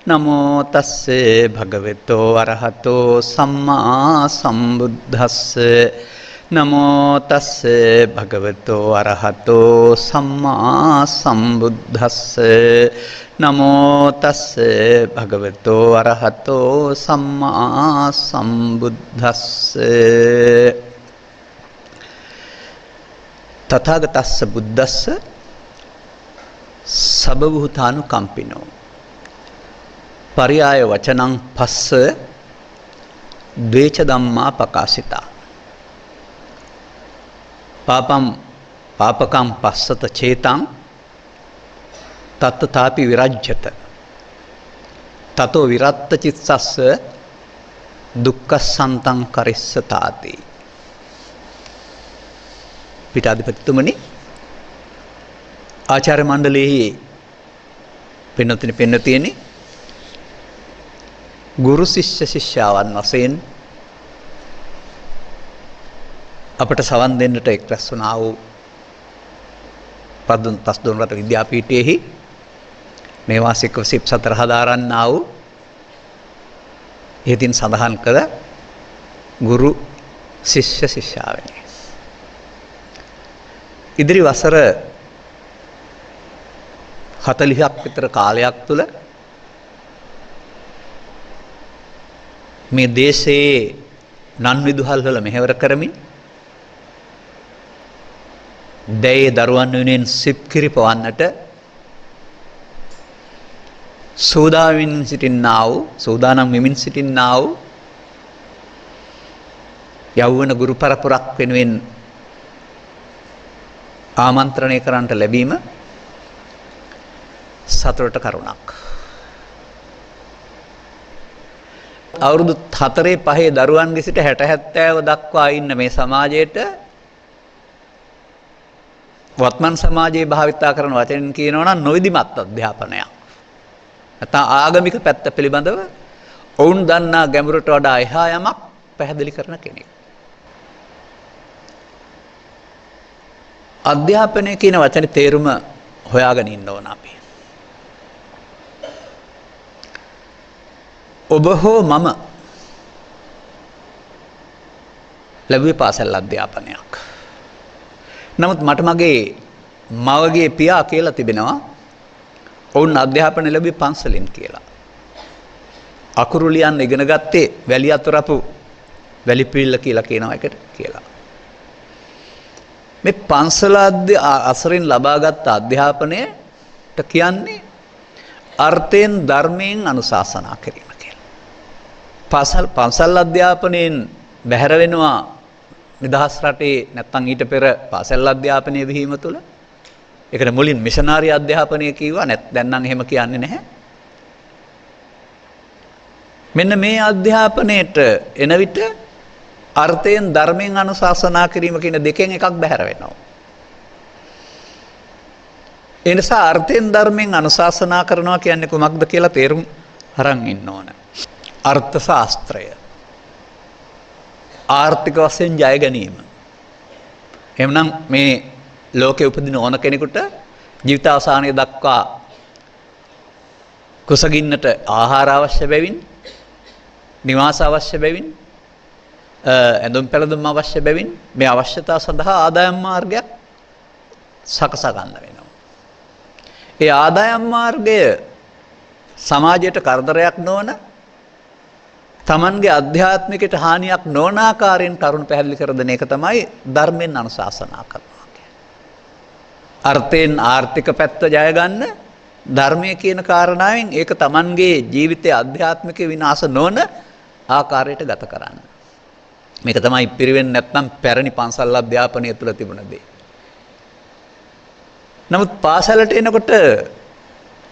නමෝ තස්සේ භගවතෝ අරහතෝ සම්මා සම්බුද්දස්ස නමෝ තස්සේ භගවතෝ අරහතෝ සම්මා සම්බුද්දස්ස නමෝ තස්සේ භගවතෝ අරහතෝ සම්මා සම්බුද්දස්ස තථාගතස්ස බුද්දස්ස සබභූතානුකම්පිනෝ පරියාය වචනං පස්ස ද්වේච ධම්මා පකාසිතා පාපකම් පස්සත චේතං තත්තතාපි විරජ්‍යත තතෝ විරත්ත චිත්තස්ස දුක්ඛසන්තං කරිස්සතාති පීඨාධිපතිතුමනි ආචාර්ය මණ්ඩලයේ පෙන්වතිනි ගුරු ශිෂ්‍ය ශිෂ්‍යාවන් වශයෙන් අපට සවන් දෙන්නට එක්රැස් වුණා වූ පස්දොන් රට විද්‍යාපීඨයේහි මේ වාසික 24 හදාරන්නා වූ ඉතින් සඳහන් කළ ගුරු ශිෂ්‍ය ශිෂ්‍යාවනි ඉදිරි වසර 40ක් විතර කාලයක් තුල මේ දේශයේ නන් විදුහල් වල මෙහෙවර කරමින් දැයේ දරුවන් වෙනුවෙන් සිප් කිරිපවන්නට සූදානම් වෙමින් සිටින්නා වූ යෞවන ගුරු පරපුරක් වෙනුවෙන් ආමන්ත්‍රණය කරන්නට ලැබීම සතුටට කරුණක්. අවුරුදු 4-5 දරුවන්ගේ සිට 60-70 දක්වා ඉන්න මේ සමාජයට වත්මන් සමාජයේ භාවිතා කරන වචනෙන් කියනවා නම් නොවිධිමත් අධ්‍යාපනයක්. නැත්නම් ආගමික පැත්ත පිළිබඳව ඔවුන් දන්නා ගැඹුරට වඩා එහා යමක් පැහැදිලි කරන කෙනෙක්. අධ්‍යාපනය කියන වචනේ තේරුම හොයාගෙන ඉන්න ඕන අපි. ඔබ හෝ මම ලැබුවේ පාසල් අධ්‍යාපනයක්. නමුත් මට මගේ මවගේ පියා කියලා තිබෙනවා ඔවුන් අධ්‍යාපනය ලැබුවේ පන්සලෙන් කියලා. අකුරු ලියන්න ඉගෙන ගත්තේ වැලි අතුරපු වැලිපිල්ල කියලා කියන එකට කියලා. මේ පන්සල අසරින් ලබාගත් අධ්‍යාපනයට කියන්නේ අර්ථයෙන් ධර්මයෙන් අනුශාසනා කිරීම. පන්සල් අධ්‍යාපනයෙන් බැහැර වෙනවා නිදහස් රටේ නැත්නම් ඊට පෙර පාසල් අධ්‍යාපනය විහිම තුළ ඒකට මුලින් මිෂනාරි අධ්‍යාපනය කිව්වා දැන් නම් එහෙම කියන්නේ නැහැ. මෙන්න මේ අධ්‍යාපනයේට එන විට අර්ථයෙන් ධර්මයෙන් අනුශාසනා කිරීම කියන දෙකෙන් එකක් බැහැර වෙනවා. ඒ නිසා අර්ථයෙන් ධර්මයෙන් අනුශාසනා කරනවා කියන්නේ කොහොමද කියලා තේරුම් අරන් ඉන්න ඕන. අර්ථ ශාස්ත්‍රය ආර්ථික වශයෙන් ජය ගැනීම. එහෙනම් මේ ලෝකේ උපදින ඕන කෙනෙකුට ජීවිත අවසානයේ දක්වා කුසගින්නට ආහාර අවශ්‍ය බැවින්, නිවාස අවශ්‍ය බැවින්, ඇඳුම් පැළඳුම් අවශ්‍ය බැවින් මේ අවශ්‍යතා සඳහා ආදායම් මාර්ගයක් සකසා ගන්න වෙනවා. ඒ ආදායම් මාර්ගය සමාජයට කරදරයක් නොවන තමන්ගේ අධ්‍යාත්මිකයට හානියක් නොවන ආකාරයෙන් කරුණ පැහැදිලි කර දෙන එක තමයි ධර්මයෙන් අනුශාසනා කරනවා කියන්නේ. අර්ථයෙන් ආර්ථික පැත්ත ජය ගන්න ධර්මයේ කියන කාරණාවෙන් ඒක තමන්ගේ ජීවිතයේ ආධ්‍යාත්මික විනාශ නොවන ආකාරයට ගත කරන්න. මේක තමයි පිරිවෙන් නැත්නම් පැරණි පන්සල් අධ්‍යාපනය තුළ තිබුණ දේ. නමුත් පාසලට එනකොට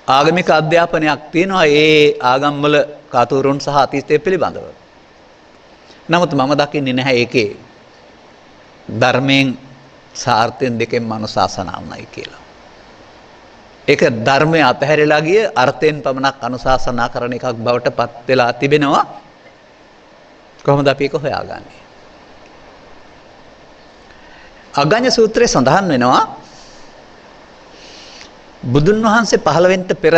ආගමික අධ්‍යාපනයක් තියෙනවා ඒ ආගම්වල කතුරුන් සහ අතීතය පිළිබඳව. නමුත් මම දකින්නේ නැහැ ඒකේ ධර්මයෙන් සාර්ථයෙන් දෙකෙන් අනුශාසනාවයි කියලා. ඒක ධර්මයේ අතහැරලා ගිය අර්ථයෙන් පමණක් අනුශාසනා කරන එකක් බවට පත් වෙලා තිබෙනවා. කොහොමද අපි ඒක හොයාගන්නේ? අග්ගඤ්ඤ සූත්‍රයේ සඳහන් වෙනවා බුදුන් වහන්සේ පහළ වෙන්න පෙර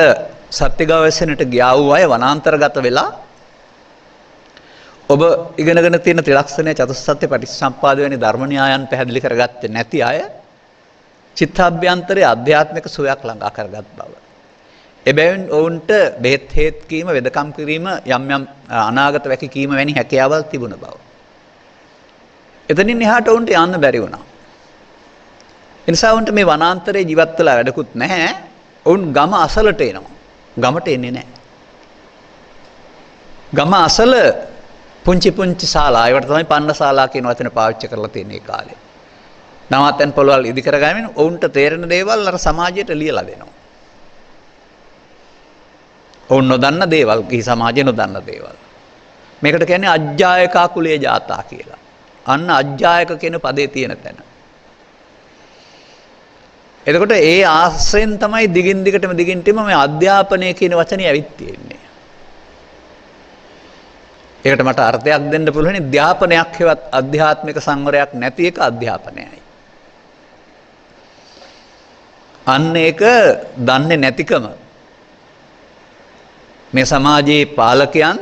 සත්‍ය ගවේෂණයට ගියා වූ අය වනාන්තරගත වෙලා ඔබ ඉගෙනගෙන තියෙන ත්‍රිලක්ෂණය චතුස්සත්‍ය පටිච්චසමුප්පාද වැනි ධර්ම න්‍යායන් පැහැදිලි කරගත්තේ නැති අය චිත්තාභ්‍යන්තරයේ ආධ්‍යාත්මික සුවයක් ළඟා කරගත් බව. එබැවින් ඔවුන්ට බෙහෙත් හේත් කීම, වෙදකම් කිරීම, යම් යම් අනාගත වැකි කීම වැනි හැකියාවල් තිබුණ බව. එතනින් එහාට ඔවුන්ට යන්න බැරි වුණා. ඒ නිසා ඔවුන්ට මේ වනාන්තරයේ ජීවත් වෙලා වැඩකුත් නැහැ. ඔවුන් ගම අසලට එනවා. ගමට එන්නේ නැහැ. ගම අසල පුංචි පුංචි ශාලා, ඒවට තමයි පන්නශාලා කියන වචන පාවිච්චි කරලා තියෙන ඒ කාලේ. නවාතැන් පොළවල් ඉදි කරගැනීම ඔවුන්ට තේරෙන දේවල් අර සමාජයට ලියලා දෙනවා. ඔවුන් නොදන්න දේවල්, ගිහි සමාජය නොදන්න දේවල්. මේකට කියන්නේ අජ්ජායකා කුලයේ ජාතා කියලා. අන්න අජ්ජායක කියන පදේ තියෙන තැන. එතකොට ඒ ආශ්‍රයෙන් තමයි දිගින් දිගටම මේ අධ්‍යාපනය කියන වචනේ ඇවිත් තියෙන්නේ. ඒකට මට අර්ථයක් දෙන්න පුළුවන් අධ්‍යාපනයක් හෙවත් ආධ්‍යාත්මික සංවරයක් නැති එක අධ්‍යාපනයයි. අන්න ඒක දන්නේ නැතිකම. මේ සමාජයේ පාලකයන්,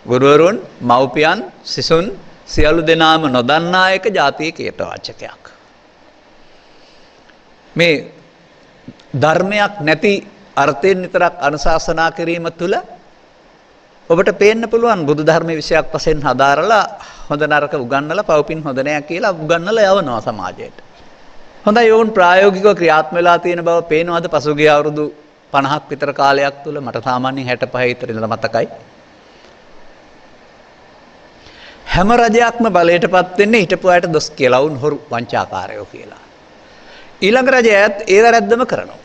ගුරුවරුන්, මව්පියන්, සිසුන් සියලු දෙනාම නොදන්නා එක ජාතියේ කේතවාචකයක්. මේ ධර්මයක් නැති අර්ථයෙන් විතරක් අනුශාසනා කිරීම තුළ ඔබට පේන්න පුළුවන් බුදු ධර්මයේ විශයක් වශයෙන් හදාරලා හොඳ නරක උගන්වලා පවපින් හොඳ නෑ කියලා උගන්වලා යවනවා සමාජයට. හොඳයි ඕන් ප්‍රායෝගිකව ක්‍රියාත්මක වෙලා තියෙන බව පේනවාද පසුගිය අවුරුදු 50ක් විතර කාලයක් තුළ? මට සාමාන්‍යයෙන් 65 විතර ඉඳලා මතකයි. හැම රජයක්ම බලයටපත් වෙන්නේ හිටපු අයට දොස් කියලා, වුන් හොරු වංචාකාරයෝ කියලා. ඊළඟ රජයත් ඒ වැරද්දම කරනවා.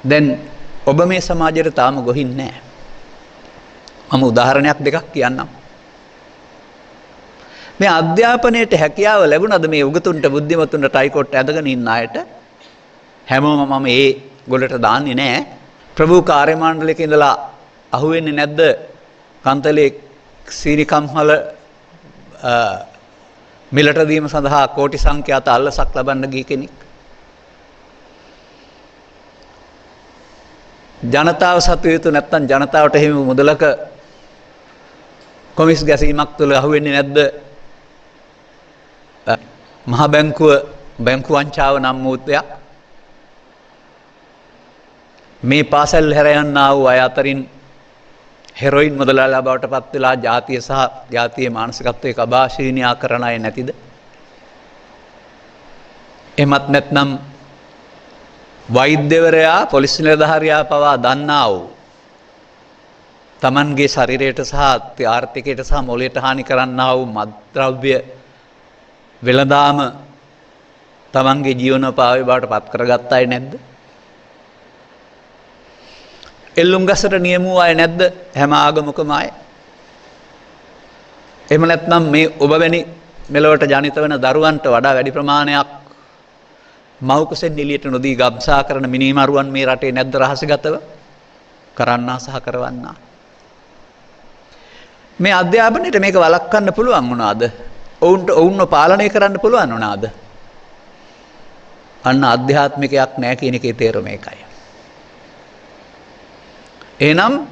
දැන් ඔබ මේ සමාජයට තාම ගොහින් නැහැ. මම උදාහරණයක් දෙකක් කියන්නම්. මේ අධ්‍යාපනයේට හැකියාව ලැබුණාද මේ උගතුන්ට, බුද්ධිමතුන්ට, ටයිකොට් ඇදගෙන ඉන්න අයට? හැමෝම මම ඒ ගොඩට දාන්නේ නැහැ. ප්‍රභූ කාර්ය මණ්ඩලයක ඉඳලා අහුවෙන්නේ නැද්ද කන්තලේ සීනිකම්හල මිලට දීම සඳහා කෝටි සංඛ්‍යාත අල්ලසක් ලබන්න ගිය කෙනෙක්? ජනතාව සතු යුතු නැත්නම් ජනතාවට හිමි මුදලක කොමිස් ගැසීමක් තුළ අහුවෙන්නේ නැද්ද මහ බැංකුව බැංකු වංචාව නම් වූ දෙයක්? මේ පාසල් හැර යන්නා වූ අය අතරින් හෙරොයින් මුදලාලා බවට පත් වෙලා ජාතිය සහ ජාතියේ මානසිකත්වයේ කබාශීනියා කරන අය නැතිද? එහෙමත් නැත්නම් වෛද්‍යවරයා, පොලිස් නිලධාරියා පවා දන්නා වූ තමන්ගේ ශරීරයට සහ ආර්ථිකයට සහ මොළයට හානි කරන්නා වූ මත්ද්‍රව්‍ය වෙළඳාම තමන්ගේ ජීවනෝපාය බවට පත් කරගත්ත අය නැද්ද? එල්ලුම් ගසට නියම වූ අය නැද්ද? හැම ආගමකම අය. එහෙම නැත්නම් මේ ඔබ වැනි මෙලොවට ජනිත වෙන දරුවන්ට වඩා වැඩි ප්‍රමාණයක් මව් කුසෙන් එළියට නොදී ගබ්සා කරන මිනිමරුවන් මේ රටේ නැද්ද රහසිගතව කරන්නා සහ කරවන්නා? මේ අධ්‍යාපනයේට මේක වළක්වන්න පුළුවන් වුණාද? ඔවුන්ව පාලනය කරන්න පුළුවන් වුණාද? අන්න ආධ්‍යාත්මිකයක් නැහැ කියන එකේ තේරුම ඒකයි. එහෙනම්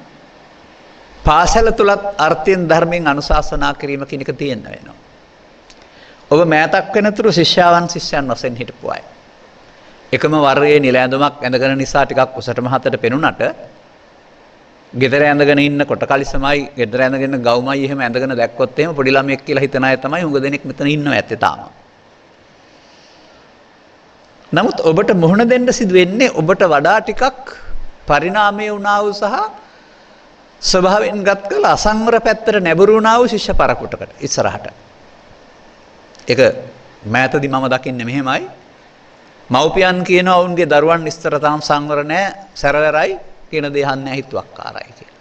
පාසල තුලත් අර්ථයෙන් ධර්මයෙන් අනුශාසනා කිරීම කියන එක තියෙන්න වෙනවා. ඔබ මෑතක් වෙනතුරු ශිෂ්‍යාවන් ශිෂ්‍යයන් වශයෙන් හිටපු අය. එකම වර්ගයේ නිල ඇඳුමක් ඇඳගෙන නිසා ටිකක් උසට මහතට පෙනුනට ගෙදර ඇඳගෙන ඉන්න කොට කලිසමයි, ගෙදර ඇඳගෙන ගවුමයි එහෙම ඇඳගෙන දැක්කොත් එහෙම පොඩි ළමයෙක් කියලා හිතන අය තමයි හුඟ දෙනෙක් මෙතන ඉන්නවා ඇත්තේ තාම. නමුත් ඔබට මුහුණ දෙන්න සිදු වෙන්නේ ඔබට වඩා ටිකක් පරිණාමය වුණා වූ සහ ස්වභාවයෙන් ගත් කළ අසංවර පැත්තට නැඹුරු වුණා වූ ශිෂ්‍ය පරකුටකට ඉස්සරහට. ඒක මෑතදී මම දකින්නේ මෙහෙමයි. මව්පියන් කියනවා ඔවුන්ගේ දරුවන් ඉස්තර තාම සංවර නැහැ, සැරවැරයි කියන දේ අහන්නේ හිතුවක්කාරයි කියලා.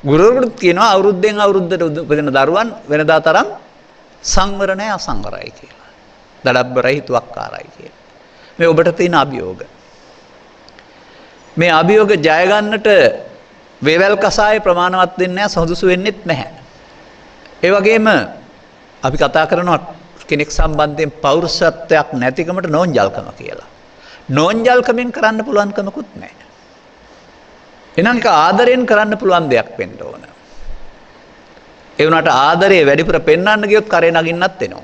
ගුරුවරුත් කියනවා අවුරුද්දෙන් අවුරුද්දට උපදින දරුවන් වෙනදා තරම් සංවර නැහැ, අසංවරයි කියලා. දඩබ්බරයි, හිතුවක්කාරයි කියලා. මේ ඔබට තියෙන අභියෝග. මේ අභියෝග ජය ගන්නට වේවැල් කසාය ප්‍රමාණවත් වෙන්නේ නැහැ, සොදුසු වෙන්නේත් නැහැ. ඒ වගේම අපි කතා කරනවා කෙනෙක් සම්බන්ධයෙන් පෞරුෂත්වයක් නැතිකමට නෝන්ජල්කම කියලා. නෝන්ජල්කමින් කරන්න පුළුවන් කමකුත් නැහැ. එහෙනම් ඒක ආදරයෙන් කරන්න පුළුවන් දෙයක් වෙන්න ඕන. ඒ වුණාට ආදරේ වැඩිපුර පෙන්වන්න ගියොත් කරේ නගින්නත් වෙනවා.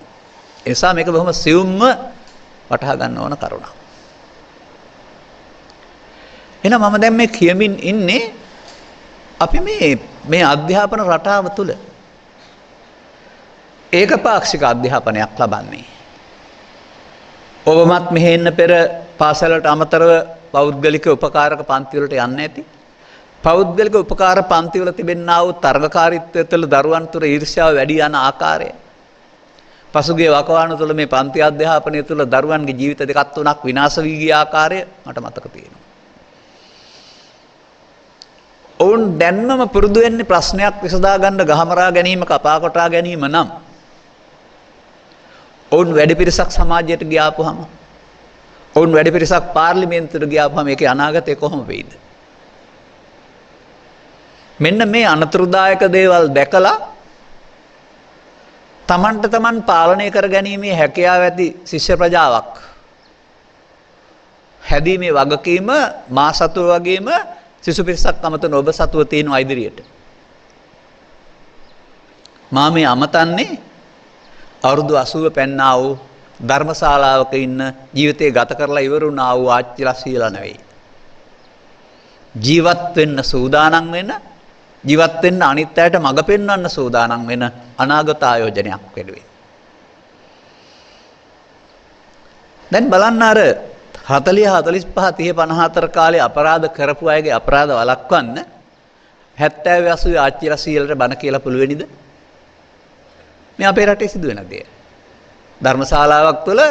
ඒ නිසා මේක බොහොම සියුම්ම වටහා ගන්න ඕන කරුණක්. එහෙනම් මම දැන් මේ කියමින් ඉන්නේ අපි මේ අධ්‍යාපන රටාව තුල ඒකපාක්ෂික අධ්‍යාපනයක් ලබන්නේ. ඔබමත් මෙහෙ එන්න පෙර පාසලට අමතරව පෞද්ගලික උපකාරක පන්ති වලට යන්නේ නැති. පෞද්ගලික උපකාර පන්ති වල තිබෙනා වූ තරගකාරීත්වය තුළ දරුවන් තුර ඊර්ෂ්‍යාව වැඩි යන ආකාරය. පසුගිය වකවානු තුළ මේ පන්ති අධ්‍යාපනය තුළ දරුවන්ගේ ජීවිත දෙකක් තුනක් විනාශ වී ගිය ආකාරය මට මතක තියෙනවා. ඔවුන් දැන්මම පුරුදු වෙන්නේ ප්‍රශ්නයක් විසඳා ගන්න ගහමරා ගැනීම කපා කොටා ගැනීම නම් ඔවුන් වැඩි පිරිසක් සමාජයට ගියාපුවම ඔවුන් වැඩි පිරිසක් පාර්ලිමේන්තුවට ගියාපුවම ඒකේ අනාගතය කොහොම වෙයිද? මෙන්න මේ අනතුරුදායක දේවල් දැකලා තමන්ට තමන් පාලනය කර ගැනීමේ හැකියාව ඇති ශිෂ්‍ය ප්‍රජාවක් හැදීමේ වගකීම මා සතුව වගේම සිසු පිරිසක් අමතන ඔබ සතුව තියෙනවා ඉදිරියට. මා මේ අමතන්නේ අවුරුදු 80 පෙන්නා වූ ධර්මශාලාවක ඉන්න ජීවිතේ ගත කරලා ඉවර වුණා වූ ආච්චිලා සීලා නෙවෙයි. ජීවත් වෙන්න සූදානම් වෙන ජීවත් වෙන්න අනිත් අයට මඟ පෙන්වන්න සූදානම් වෙන අනාගත ආයෝජනයක් වෙනුවෙන්. දැන් බලන්න අර 40 45 30 54 කාලේ අපරාධ කරපු අයගේ අපරාධ වළක්වන්න 70 80 ආච්චිලා සීලට බණ කියලා පුළුවෙනිද? මේ අපේ රටේ සිදුවෙන දේ. ධර්මශාලාවක් තුළ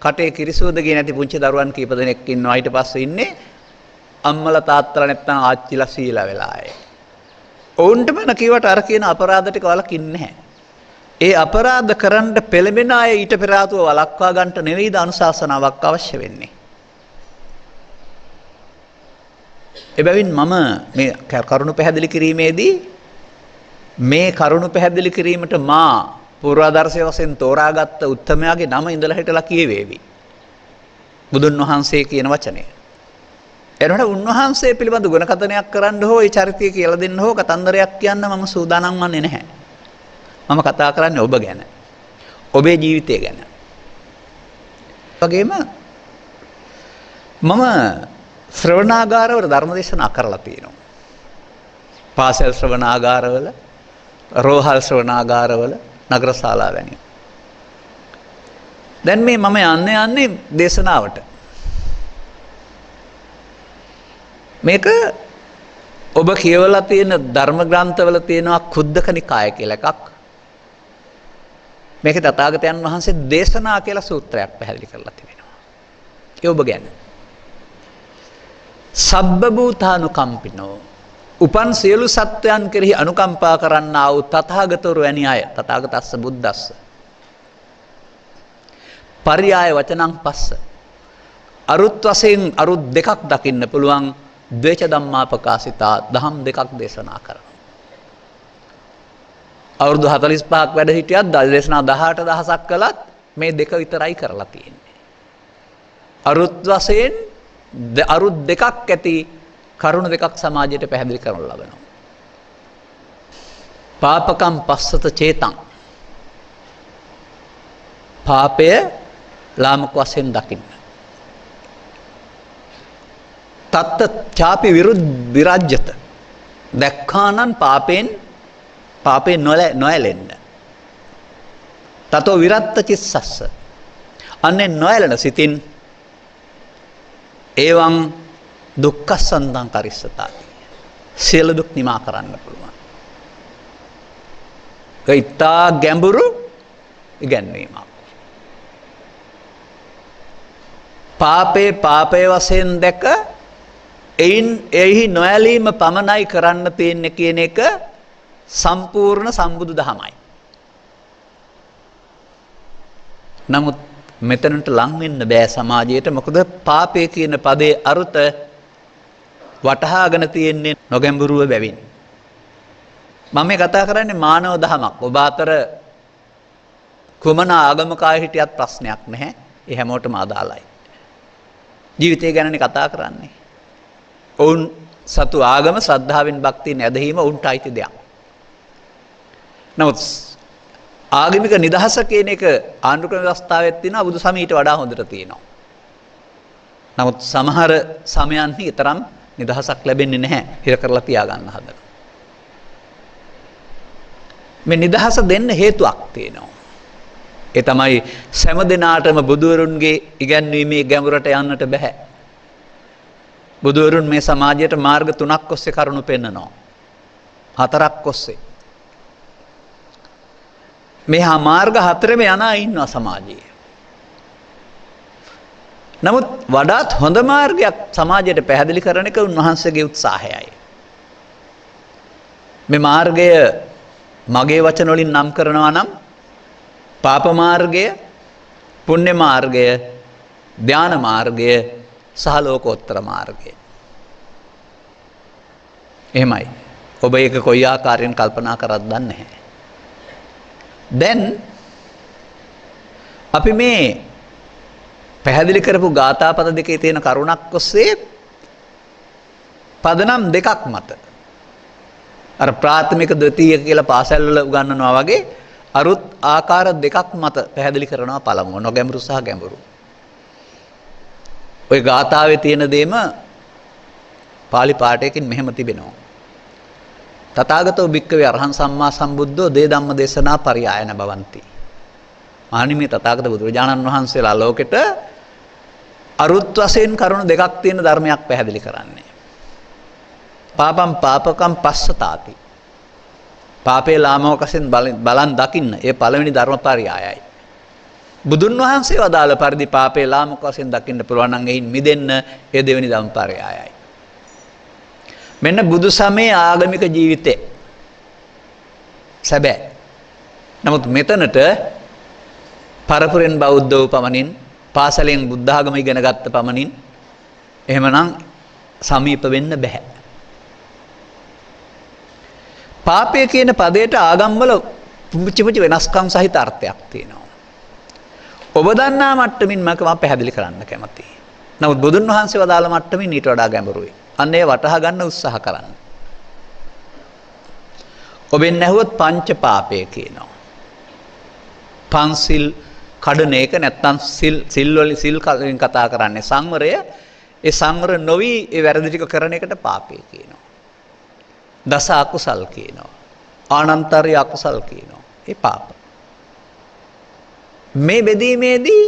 කටේ කිරිසෝදගේ නැති පුංචි දරුවන් කීප දෙනෙක් ඉන්නවා. ඊට පස්සේ ඉන්නේ අම්මලා තාත්තලා නැත්නම් ආච්චිලා සීලා වෙලායේ. ඔවුන්ට මන කිව්වට අර කියන අපරාධ ටික වලකින්නේ නැහැ. ඒ අපරාධ කරන්න පෙළඹෙන අය ඊට පෙර ආතුව වළක්වා ගන්නට නෙවෙයිද අනුශාසනාවක් අවශ්‍ය වෙන්නේ. එබැවින් මම මේ කරුණු පැහැදිලි කිරීමේදී මේ කරුණු පැහැදිලි කිරීමට මා පූර්වාදර්ශය වශයෙන් තෝරාගත්ත උත්තමයාගේ නම ඉඳලා හිටලා කියවේවි. බුදුන් වහන්සේ කියන වචනය. එනකොට උන්වහන්සේ පිළිබඳ ගුණකථනයක් කරන්න හෝ ඒ චරිතය කියලා දෙන්න හෝ කතන්දරයක් කියන්න මම සූදානම් වන්නේ නැහැ. මම කතා කරන්නේ ඔබ ගැන. ඔබේ ජීවිතය ගැන. වගේම මම ශ්‍රවණාගාරවල ධර්මදේශනා කරලා තියෙනවා. පාසල් ශ්‍රවණාගාරවල, රෝහල් ශ්‍රවණාගාරවල, නගරශාලා වැනි. දැන් මේ මම යන්නේ දේශනාවට. මේක ඔබ කියවලා තියෙන ධර්ම ග්‍රන්ථවල තියෙනවා කුද්දක නිකාය කියලා එකක්. මේකේ තථාගතයන් වහන්සේ දේශනා කියලා සූත්‍රයක් පැහැදිලි කරලා තිබෙනවා. ඒ ඔබ ගැන. සබ්බ භූතානුකම්පිනෝ උපන් සියලු සත්වයන් කෙරෙහි අනුකම්පා කරන්නා වූ තථාගතවරු වැනි අය තථාගතස්ස බුද්දස්ස පරියාය වචනං පස්ස අරුත් වශයෙන් අරුත් දෙකක් දකින්න පුළුවන් ද්වේච ධම්මා ප්‍රකාශිතා දහම් දෙකක් දේශනා කරනවා. අවුරුදු 45ක් වැඩ හිටියත් දේශනා 18000ක් කළත් මේ දෙක විතරයි කරලා තියෙන්නේ. අරුත් වශයෙන් අරුත් දෙකක් ඇති කරුණු දෙකක් සමාජයට පැහැදිලි කරනු ලබනවා. පාපකම් පස්සත චේතං පාපය ලාමක වශයෙන් දකින්න. තත්ත චාපි විරජ්‍යත දැක්කානම් පාපෙන් නොයැලෙන්න. තතෝ විරත්ත චිස්සස්ස අන්නේ නොයැලෙන සිතින් ඒවං දුක්ඛසන්තං කරිස්සතාති සියලු දුක් නිමා කරන්න පුළුවන්. ඒිතා ගැඹුරු ඉගැන්වීමක්. පාපේ වශයෙන් දැක එහි නොයැලීම පමණයි කරන්න තියෙන්නේ කියන එක සම්පූර්ණ සම්බුදු දහමයි. නමුත් මෙතනට ලං වෙන්න බෑ සමාජයට. මොකද පාපය කියන පදේ අර්ථ වටහාගෙන තියෙන්නේ නොගැඹුරුව බැවින්. මම මේ කතා කරන්නේ මානව දහමක්. ඔබ අතර කුමන ආගමක අය හිටියත් ප්‍රශ්නයක් නැහැ. ඒ හැමෝටම අදාළයි. ජීවිතය ගැනනේ කතා කරන්නේ. ඔවුන් සතු ආගම ශ්‍රද්ධාවෙන් භක්තියෙන් ඇදහිීම උන්ට අයිති දෙයක්. නමුත් ආගමික නිදහස කියන එක ආණ්ඩු ක්‍රම ව්‍යවස්ථාවේ තියෙනවා බුදු සමීට වඩා හොඳට තියෙනවා. නමුත් සමහර සමයන්හි තරම් නිදහසක් ලැබෙන්නේ නැහැ. හිර කරලා තියාගන්න හදන. මේ නිදහස දෙන්න හේතුවක් තියෙනවා. ඒ තමයි සෑම දිනාටම බුදුවරුන්ගේ ඉගැන්වීමේ ගැඹුරට යන්නට බෑ. බුදුවරුන් මේ සමාජයට මාර්ග 3ක් ඔස්සේ කරුණු පෙන්නනවා. 4ක් ඔස්සේ. මේ මාර්ග 4ෙම යන අය ඉන්නවා සමාජයේ. නමුත් වඩාත් හොඳ මාර්ගයක් සමාජයට පැහැදිලි කරන එක උන්වහන්සේගේ උත්සාහයයි. මේ මාර්ගය මගේ වචන වලින් නම් කරනවා නම් පාප මාර්ගය, පුණ්‍ය මාර්ගය, ධාන මාර්ගය සහ ලෝකෝත්තර මාර්ගය. එහෙමයි. ඔබ ඒක කොයි ආකාරයෙන් කල්පනා කරත් දන්නේ නැහැ. දැන් අපි මේ පැහැදිලි කරපු ගාථාපද දෙකේ තියෙන කරුණක් ඔස්සේ පදනම් දෙකක් මත අර ප්‍රාථමික ද්විතීයික කියලා පාසල් වල උගන්වනවා වගේ අරුත් ආකාර දෙකක් මත පැහැදිලි කරනවා පළමුව නොගැඹුරු සහ ගැඹුරු. ওই ගාථාවේ තියෙන දේම පාලි පාඨයකින් මෙහෙම තිබෙනවා. තථාගතෝ භික්ඛවේ අරහං සම්මා සම්බුද්ධෝ දේ ධම්ම දේශනා පරියායන භවಂತಿ. ආනිමේ තථාගත බුදුරජාණන් වහන්සේලා ලෝකෙට අරුත් වශයෙන් කරුණු දෙකක් තියෙන ධර්මයක් පැහැදිලි කරන්නේ. පාපම් පාපකම් පස්සතාති. පාපේ ලාමකයෙන් බලන් දකින්න. ඒ පළවෙනි ධර්මපරියායයි. බුදුන් වහන්සේ වදාළ පරිදි පාපේ ලාමක වශයෙන් දකින්න පුළුවන් නම් එයින් මිදෙන්න ඒ දෙවෙනි ධම්මපරියායයි. මෙන්න බුදු සමයේ ආගමික ජීවිතේ සැබෑ. නමුත් මෙතනට පරපුරෙන් බෞද්ධ වූ පමණින් පාසලෙන් බුද්ධ ආගම ඉගෙන ගත්ත පමණින් එහෙමනම් සමීප වෙන්න බෑ. පාපය කියන පදයට ආගම්වල පුංචි පුංචි වෙනස්කම් සහිත අර්ථයක් තියෙනවා. ඔබ දන්නා මට්ටමින් මම පැහැදිලි කරන්න කැමතියි. නමුත් බුදුන් වහන්සේ වදාළ මට්ටමින් ඊට වඩා ගැඹුරුයි. අන්න ඒ වටහා ගන්න උත්සාහ කරන්න. ඔබෙන් ඇහුවොත් පංච පාපය කියනවා. පන්සිල් කඩන එක නැත්තම් සිල් වලින් කතා කරන්නේ සංවරය. ඒ සංවර නොවි ඒ වැරදි ටික කරන එකට පාපය කියනවා. දස අකුසල් කියනවා. ආනන්තරය අකුසල් කියනවා. ඒ පාප. මේ බෙදීමේදී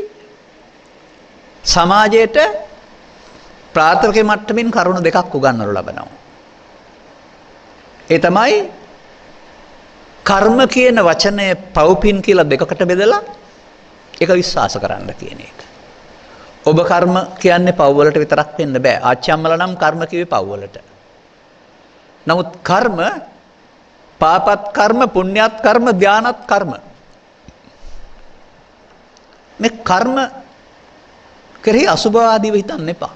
සමාජයට ප්‍රාථමික මට්ටමින් කරුණු දෙකක් උගන්වනු ලබනවා. ඒ තමයි කර්ම කියන වචනය පව්පින් කියලා දෙකකට බෙදලා ඒක විශ්වාස කරන්න කියන එක. ඔබ කර්ම කියන්නේ පව් වලට විතරක් වෙන්න බෑ. ආච්චම්මලා නම් කර්ම කිව්වේ පව් වලට. නමුත් කර්ම පාපත් කර්ම, පුණ්‍යත් කර්ම, ධානත් කර්ම. මේ කර්ම කෙරෙහි අසුභවාදීව හිතන්න එපා.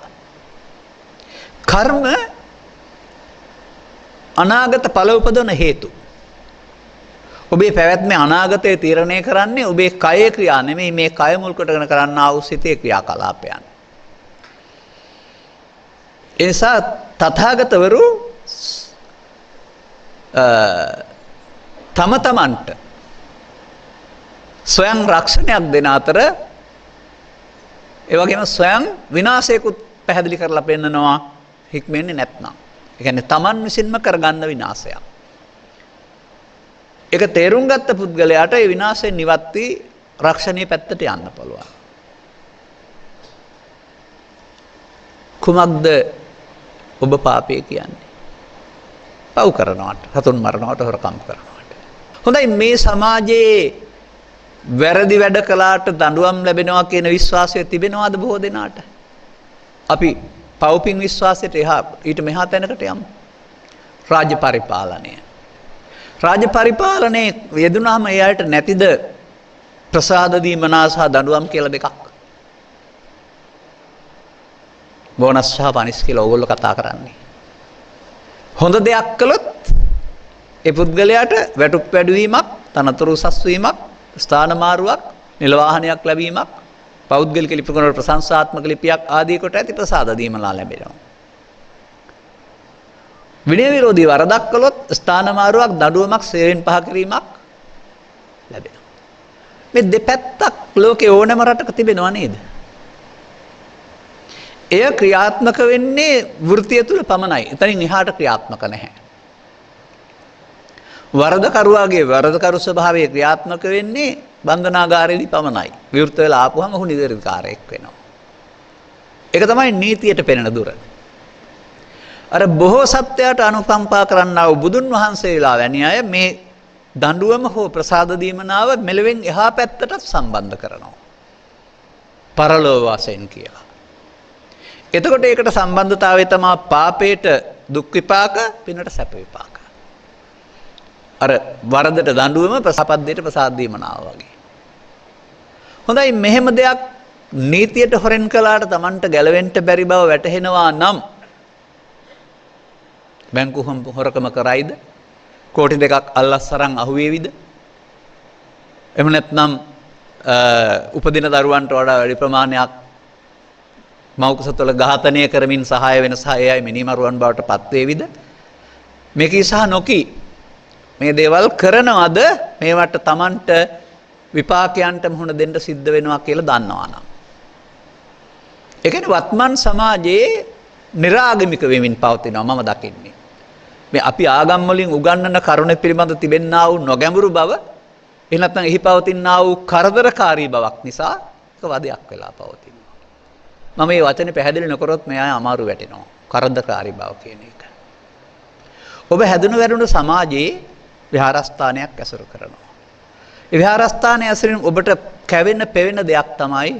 කර්ම අනාගත ඵල උපදවන හේතු. ඔබේ පැවැත්මේ අනාගතය තීරණය කරන්නේ ඔබේ කයේ ක්‍රියා නෙමෙයි මේ කය මුල් කොටගෙන කරන්නා වූ සිතේ ක්‍රියාකලාපයන්. ඒ නිසා තථාගතවරු තම තමන්ට ස්වයං රක්ෂණයක් දෙන අතර ඒ වගේම ස්වයං විනාශයකුත් පැහැදිලි කරලා පෙන්නනවා හික්මෙන්නේ නැත්නම්. ඒ කියන්නේ තමන් විසින්ම කරගන්න විනාශයක්. ඒක තේරුම් ගත්ත පුද්ගලයාට ඒ විනාශයෙන් නිවත් වී රක්ෂණීය පැත්තට යන්න පුළුවන්. කුමක්ද ඔබ පාපය කියන්නේ? පව් කරනවට, හතුන් මරනවට, හොරකම් කරනවට. හොඳයි මේ සමාජයේ වැරදි වැඩ කළාට දඬුවම් ලැබෙනවා කියන විශ්වාසය තිබෙනවද බොහෝ දෙනාට? අපි පව්පින් විශ්වාසයට ඊට මෙහා තැනකට යමු. රාජ්‍ය පරිපාලනය. රාජ්‍ය පරිපාලනයේ යෙදුනහම එයාට නැතිද ප්‍රසාද දීමනා සහ දඬුවම් කියලා දෙකක්? බෝනස් සහ පනිස් කියලා ඕගොල්ලෝ කතා කරන්නේ. හොඳ දෙයක් කළොත් ඒ පුද්ගලයාට වැටුප් වැඩිවීමක්, තනතුරු උසස් වීමක්, ස්ථාන මාරුවක්, නිල වාහනයක් ලැබීමක්, පෞද්ගලික ලිපි කරන ප්‍රශංසාත්මක ලිපියක් ආදී කොට ඇති ප්‍රසාද දීමලා ලැබෙනවා. විනය විරෝධී වරදක් කළොත් ස්ථානමාරුවක් දඩුවමක් සේවෙන් පහ කිරීමක් ලැබෙනවා. මේ දෙපැත්තක් ලෝකේ ඕනෑම රටක තිබෙනවා නේද? එය ක්‍රියාත්මක වෙන්නේ වෘත්තිය තුල පමණයි. එතනින් එහාට ක්‍රියාත්මක නැහැ. වරදකරුවාගේ වරදකරු ස්වභාවය ක්‍රියාත්මක වෙන්නේ බන්ධනාගාරයේදී පමණයි. විවෘත වෙලා ආපුවම ඔහු නිරෝධකාරයෙක් වෙනවා. ඒක තමයි නීතියට පෙනෙන දුර. අර බොහෝ සත්‍යයට අනුකම්පා කරන්නා වූ බුදුන් වහන්සේලා වැනි අය මේ දඬුවම හෝ ප්‍රසාද දීමනාව මෙලෙවෙන් එහා පැත්තට සම්බන්ධ කරනවා. පරලෝව වශයෙන් කියලා. එතකොට ඒකට සම්බන්ධතාවය තමයි පාපයට දුක් විපාක, පිනට සැප විපාක. අර වරදට දඬුවම ප්‍රසාපද්දයට ප්‍රසාද දීමනාව වගේ. හොඳයි මෙහෙම දෙයක් නීතියට හොරෙන් කළාට Tamanට ගැලවෙන්න බැරි බව වැටහෙනවා නම් බැංකු හොරකම කරයිද? කෝටි දෙකක් අල්ලස් අරන් අහුවේවිද? එහෙම නැත්නම් උපදින දරුවන්ට වඩා වැඩි ප්‍රමාණයක් මව්කුසතවල ඝාතනය කරමින් සහාය වෙන සහායයි මිනිමරුවන් බවට පත් වේවිද? මේකී සහ නොකී මේ දේවල් කරනවද මේවට Tamanට විපාකයන්ට මුහුණ දෙන්න සිද්ධ වෙනවා කියලා දන්නවනම්. ඒ කියන්නේ වත්මන් සමාජයේ निराගමික වෙමින් පවතිනවා මම දකින්නේ. මේ අපි ආගම් වලින් උගන්වන කරුණ පිළිබඳ තිබෙන්නා වූ නොගැඹුරු බව එහෙ නැත්නම් එහි පවතිනා වූ කරදරකාරී බවක් නිසා ඒක වදයක් වෙලා පවතිනවා. මම මේ වචනේ පැහැදිලි නොකරොත් මේ අය අමාරු වැටෙනවා. කරදරකාරී බව කියන එක. ඔබ හැදුණු වැරුණු සමාජයේ විහාරස්ථානයක් ඇසුරු කරනවා. ඒ විහාරස්ථානය ඇසුරින් ඔබට කැවෙන පෙවෙන දෙයක් තමයි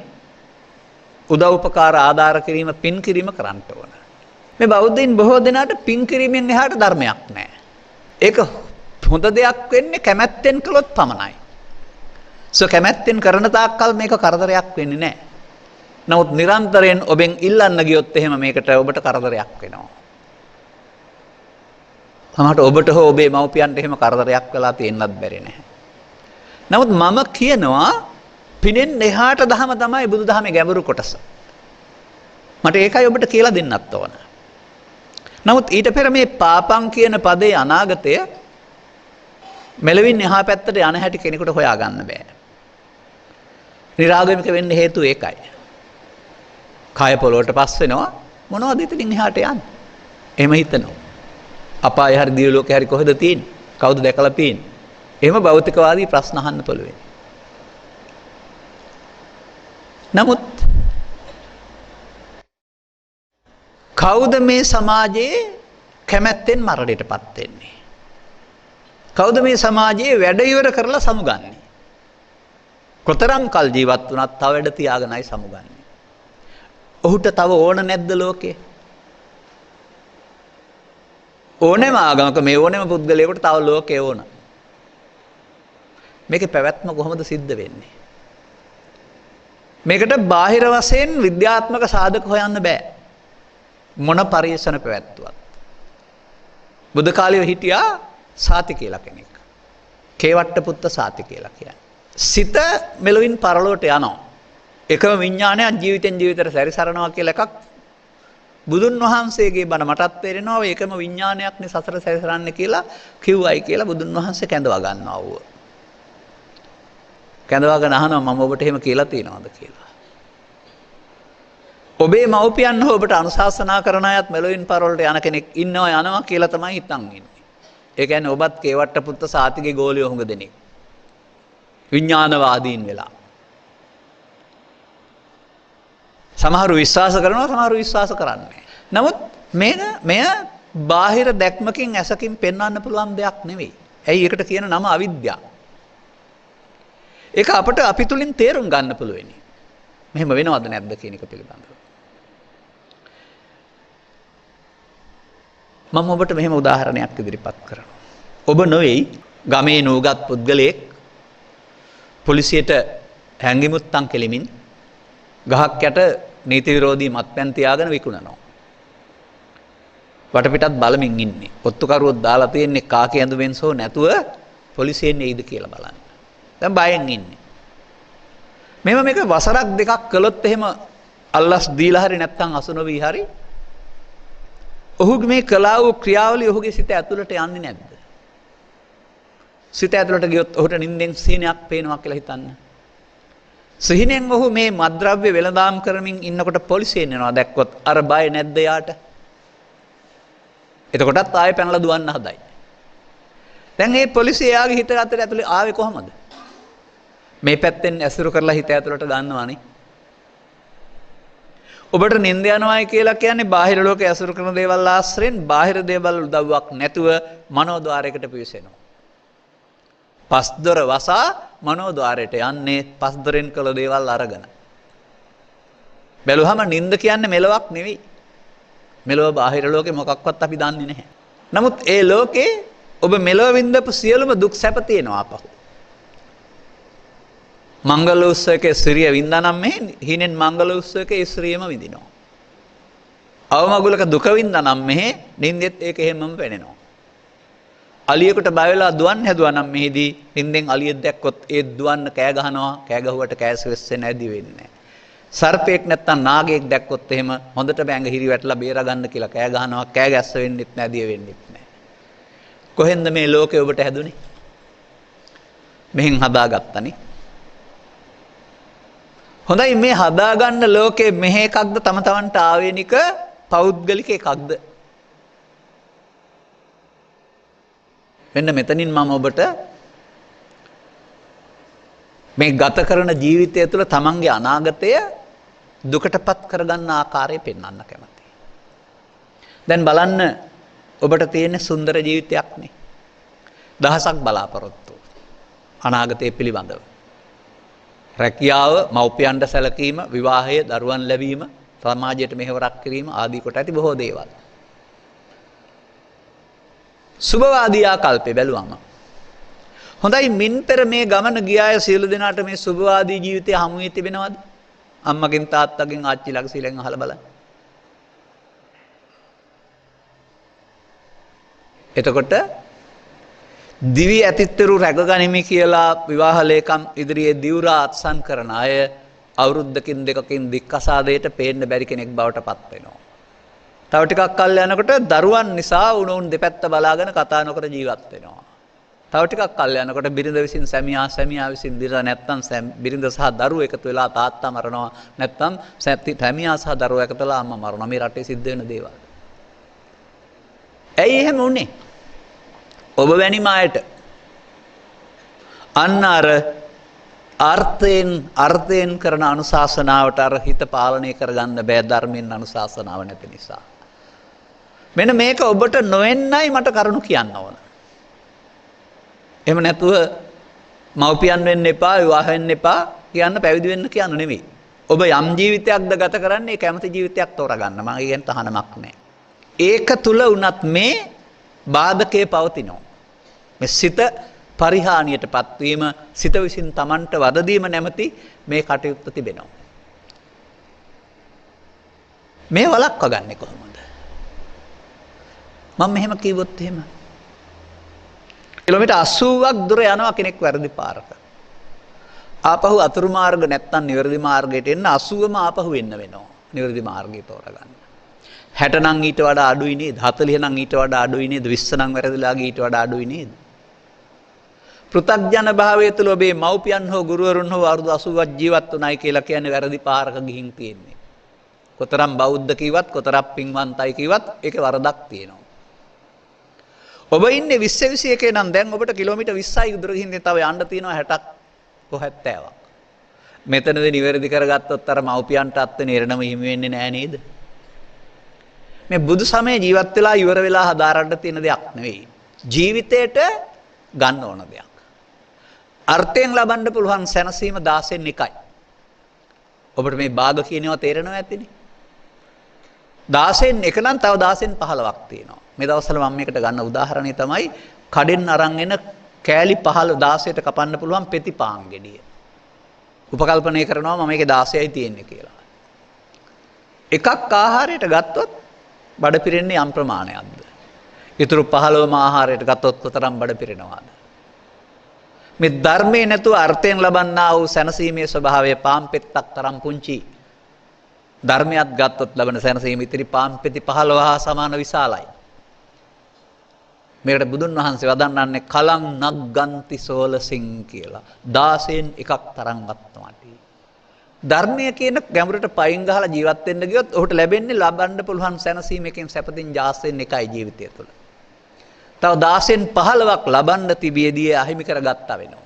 උදව් උපකාර ආධාර කිරීම, පින් කිරීම කරන්න ඕන. මේ බෞද්ධයින් බොහෝ දෙනාට පින් කිරීමෙන් එහාට ධර්මයක් නැහැ. ඒක හොඳ දෙයක් වෙන්නේ කැමැත්තෙන් කළොත් පමණයි. කැමැත්තෙන් කරන තාක්කල් මේක කරදරයක් වෙන්නේ නැහැ. නමුත් නිරන්තරයෙන් ඔබෙන් ඉල්ලන්න ගියොත් එහෙම මේකට ඔබට කරදරයක් වෙනවා. සමහරට ඔබට හෝ ඔබේ මව්පියන්ට එහෙම කරදරයක් වෙලා තියෙන්නත් බැරි නැහැ. නමුත් මම කියනවා පිනෙන් එහාට දහම තමයි බුදුදහමේ ගැඹුරු කොටස. මට ඒකයි ඔබට කියලා දෙන්නත් ඕන. නමුත් ඊට පෙර මේ පාපං කියන පදේ අනාගතය මෙලවින් එහා පැත්තට යන හැටි කෙනෙකුට හොයාගන්න බෑ. නිරාගමික වෙන්න හේතුව ඒකයි. කය පොළොවට පස් වෙනවා මොනවද ඉතින් එහාට යන්නේ? එහෙම හිතනවා. අපාය හරි දිව්‍ය ලෝකේ හරි කොහෙද තියෙන්නේ? කවුද දැකලා තියෙන්නේ? එහෙම භෞතිකවාදී ප්‍රශ්න අහන්න පුළුවන්. නමුත් කවුද මේ සමාජයේ කැමැත්තෙන් මරණයටපත් වෙන්නේ? කවුද මේ සමාජයේ වැඩ ඉවර කරලා සමුගන්නේ? කොතරම් කල් ජීවත් වුණත් තව වැඩ තියාගෙනයි සමුගන්නේ. ඔහුට තව ඕන නැද්ද ලෝකේ? ඕනෑම ආගමක මේ ඕනෑම පුද්ගලයෙකුට තව ලෝකේ ඕන. මේකේ පැවැත්ම කොහොමද සිද්ධ වෙන්නේ? මේකට බාහිර වශයෙන් විද්‍යාත්මක සාධක හොයන්න බෑ. මොන පරිේශන පැවැත්වුවත්. බුද්ධ කාලේ හිටියා සාති කියලා කෙනෙක්. කේවට්ට පුත්ත සාති කියලා කියන්නේ. සිත මෙලොවින් පරලොවට යනවා. එකම විඥානයක් ජීවිතෙන් ජීවිතයට සැරිසරනවා කියලා එකක් බුදුන් වහන්සේගේ බණ මටත් තේරෙනවා. ඒකම විඥානයක්නේ සසර සැරිසරන්නේ කියලා කිව්වයි කියලා බුදුන් වහන්සේ කැඳවා ගන්නවා වුව. කැඳවාගෙන අහනවා මම ඔබට එහෙම කියලා තියනවද කියලා. ඔබේ මව්පියන් ඔබට අනුශාසනා කරන අයත් මෙලොවින් පරලොවට යන කෙනෙක් යනවා කියලා තමයි හිතන් ඉන්නේ. ඒ කියන්නේ ඔබත් කේවට්ට පුත්ත සාතිගේ ගෝලියෝ හුඟ දෙනෙක්. විඥානවාදීන් වෙලා. සමහරු විශ්වාස කරනවා සමහරු විශ්වාස කරන්නේ. නමුත් මෙය බාහිර දැක්මකින් ඇසකින් පෙන්වන්න පුළුවන් දෙයක් නෙවෙයි. ඇයි ඒකට කියන නම අවිද්‍යාව. ඒක අපට අපි තුලින් තේරුම් ගන්න පුළුවන්. මෙහෙම වෙනවද නැද්ද කියන එක පිළිබඳව. මම ඔබට මෙහෙම උදාහරණයක් ඉදිරිපත් කරනවා. ඔබ නොවේයි ගමේ නූගත් පුද්ගලයෙක් පොලිසියට හැංගිමුත්තම් කෙලිමින් ගහක් යට නීති විරෝධී මත්පැන් තියාගෙන විකුණනවා. වටපිටත් බලමින් ඉන්නේ. ඔත්තුකරුවොත් දාලා තියෙන්නේ කාකේ ඇඳුමෙන් සෝ නැතුව පොලිසියෙන් එයිද කියලා බලන්න. දැන් බයෙන් ඉන්නේ. මෙහෙම මේක වසරක් දෙකක් කළොත් එහෙම අල්ලස් දීලා හරි නැත්නම් අසු නොවි හරි ඔහුගේ මේ කළා වූ ක්‍රියාවලිය ඔහුගේ සිත ඇතුළට යන්නේ නැද්ද? සිත ඇතුළට ගියොත් ඔහුට නිින්දෙන් සිහිනයක් පේනවා කියලා හිතන්න. සිහිනෙන් ඔහු මේ මත්ද්‍රව්‍ය වෙළඳාම් කරමින් ඉන්නකොට පොලිසියෙන් එනවා දැක්කොත් අර බය නැද්ද යාට? එතකොටත් ආයෙ පැනලා දුවන්න හදයි. දැන් මේ පොලිසිය එයාගේ හිත ඇතුලේ ආවේ කොහමද? මේ පැත්තෙන් ඇසුරු කරලා හිත ඇතුළට ගන්නවානේ. ඔබට නිින්ද යනවායි කියලා කියන්නේ බාහිර ලෝකයේ ඇසුරු කරන දේවල් ආශ්‍රයෙන් බාහිර දේවල් උදව්වක් නැතුව මනෝද්වාරයකට පිවිසෙනවා. පස්දොර වසා මනෝද්වාරයට යන්නේ පස්දොරෙන් කළ දේවල් අරගෙන. බැලුවම නිින්ද කියන්නේ මෙලොවක් නෙවෙයි. මෙලොව බාහිර ලෝකේ මොකක්වත් අපි දන්නේ නැහැ. නමුත් ඒ ලෝකේ ඔබ මෙලොව විඳපු සියලුම දුක් සැප තියෙනවා අපහු. මංගල උත්සවකේ ස්ත්‍රිය වින්දානම් මෙහි හිනෙන් මංගල උත්සවකේ ස්ත්‍රියම විඳිනවා. අවමගුලක දුක වින්දානම් මෙහි නින්දෙත් ඒක එහෙමම පෙනෙනවා. අලියෙකුට බය වෙලා දුවන්න හැදුවා නම් මෙහිදී නින්දෙන් අලියෙක් දැක්කොත් ඒ දුවන්න කෑ ගහනවා. කෑ ගහුවට කෑස් වෙස්සේ නැති වෙන්නේ. සර්පෙක් නැත්තම් නාගයෙක් දැක්කොත් එහෙම හොඳට බැංග හිරි වැටලා බේරා ගන්න කියලා කෑ ගහනවා. කෑ ගැස්ස වෙන්නෙත් නැදිය වෙන්නෙත් නැහැ. කොහෙන්ද මේ ලෝකෙ ඔබට හැදුනේ? මෙහෙන් හදාගත්තනේ. හොඳයි මේ හදාගන්න ලෝකේ මෙහෙ එකක්ද තම තමන්ට ආවේනික පෞද්ගලික එකක්ද? මෙන්න මෙතනින් මම ඔබට මේ ගත කරන ජීවිතය තුළ තමන්ගේ අනාගතය දුකටපත් කරගන්න ආකාරය පෙන්වන්න කැමතියි. දැන් බලන්න ඔබට තියෙන සුන්දර ජීවිතයක් නේ. දහසක් බලාපොරොත්තු අනාගතය පිළිබඳව. රැකියාව, මව්පියන්ට සැලකීම, විවාහය, දරුවන් ලැබීම, සමාජයට මෙහෙවරක් කිරීම ආදී කොට ඇති බොහෝ දේවල්. සුභවාදී ආකල්පේ බැලුවම හොඳයි මින් පෙර මේ ගමන ගියාය සියලු දෙනාට මේ සුභවාදී ජීවිතය හමු වී තිබෙනවද? අම්මගෙන් තාත්තගෙන් ආච්චිලගේ සීලෙන් අහලා බලන්න. එතකොට දිවි ඇතිත්තරු රැකගනිමි කියලා විවාහ ලේකම් ඉදිරියේ දිවුරා අත්සන් කරන අය අවුරුද්දකින් දෙකකින් දික්කසාදයට පේන්න බැරි කෙනෙක් බවට පත් වෙනවා. තව ටිකක් කල් යනකොට දරුවන් නිසා උණුන් දෙපැත්ත බලාගෙන කතා නොකර ජීවත් වෙනවා. තව ටිකක් කල් යනකොට බිරිඳ විසින් සැමියා විසින් දිරලා නැත්නම් බිරිඳ සහ දරුවෝ එකතු වෙලා තාත්තා මරනවා නැත්නම් සැමියා සහ දරුවෝ එකතු වෙලා අම්මා මරනවා. මේ රටේ සිද්ධ වෙන දේවල්. ඇයි එහෙම වුනේ? ඔබ වැනිම අයට අන්න අර අර්ථයෙන් කරන අනුශාසනාවට අර හිත පාලනය කරගන්න බෑ ධර්මයෙන් අනුශාසනාව නැති නිසා. මෙන්න මේක ඔබට නොවෙන්නයි මට කරුණු කියන්න ඕන. එහෙම නැතුව මව්පියන් වෙන්න එපා, විවාහ වෙන්න එපා කියන්න පැවිදි වෙන්න කියන්න නෙමෙයි. ඔබ යම් ජීවිතයක්ද ගත කරන්නේ කැමති ජීවිතයක් තෝරගන්න. මම කියන තහනමක් නැහැ. ඒක තුල උනත් මේ බාධකේ පවතිනවා. මේ සිත පරිහානියට පත්වීම, සිත විසින් Tamanට වද දීම නැමැති මේ කටයුත්ත තිබෙනවා. මේ වළක්වා ගන්නේ කොහොමද? මම මෙහෙම කිව්වොත් එහෙම කිලෝමීටර් 80ක් දුර යනවා කෙනෙක් වැරදි පාරක. ආපහු අතුරු මාර්ග නැත්තම් නිවැරදි මාර්ගයට එන්න 80ම ආපහු එන්න වෙනවා. නිවැරදි මාර්ගය තෝරගන්න. 60 නම් ඊට වඩා අඩුයි නේද? 40 නම් ඊට වඩා අඩුයි නේද? 20 නම් වැරදිලා ගිය ඊට වඩා අඩුයි නේද? පෘථග්ජන භාවය තුළ ඔබේ මව්පියන් හෝ ගුරුවරුන් හෝ අවුරුදු 80ක් ජීවත් වුණයි කියලා කියන්නේ වැරදි පාරක ගිහින් තියෙන්නේ. කොතරම් බෞද්ධ කිව්වත්, කොතරම් පින්වන්තයි කිව්වත් ඒකේ වරදක් තියෙනවා. ඔබ ඉන්නේ 20 21 නම් දැන් ඔබට කිලෝමීටර් 20යි දුර ගිහින් තව යන්න තියෙනවා 60ක් 70ක්. මෙතනදී නිවැරදි කරගත්තොත් අර මව්පියන්ට අත්වෙන ඉරණම හිමි වෙන්නේ නැහැ නේද? මේ බුදු සමය ජීවත් වෙලා ඉවර වෙලා හදාරන්න තියෙන දෙයක් නෙවෙයි. ජීවිතේට ගන්න ඕන දෙයක්. අර්ථයෙන් ලබන්න පුළුවන් සැනසීම 16න් එකයි. ඔබට මේ භාග කියනවා තේරෙනවා ඇතිනේ. 16න් එක නම් තව 16න් 15ක් තියෙනවා. මේ දවස්වල මම මේකට ගන්න උදාහරණය තමයි කඩෙන් අරන් එන කෑලි 16ට කපන්න පුළුවන් පෙති පාන් ගෙඩිය. උපකල්පනය කරනවා මම මේකේ 16යි තියෙන්නේ කියලා. එකක් ආහාරයට ගත්තොත් බඩ පිරෙන්නේ යම් ප්‍රමාණයක්ද? ඊටු 15ම ආහාරයට ගත්තොත් කොතරම් බඩ පිරෙනවද? මේ ධර්මයේ නැතුව අර්ථයෙන් ලබන්නා වූ සැනසීමේ ස්වභාවය පාන් පෙත්තක් තරම් පුංචි. ධර්මයක් ගත්තොත් ලබන සැනසීම ඉතිරි පාන් පෙති 15 හා සමාන විශාලයි. මේකට බුදුන් වහන්සේ වදන්නන්නේ කලං නග්ගන්ති සෝලසින් කියලා. 16න් එකක් තරම්වත් නැති. ධර්මය කියන ගැඹුරට පයින් ගහලා ජීවත් වෙන්න ගියොත් ඔහුට ලැබෙන්නේ ලබන්න පුළුවන් සැනසීමකින් සැපතින් 16න් එකයි ජීවිතය තුළ. තව 16න් 15ක් ලබන්න තිබියදී අහිමි කරගත්තා වෙනවා.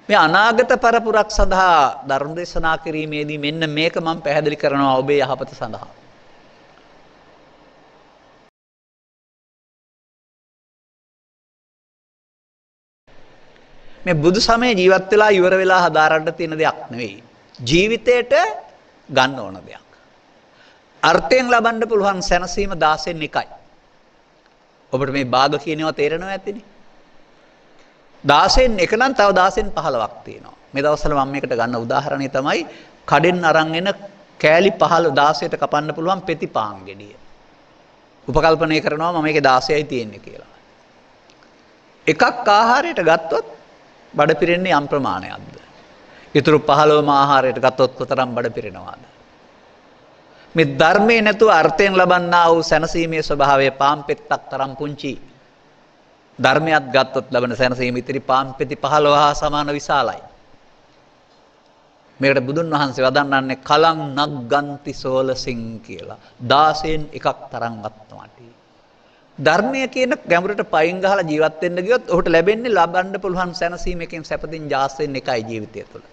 මේ අනාගත පරපුරක් සඳහා ධර්ම දේශනා කිරීමේදී මෙන්න මේක මම පැහැදිලි කරනවා ඔබේ යහපත සඳහා. මේ බුදු සමයේ ජීවත් වෙලා ඉවර වෙලා හදාරන්න තියෙන දෙයක් නෙවෙයි. ජීවිතේට ගන්න ඕන දෙයක්. අර්ථයෙන් ලබන්න පුළුවන් සැනසීම 16න් එකයි. ඔබට මේ භාග කියනවා තේරෙනවා ඇතිනේ. 16න් එක නම් තව 16න් 15ක් තියෙනවා. මේ දවස්වල මම මේකට ගන්න උදාහරණය තමයි කඩෙන් අරන් එන කෑලි 16ට කපන්න පුළුවන් පෙති පාන් ගෙඩිය. උපකල්පනය කරනවා මම මේකේ 16යි තියෙන්නේ කියලා. එකක් ආහාරයට ගත්තොත් බඩ පිරෙන්නේ යම් ප්‍රමාණයක්ද? ඊටු 15ම ආහාරයට ගත්තොත් කොතරම් බඩ පිරෙනවද? මේ ධර්මයේ නැතුව අර්ථයෙන් ලබන්නා වූ සැනසීමේ ස්වභාවය පාන් පෙත්තක් තරම් පුංචි. ධර්මයක් ගත්තොත් ලබන සැනසීම ඉතිරි පාන් පෙති 15 හා සමාන විශාලයි. මේකට බුදුන් වහන්සේ වදන්නන්නේ කලං නග්ගන්ති සෝලසින් කියලා. 16න් එකක් තරම්වත් නැති. ධර්මය කියන ගැඹුරට පයින් ගහලා ජීවත් වෙන්න ගියොත් ඔහුට ලැබෙන්නේ ලබන්න පුළුවන් සැනසීමකින් සැපතින් 16න් එකයි ජීවිතය තුළ.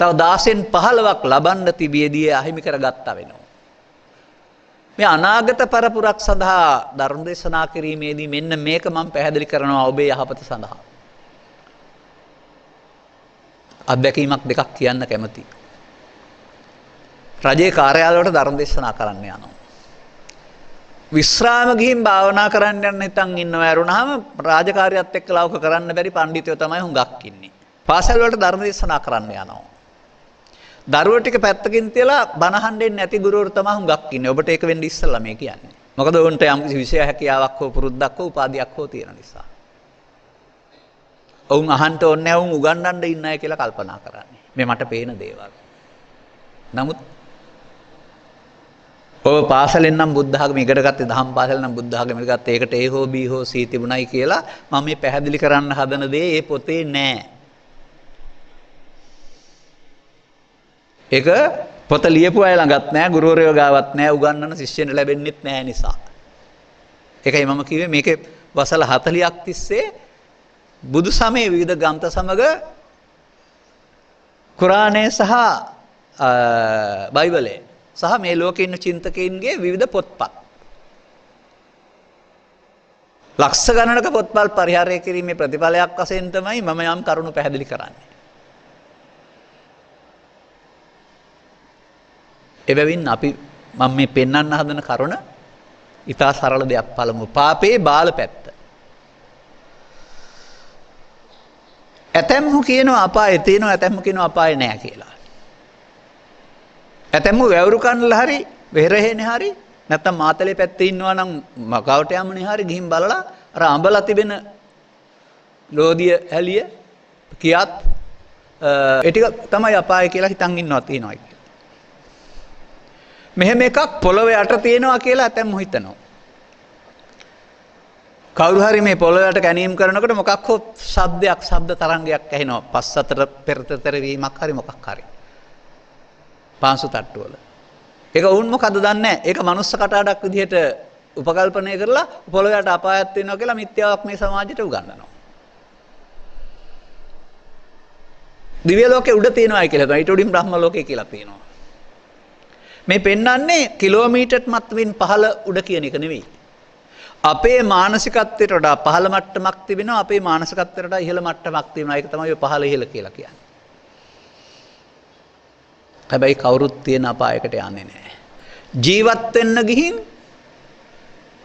තව 16න් 15ක් ලබන්න තිබියදී අහිමි කරගත්තා වෙනවා. මේ අනාගත පරපුරක් සඳහා ධර්ම දේශනා කිරීමේදී මෙන්න මේක මම පැහැදිලි කරනවා ඔබේ යහපත සඳහා. අත්දැකීමක් දෙකක් කියන්න කැමතියි. රජයේ කාර්යාලවලට ධර්ම දේශනා කරන්න යනවා. විශ්‍රාම ගිහින් භාවනා කරන්න යන්න හිතන් ඉන්නව ඇරුණාම රාජකාරියත් එක්ක ලෞක කරන්න බැරි පඬිතුයෝ තමයි හුඟක් ඉන්නේ. පාසල් වලට ධර්ම දේශනා කරන්න යනවා. දරුවෝ ටික පැත්තකින් තියලා බණ අහන්න නැති ගුරුවරු තමයි හුඟක් ඉන්නේ. ඔබට ඒක වෙන්න ඉස්සෙල්ලා මේ කියන්නේ. මොකද උන්ට යම් කිසි විෂය හැකියාවක් හෝ පුරුද්දක් හෝ උපාධියක් හෝ තියෙන නිසා. ඔවුන් අහන්න ඕනේ නැහැ, ඔවුන් උගන්වන්න ඉන්නයි කියලා කල්පනා කරන්නේ. මේ මට පේන දේවල්. නමුත් ඔය පාසලෙන් නම් බුද්ධ ආගම ඉගෙන ගත්තේ දහම් පාසල නම් බුද්ධ ආගම ඉගෙන ගත්තේ ඒකට A හෝ B හෝ C තිබුණයි කියලා මම මේ පැහැදිලි කරන්න හදන දේ ඒ පොතේ නෑ. ඒක පොත ලියපු අය ළඟත් නෑ, ගුරුවරයෝ ගාවත් නෑ, උගන්වන ශිෂ්‍යයන්ට ලැබෙන්නෙත් නෑ නිසා. ඒකයි මම කිව්වේ මේකේ වසල 40ක් තිස්සේ බුදු සමයේ විවිධ ග්‍රන්ථ සමග කුරානය සහ බයිබලය සහ මේ ලෝකේ ඉන්න චින්තකයින්ගේ විවිධ පොත්පත්. ලක්ෂ ගණනක පොත්පත් පරිහරණය කිරීමේ ප්‍රතිඵලයක් වශයෙන් තමයි මම යම් කරුණු පැහැදිලි කරන්නේ. එබැවින් අපි මම මේ පෙන්වන්න හදන කරුණ ඉතා සරල දෙයක්. පළමු පාපේ බාල පැත්ත. ඇතැම්හු කියනවා අපායේ තියෙනවා, ඇතැම්හු කියනවා අපායේ නැහැ කියලා. ඇතැම්හු වැවුරු කන්නලා හරි වෙරහෙනේ හරි නැත්නම් මාතලේ පැත්තේ ඉන්නවා නම් මකවට යමුනේ හරි ගිහින් බලලා අර අඹලා තිබෙන ලෝදිය හැලිය කියාත් ඒ ටික තමයි අපාය කියලා හිතන් ඉන්නවා තියනවා කියලා. මෙහෙම එකක් පොළොව යට තියෙනවා කියලා ඇතැම්හු හිතනවා. කවුරු හරි මේ පොළොව යට කැණීම් කරනකොට මොකක් හෝ ශබ්දයක්, ශබ්ද තරංගයක් ඇහෙනවා. පස් අතර පෙරතර වීමක් හරි මොකක් හරි. පාංශු තට්ටුවල. ඒක වුන් මොකද දන්නේ නැහැ. ඒක මනුස්ස කටහඬක් විදිහට උපකල්පනය කරලා පොළොව යට අපායක් තියෙනවා කියලා මිත්‍යාවක් මේ සමාජයට උගන්වනවා. දිව්‍ය ලෝකේ උඩ තියෙනවායි කියලා තමයි. ඊට උඩින් බ්‍රහ්ම ලෝකේ කියලා තියෙනවා. මේ පෙන්වන්නේ කිලෝමීටර් මත්වින් පහළ උඩ කියන එක නෙවෙයි. අපේ මානසිකත්වයට වඩා පහළ මට්ටමක් තිබෙනවා, අපේ මානසිකත්වයට වඩා ඉහළ මට්ටමක් තියෙනවා. ඒක තමයි ඔය පහළ ඉහළ කියලා කියන්නේ. හැබැයි කවුරුත් තියෙන අපායකට යන්නේ නැහැ. ජීවත් වෙන්න ගිහින්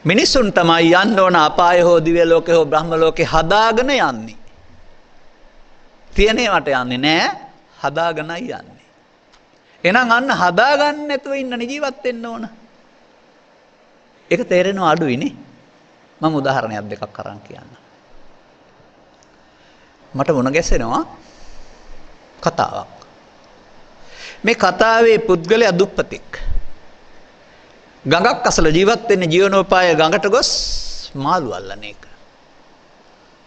මිනිසුන් තමයි යන්න ඕන අපාය හෝ දිව්‍ය ලෝකේ හෝ බ්‍රහ්ම ලෝකේ හදාගෙන යන්නේ. තියෙනේවට යන්නේ නැහැ, හදාගෙනයි යන්නේ. එහෙනම් අන්න හදාගන්න නැතුව ඉන්න ජීවත් වෙන්න ඕන. ඒක තේරෙනව අඩුයිනේ. මම උදාහරණයක් දෙකක් අරන් කියන්නම්. මට මුණ ගැසෙනවා කතාවක්. මේ කතාවේ පුද්ගලයා දුප්පතෙක්. ගඟක් අසල ජීවත් වෙන්නේ ජීවනෝපාය ගඟට ගොස් මාළු අල්ලන එක.